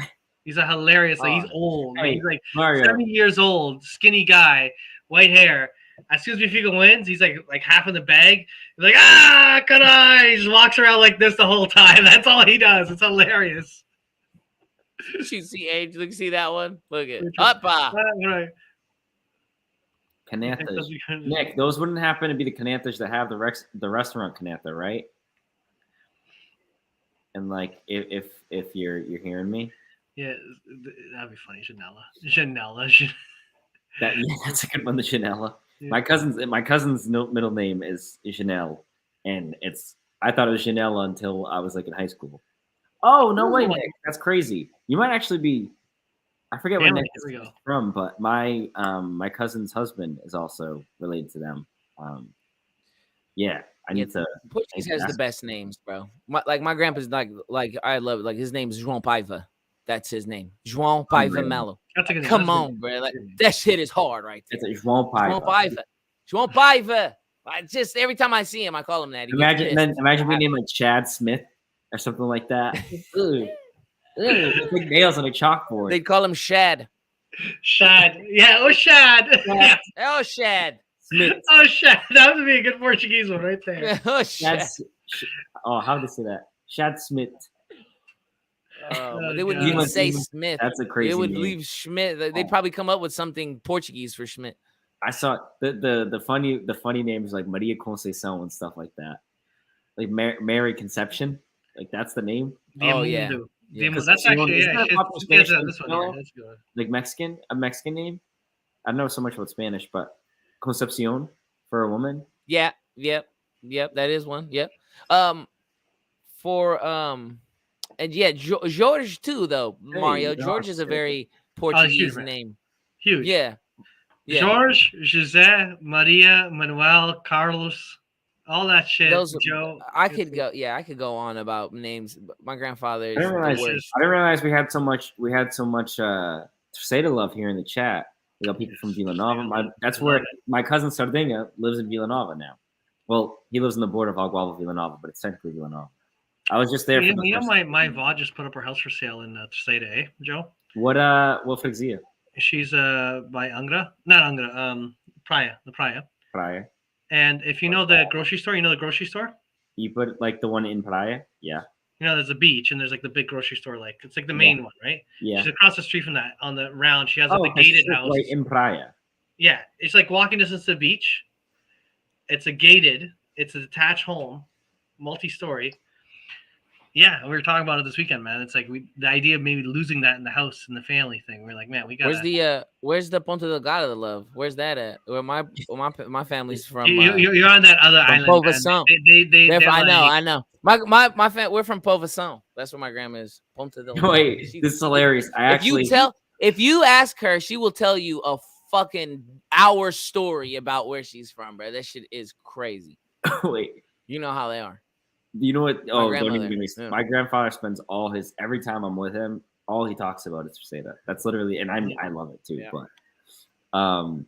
C: He's a hilarious. He's old.
D: Hey,
C: he's like
D: Mario.
C: 70 years old, skinny guy, white hair. As soon as Benfica wins, he's like half in the bag. He's like, caray! He just walks around like this the whole time. That's all he does. It's hilarious.
E: You see age? Look, see that one? Look at Uppa.
C: Right.
D: Cananthas. Nick, those wouldn't happen to be the Cananthas that have the restaurant Canantha, right? And like, if you're hearing me,
C: yeah, that'd be funny. Janella.
D: That's a good one. The Janella.
C: Yeah.
D: My cousin's middle name is Janelle, and I thought it was Janella until I was like in high school. Oh no way, Nick, that's crazy. You might actually be. I forget where Nick is from, but my cousin's husband is also related to them. Yeah, I need to.
E: Portuguese has the best names, bro. My grandpa's like I love it. Like his name is João Paiva. That's his name, João Paiva Melo. Come on, bro. Like that shit is hard, right there.
D: It's João Paiva.
E: João Paiva. I just every time I see him, I call him that.
D: Imagine being named like Chad Smith or something like that. Big nails on a chalkboard.
E: They'd call him Shad.
C: Shad. Yeah. Oh, Shad. Yeah.
E: Oh, Shad.
C: Smith. Oh, Shad. That would be a good Portuguese one right there.
E: Oh, Shad.
D: How do they say that? Shad Smith.
E: They wouldn't even say Smith.
D: That's a crazy.
E: They would
D: name.
E: leave Schmidt. They'd probably come up with something Portuguese for Schmidt.
D: I saw the funny names like Maria Conceição and stuff like that. Like Mary Conception. Like that's the name.
E: Oh yeah.
C: That's actually this one. That's good.
D: Like a Mexican name. I don't know so much about Spanish, but Concepcion for a woman.
E: Yeah. Yep. That is one. Yep. And yeah, George too, though, Mario. George is a very Portuguese name.
C: Huge.
E: Yeah.
C: George, Jose, Maria, Manuel, Carlos, all that shit. Joe.
E: I could go on about names. My grandfather is
D: I didn't realize we had so much Terceira love here in the chat. We got people from Villanova. That's where my cousin Sardinia lives in Villanova now. Well, he lives on the border of Alguava, Villanova, but it's technically Villanova. I was just there.
C: My VOD just put up her house for sale in Terceira, eh, Joe?
D: What freguesia?
C: She's by Angra, not Angra, Praia, the Praia.
D: Praia.
C: And if you know the grocery store,
D: You put like the one in Praia, yeah.
C: You know, there's a beach and there's like the big grocery store, like it's like the main one, right?
D: Yeah.
C: She's across the street from that on the round. She has like a gated house.
D: Right in Praia.
C: Yeah, it's like walking distance to the beach. It's a detached home, multi-story. Yeah, we were talking about it this weekend, man. It's like the idea of maybe losing that in the house and the family thing. We're like, man, we got.
E: Where's the Ponta Delgada de Love? Where's that at? Where my family's from?
C: You're on that other island.
E: Povação. I know. My family, we're from Povação. That's where my grandma is. Ponta Delgada.
D: Wait, this is hilarious.
E: If you ask her, she will tell you a fucking hour story about where she's from, bro. That shit is crazy.
D: Wait,
E: you know how they are.
D: You know what? Oh, don't even
E: grandmother,
D: get me.
E: yeah.
D: My grandfather spends every time I'm with him, all he talks about is Treseda. That's literally, and I love it too.
E: Yeah.
D: But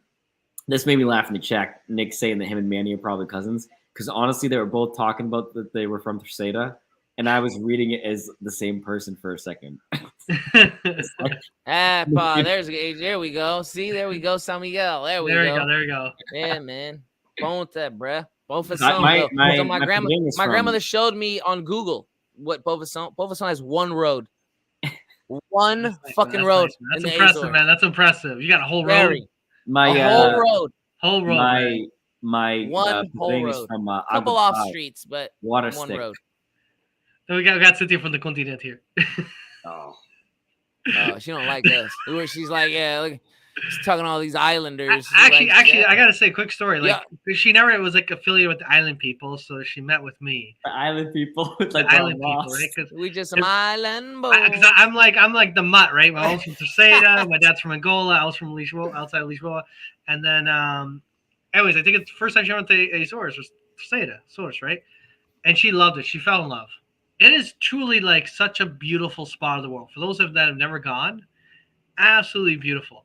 D: this made me laugh in the chat. Nick saying that him and Manny are probably cousins because honestly, they were both talking about that they were from Treseda, and I was reading it as the same person for a second. It's like,
E: There's there we go. See, there we go, San Miguel. There we go.
C: There we go.
E: Yeah, man. Ponte, bruh. Bofasson.
D: My
E: grandmother showed me on Google what Bofasson. Bofasson has one road. One fucking road.
C: Nice, that's impressive, man. That's impressive. You got a whole road.
E: Whole road.
C: Whole road.
D: My
E: one whole road.
D: From
E: couple off streets, but
D: water
E: one
D: stick.
E: road.
C: So we got Cynthia from the continent here.
D: Oh,
E: she don't like us. She's like, yeah, look, she's talking to all these islanders.
C: Actually,
E: yeah.
C: I gotta say a quick story. Like, she never was like affiliated with the island people, so she met with me.
D: The island people, like
C: the island people, right? Because
E: we just some island boys.
C: I'm like the mutt, right? My mom's from Terceira, my dad's from Angola, I was from outside of Lisboa, and then anyways, I think it's the first time she went to Azores was Terceira, Source, right? And she loved it. She fell in love. It is truly like such a beautiful spot of the world. For those of that have never gone, absolutely beautiful.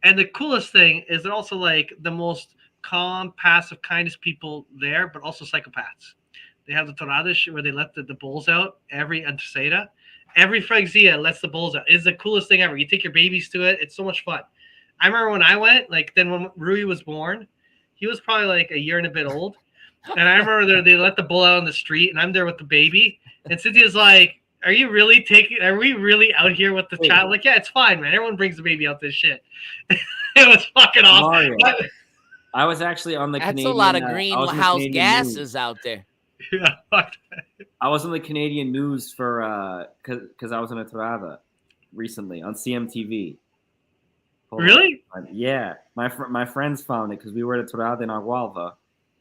C: And the coolest thing is they're also like the most calm, passive, kindest people there, but also psychopaths. They have the touradas where they let the bulls out every Terceira. Every freguesia lets the bulls out. It's the coolest thing ever. You take your babies to it. It's so much fun. I remember when I went, like then when Rui was born, he was probably like a year and a bit old. And I remember they let the bull out on the street and I'm there with the baby. And Cynthia's like, are we really out here with the child? Like, yeah, it's fine, man. Everyone brings the baby out this shit. It was fucking awesome.
D: I was actually on the Canadian.
E: That's a lot of greenhouse gases out there.
C: Yeah, fuck that.
D: I was on the Canadian news for because I was in a Torada recently on CMTV.
C: Really?
D: Yeah, my friends found it because we were at a Torada in Agualva,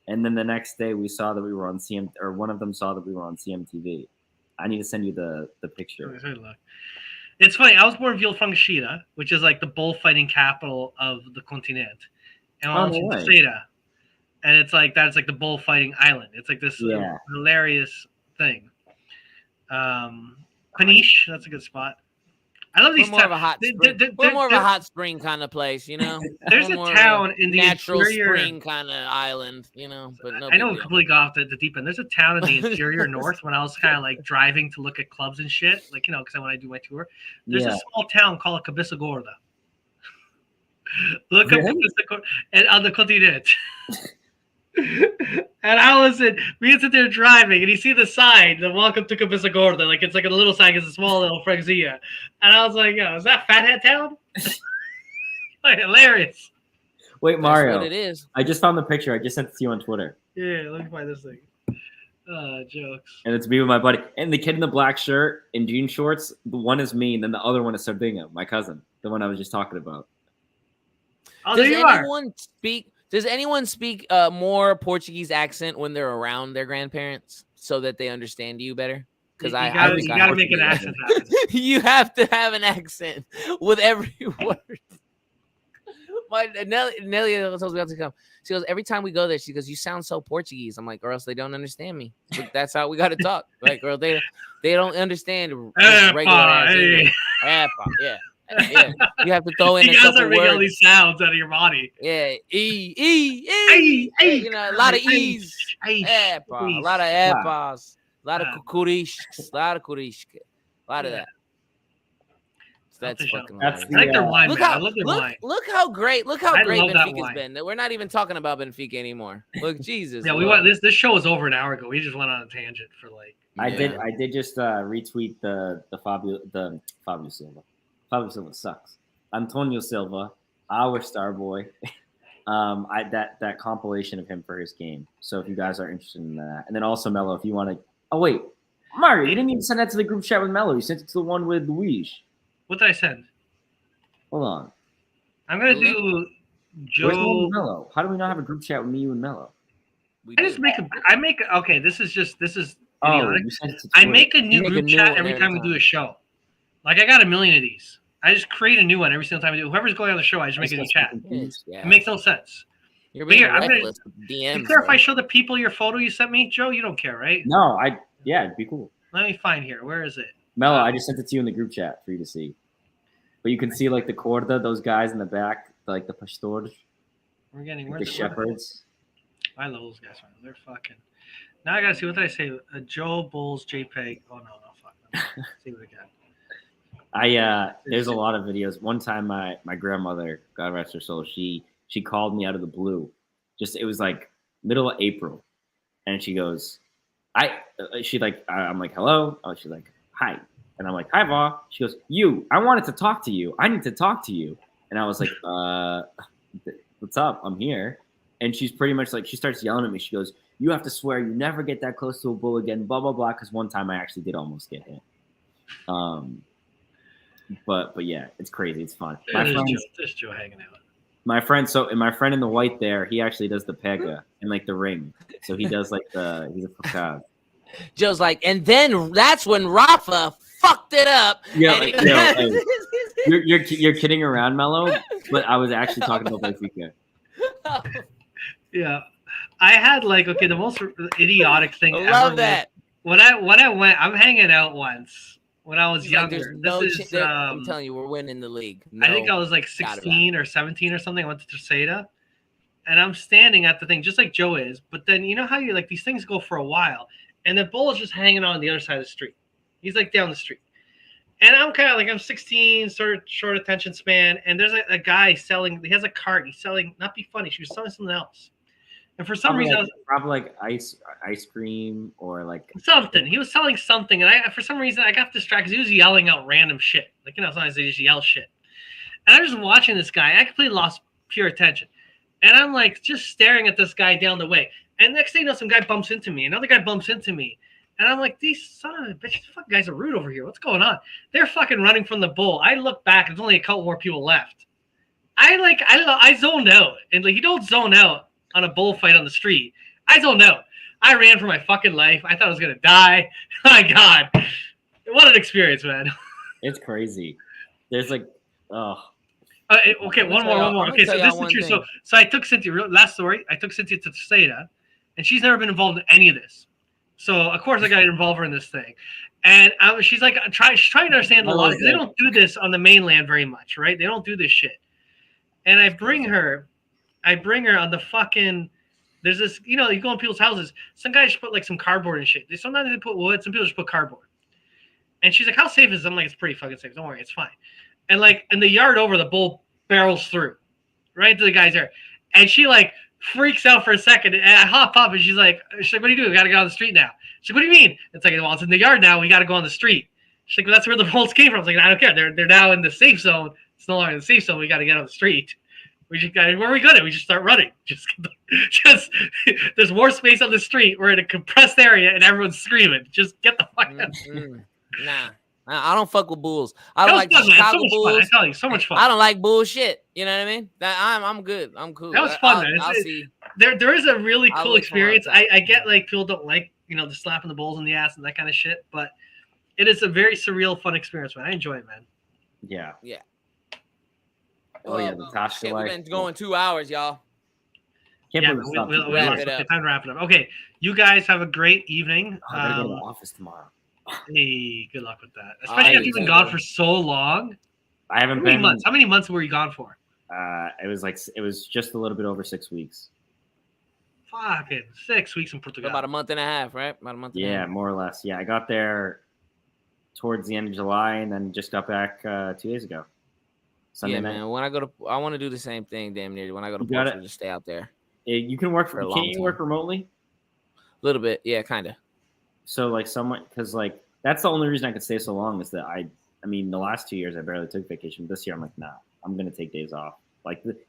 D: and then the next day we saw that we were on or one of them saw that we were on CMTV. I need to send you the picture.
C: It's funny. I was born in Villafranca, which is like the bullfighting capital of the continent, and I was from Terceira, and it's like that's like the bullfighting island. It's like this hilarious thing. Peniche, that's a good spot. I love these.
E: We're more of a hot spring kind of place, you know.
C: There's a town in the
E: natural
C: interior,
E: spring kind of island, you know. But no,
C: I know we completely got off the deep end. There's a town in the interior north when I was kind of like driving to look at clubs and shit, like you know, because when I do my tour, there's a small town called Cabeça Gorda. Look up Cabeça Gorda and on the continent. And I was we sit there driving, and you see the sign, the welcome to Cabeça Gorda, like it's like a little sign, it's a small little freguesia. And I was like, yo, is that Fathead Town? Like, hilarious.
D: Wait, Mario.
E: That's what it is.
D: I just found the picture. I just sent it to you on Twitter.
C: Yeah, let me find this thing. Jokes.
D: And it's me with my buddy. And the kid in the black shirt and jean shorts, the one is me, and then the other one is Sardinha, my cousin, the one I was just talking about.
C: Oh, there you are.
E: Does anyone speak more Portuguese accent when they're around their grandparents so that they understand you better? Because
C: you gotta make an accent happen.
E: You have to have an accent with every word. Nelly tells me to come. She goes, every time we go there, she goes, you sound so Portuguese. I'm like, or else they don't understand me. But that's how we got to talk. Like, girl, they don't understand regular ass. Yeah. Yeah, you have to throw in a couple words.
C: All these sounds out of your body.
E: Yeah, you know, a lot of e's. A lot of epas, a lot of kukurishks, a lot of that.
C: That's
E: fucking.
C: I like their wine. I love their wine.
E: Look how great Benfica's been. We're not even talking about Benfica anymore. Look, Jesus.
C: Yeah, we went. This show was over an hour ago. We just went on a tangent for like.
D: I did just retweet the Fabio Silva. Fabio Silva sucks. Antonio Silva, our star boy. That compilation of him for his game. So if you guys are interested in that, and then also Mello, if you want to. Oh wait, Mario, you didn't even send that to the group chat with Mello. You sent it to the one with Luis.
C: What did I send?
D: Hold on.
C: I'm gonna do Joe.
D: Where's the one with Mello? How do we not have a group chat with me, you, and Mello?
C: Okay, this is idiotic.
D: You sent it to
C: I make a new group chat every time we do a show. Like I got a million of these. I just create a new one every single time I do. Whoever's going on the show, I just make a new chat. It makes no sense.
E: You're being reckless.
C: You care if I show the people your photo you sent me, Joe? You don't care, right?
D: No, Yeah, it'd be cool.
C: Let me find here. Where is it?
D: Mello, I just sent it to you in the group chat for you to see. But you can see like the corda, those guys in the back, like the pastors,
C: We're getting
D: the shepherds.
C: I love those guys, man. They're fucking. Now I gotta see what did I say. Joe Bulls JPEG. Oh no, fuck. Let's see what again.
D: There's a lot of videos. One time, my grandmother, God rest her soul, she called me out of the blue. It was like middle of April, and she goes, I'm like, hello. Oh, she's like, hi. And I'm like, hi, Va. She goes, I wanted to talk to you. I need to talk to you. And I was like, what's up? I'm here. And she's pretty much like, she starts yelling at me. She goes, you have to swear you never get that close to a bull again, blah, blah, blah. Because one time I actually did almost get hit. But yeah, it's crazy. It's fun.
C: There's Joe hanging out.
D: My friend in the white there, he actually does the pega and like the ring. So he does like he's a facade.
E: Joe's like, and then that's when Rafa fucked it up.
D: Yeah, you're kidding around, Mello, but I was actually talking about Benfica.
C: Yeah, I had the most idiotic thing.
E: I love that.
C: When I went, I'm hanging out once when I was younger.
E: I'm telling you, we're winning the league.
C: I think I was like 16 or 17 or something. I went to Terceira, and I'm standing at the thing just like Joe is. But then you know how you these things go for a while. And the bull is just hanging on the other side of the street. He's like down the street. And I'm kind of I'm 16, sort of short attention span. And there's a guy selling, he has a cart. He's selling, not be funny, she was selling something else. And for some reason,
D: probably like ice cream or like
C: something. He was selling something. And for some reason, I got distracted. He was yelling out random shit. Sometimes they just yell shit. And I'm just watching this guy. I completely lost pure attention. And I'm just staring at this guy down the way. And next thing you know, some guy bumps into me. Another guy bumps into me. And I'm like, these son of a bitch, these fucking guys are rude over here. What's going on? They're fucking running from the bull. I look back. There's only a couple more people left. I zoned out. And you don't zone out on a bullfight on the street. I zoned out. I ran for my fucking life. I thought I was going to die. My God. What an experience, man.
D: It's crazy. There's okay,
C: one more. Okay, so this is true. So I took Cynthia, last story, I took Cynthia to Seda, and she's never been involved in any of this. So, of course, I got to involve her in this thing. And she's she's trying to understand the law, because they don't do this on the mainland very much, right? They don't do this shit. And I bring her on the fucking, there's this, you go in people's houses, some guys just put some cardboard and shit. Sometimes they put wood, some people just put cardboard. And she's like, how safe is it? I'm like, it's pretty fucking safe. Don't worry, it's fine. And in the yard over, the bull barrels through, right to the guy's there. And she freaks out for a second. And I hop up and she's like, what do you do? We got to get on the street now. She's like, what do you mean? It's like, well, it's in the yard now. We got to go on the street. She's like, well, that's where the bulls came from. I was like, I don't care. They're now in the safe zone. It's no longer in the safe zone. We got to get on the street. Where are we going? We just start running. There's more space on the street. We're in a compressed area and everyone's screaming. Just get the fuck out.
E: Nah. I don't fuck with bulls. I don't like the Chicago Bulls.
C: Fun. I tell you, so much fun.
E: I don't like bullshit. You know what I mean? I'm good. I'm cool.
C: That was fun, man.
E: I'll see.
C: There is a really cool experience. I get people don't like the slapping the bulls in the ass and that kind of shit, but it is a very surreal, fun experience, man. I enjoy it, man.
D: Yeah.
E: Yeah.
D: Oh yeah, the Tasha
E: We've been going 2 hours, y'all.
C: We'll time to wrap it up. Okay, you guys have a great evening.
D: I gotta go to the office tomorrow.
C: Hey, good luck with that. Especially after you've been gone for so long.
D: I haven't been.
C: Months? How many months were you gone for?
D: It was just a little bit over 6 weeks.
C: Fucking 6 weeks in Portugal.
E: About a month and a half, right? About a month.
D: Yeah, more or less. Yeah, I got there towards the end of July and then just got back 2 days ago. Sunday night.
E: Man. When I want to do the same thing. Damn near. When I go to Portugal, just stay out there.
D: You can work for a long time. Can you work remotely?
E: A little bit, yeah, kind of.
D: So because that's the only reason I could stay so long is that I mean the last 2 years I barely took vacation. This year I'm like, nah, I'm gonna take days off.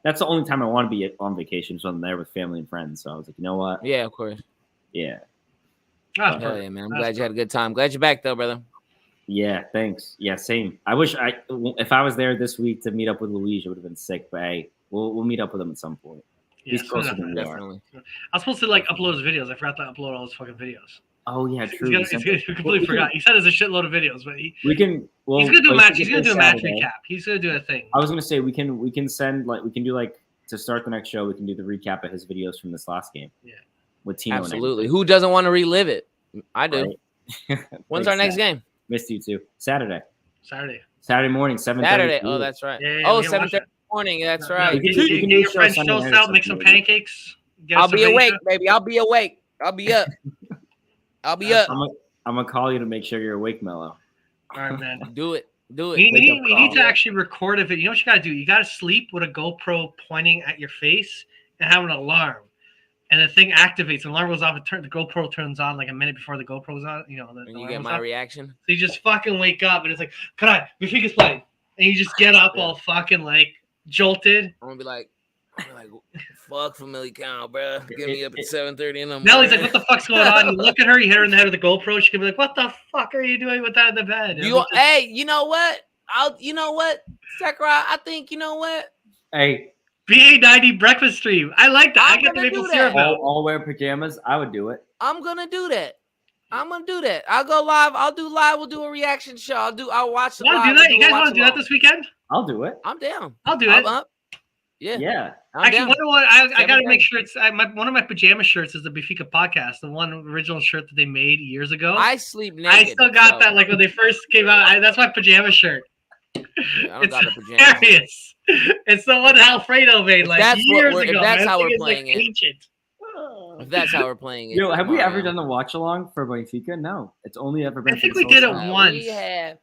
D: That's the only time I want to be on vacation, so I'm there with family and friends. So I was like, you know what?
E: Yeah, of course.
D: Yeah.
E: Hell yeah, man. I'm glad you had a good time. Glad you're back though, brother.
D: Yeah, thanks. Yeah, same. I wish if I was there this week to meet up with Luigi, it would have been sick. But hey, we'll meet up with him at some point.
C: Yeah,
D: he's closer than we are.
C: I was supposed to upload his videos. I forgot to upload all his fucking videos.
D: Oh yeah, true.
C: He completely forgot. He said there's a shitload of videos, but he's
D: gonna
C: do a match. He's gonna do a match recap. He's gonna do a thing.
D: I was gonna say we can send to start the next show. We can do the recap of his videos from this last game.
C: Yeah,
D: with Tino.
E: Absolutely. Who doesn't want to relive it? I do. When's our next game?
D: Missed you too. Saturday morning, 7:30.
E: Saturday. Oh, that's right.
C: Yeah,
E: oh,
C: we gotta watch
E: 7:30 morning. That's right.
D: We can
C: Get
D: do
C: your
D: show
C: French
D: Sunday
C: toast
D: night or
C: out, make some
D: something.
C: pancakes. Get
E: I'll
C: us
E: be
C: some
E: awake,
C: Asia.
E: baby. I'll be awake. I'll be up. I'll be up.
D: I'm gonna call you to make sure you're awake, Mello.
C: All right, man.
E: Do it. Do
C: We
E: it.
C: need to actually record a video. You know what you got to do? You got to sleep with a GoPro pointing at your face and have an alarm. And the thing activates. An alarm goes off. The GoPro turns on like a minute before the GoPro's on. You know,
E: And you get my reaction.
C: So you just fucking wake up and it's like, come on, Benfica's playing. And you just get up all fucking like jolted.
E: I'm gonna be like, fuck Famalicão, bro. Get me up at 7:30 in the morning.
C: Nellie's like, what the fuck's going on? You look at her, you hit her in the head with the GoPro. She could be like, what the fuck are you doing with that in the bed?
E: Hey, you know what? Sakura, I think, you know what?
D: Hey,
C: BA90 breakfast stream. I like that.
E: I'm
C: I get the
E: gonna
C: maple
E: do
C: syrup
E: that.
C: out.
D: all wear pajamas. I would do it.
E: I'm gonna do that. I'll go live. I'll do live. We'll do a reaction show. I'll watch the
C: Want to
E: live.
C: do that?
E: We'll
C: You guys
E: watch
C: want to do that
E: along.
C: this weekend?
D: I'll do it.
E: I'm down.
C: I'll do
E: I'm
C: it.
E: up. Yeah.
D: Yeah.
E: I'm
C: Actually,
E: down.
C: you know what? I got to
E: 7:30.
C: make sure it's one of my pajama shirts is the Benfica podcast, the one original shirt that they made years ago.
E: I sleep naked.
C: I still got
E: so
C: that like when they first came out. That's my pajama shirt.
E: I don't
C: It's
E: got a pajama.
C: hilarious. It's the one Alfredo made like
E: that's what
C: years
E: we're- if
C: ago.
E: that's
C: man.
E: how
C: That
E: we're
C: thing is, like,
E: playing it.
C: ancient.
E: If that's how we're playing it.
D: Yo, have we ever
E: Mario.
D: done the watch along for Benfica? No, it's only ever been.
C: I think
D: for
C: we
D: the
C: did it
D: South.
C: once.
E: We have.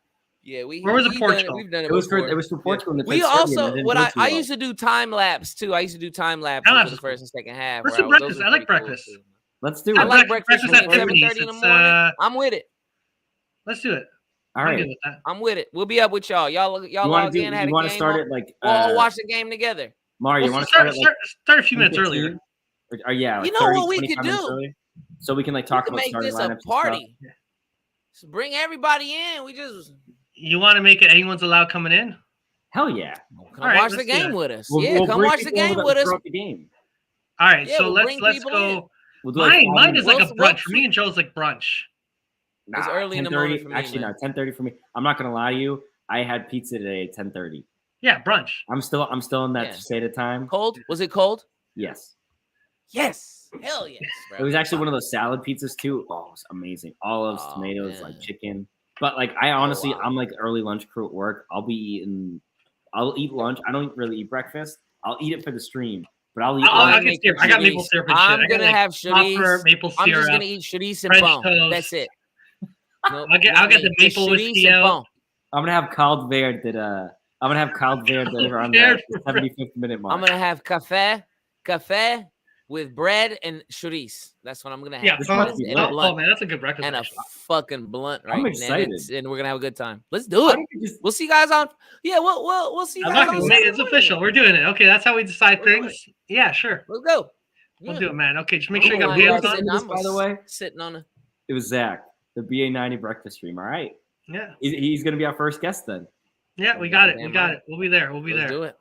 E: Yeah, we.
C: Where was it,
E: we've done
C: Portugal?
E: We've done it.
D: It was for
E: before.
D: Portugal. in the
E: We
D: Fifth Stadium.
E: also
D: It didn't
E: what
D: go
E: I
D: too
E: I
D: well.
E: used to do time lapse too. I used to do time lapse
C: Time
E: for
C: lapse
E: the
C: is
E: first and second half.
C: Let's
E: where
C: do
E: those
C: breakfast.
E: were
C: I like
E: pretty cool,
C: breakfast.
E: too.
D: Let's do
E: I
D: it.
E: like
C: breakfast
E: breakfast
C: at
E: at
C: Tiffany's.
E: 7:30 in the
C: It's,
E: morning. I'm with it.
C: Let's do it.
D: All
C: I'm
D: right.
C: good with that.
E: I'm with it. We'll be up with y'all. Y'all
D: You want
E: log
D: to
E: in. Had a
D: you want to
E: game
D: start
E: on.
D: it like
E: We'll all watch the game together.
D: Mario? You
C: Well,
D: want to start it like
C: start a few minutes
D: 15?
C: earlier.
D: Or yeah, like
E: You know
D: 30,
E: what we
D: 25
E: could
D: minutes
E: do?
D: early? So we can like
E: We
D: talk
E: can
D: about
E: make
D: starting
E: this
D: lineups
E: a
D: and stuff.
E: party. Just bring everybody in. We just
C: You want to make it anyone's allowed coming in?
D: Hell yeah.
E: come
C: All right,
E: watch the
C: let's do
E: game
C: that.
E: with us.
D: We'll
E: Yeah, come
D: bring
E: watch the
D: people over
E: game
D: that
E: with us.
D: throughout the game.
C: All right,
E: Yeah,
C: so
E: we'll
C: let's
E: bring people
C: go.
E: in.
D: We'll do like
C: Mine is like a
E: We'll-
C: brunch. For me and Joe's like brunch.
E: It's early in the
D: 10:30
E: morning for me,
D: Actually,
E: man.
D: no, 10:30 for me. I'm not gonna lie to you. I had pizza today at 10:30.
C: Yeah, brunch.
D: I'm still in that
E: Yeah.
D: state of time.
E: Cold? Was it cold?
D: Yes.
E: Yes. Hell yes, bro.
D: It was actually one of those salad pizzas too. Oh, it was amazing. Olives,
E: Oh,
D: tomatoes,
E: man.
D: like chicken. But like I honestly,
E: wow.
D: I'm like early lunch crew at work. I'll eat lunch. I don't really eat breakfast. I'll eat it for the stream, but I'll eat
C: I'll
D: lunch.
C: get syrup. I got maple syrup and shit.
E: I'm
C: I got,
E: gonna
C: like,
E: have
C: Copper,
E: chorizo.
C: maple
E: I'm just
C: syrup.
E: gonna eat chorizo and
C: French
E: bone.
C: toast.
E: That's it. Nope,
C: I'll get the
E: just
C: maple
E: chorizo
C: whiskey
E: and
C: out.
E: bone.
D: I'm gonna have Cald Verde that I'm gonna have Cald Verde around
C: Verde
D: the
C: for
D: 75th minute mark.
E: I'm gonna have cafe with bread and chorizo. That's what I'm gonna have.
C: Yeah,
D: This
C: oh,
D: must be
E: and a
D: lit.
E: blunt.
C: man, that's a good breakfast.
E: And a
C: actually.
E: fucking blunt right
D: I'm
E: now.
D: excited.
E: And we're gonna have a good time. Let's do
D: Why
E: it.
D: don't we just-
E: We'll see you guys on. Yeah, we'll see you
C: I'm
E: guys
C: not
E: on.
C: gonna
E: Saturday
C: it's
E: morning.
C: official. We're doing it. Okay, that's how we decide
E: We're doing
C: things. Yeah, sure.
E: Let's go.
C: We'll
E: Yeah.
C: do it, man. Okay, just make
E: I'm
C: sure you got
E: gonna
C: pants
E: lie,
C: on.
E: sitting- I'm
D: By the way,
E: sitting on a.
D: it was Zach, the BA90 breakfast stream. All right,
C: Yeah,
D: he's gonna be our first guest then.
C: yeah, we got it. We
E: Damn
C: got
E: right.
C: it. We'll be there. We'll be
E: Let's
C: there.
E: do it.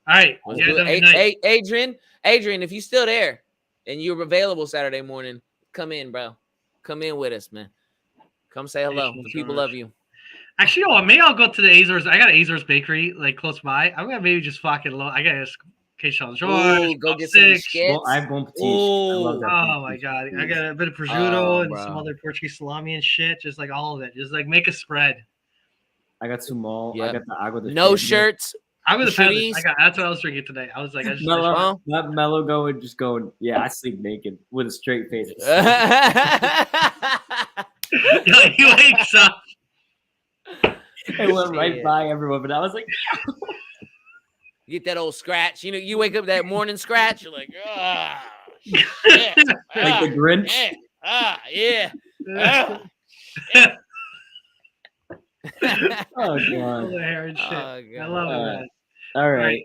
C: All right.
E: Let's
C: You guys
E: do
C: have a
E: it.
C: good night.
E: Adrian, if you're still there and you're available Saturday morning, come in, bro. Come in with us, man. Come say hello.
C: Asian
E: The people
C: George.
E: love you.
C: Actually, maybe I'll go to the Azores. I got an Azores bakery like close by. I'm gonna maybe just fucking low. I got a Queijo George.
E: Ooh, go get some
C: six.
E: skits.
D: Well, I have bon patis. I
E: Ooh.
D: love that
C: Oh
D: bon
C: my
D: patis.
C: god! I got a bit of prosciutto
E: Oh,
C: and
E: bro.
C: some other Portuguese salami and shit. Just like all of it. Just like make a spread.
D: I got sumal. I
E: Yep.
D: got the agua de
E: No
D: Chile.
E: shirts.
C: I'm gonna
E: Chorizo.
C: That's what I was drinking today. I was like, I just
D: Mellow,
E: Oh.
D: not mellow going, just going. Yeah, I sleep naked with a straight face.
C: he wakes up.
D: It went right
E: Shit.
D: by everyone, but I was like,
E: Get that old scratch. You know, you wake up that morning scratch. You're like, ah, shit.
D: like the Grinch.
E: Yeah.
D: Oh
C: Full
D: god!
C: of hair and shit.
E: Oh,
C: I
E: God.
C: love it, man.
D: All right.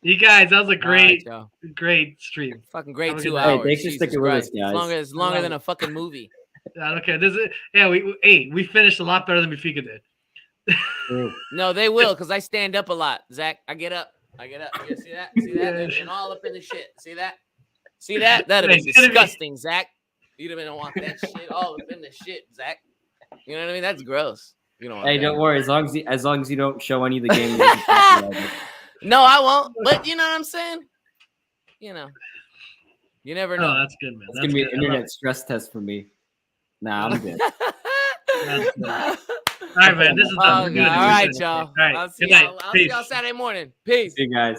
C: You guys, that was a great,
E: All right, y'all.
C: great stream.
E: Fucking great
C: Have a
E: 2
C: good night.
D: Hey,
E: hours.
D: thanks for
E: Jesus
D: sticking with us,
E: Christ.
D: guys.
E: It's longer than a fucking movie.
C: Okay, we finished a lot better than Benfica did.
D: True.
E: No, they will, because I stand up a lot. Zach, I get up. You see that? See that? They've been all up in the shit. See that? See that? That'd have been
C: It's gonna be-
E: disgusting, Zach. You'd have been want that shit all up in the shit, Zach. You know what I mean? That's gross. You don't want
D: Hey,
E: that.
D: don't worry. As long as you don't show any of the games. you can talk about it.
E: No, I won't. But you know what I'm saying? You know. You never
C: Oh,
E: know.
C: that's good, man.
D: It's
C: That's
D: gonna be an
C: good. I love
D: internet stress test for me. Nah, I'm good.
C: That's good. All right, man. This is done. We're
E: Okay,
C: good.
E: all right, y'all.
C: All right.
E: I'll see
C: Good night.
E: y'all. I'll see
C: Peace.
E: y'all Saturday morning. Peace.
D: See you guys.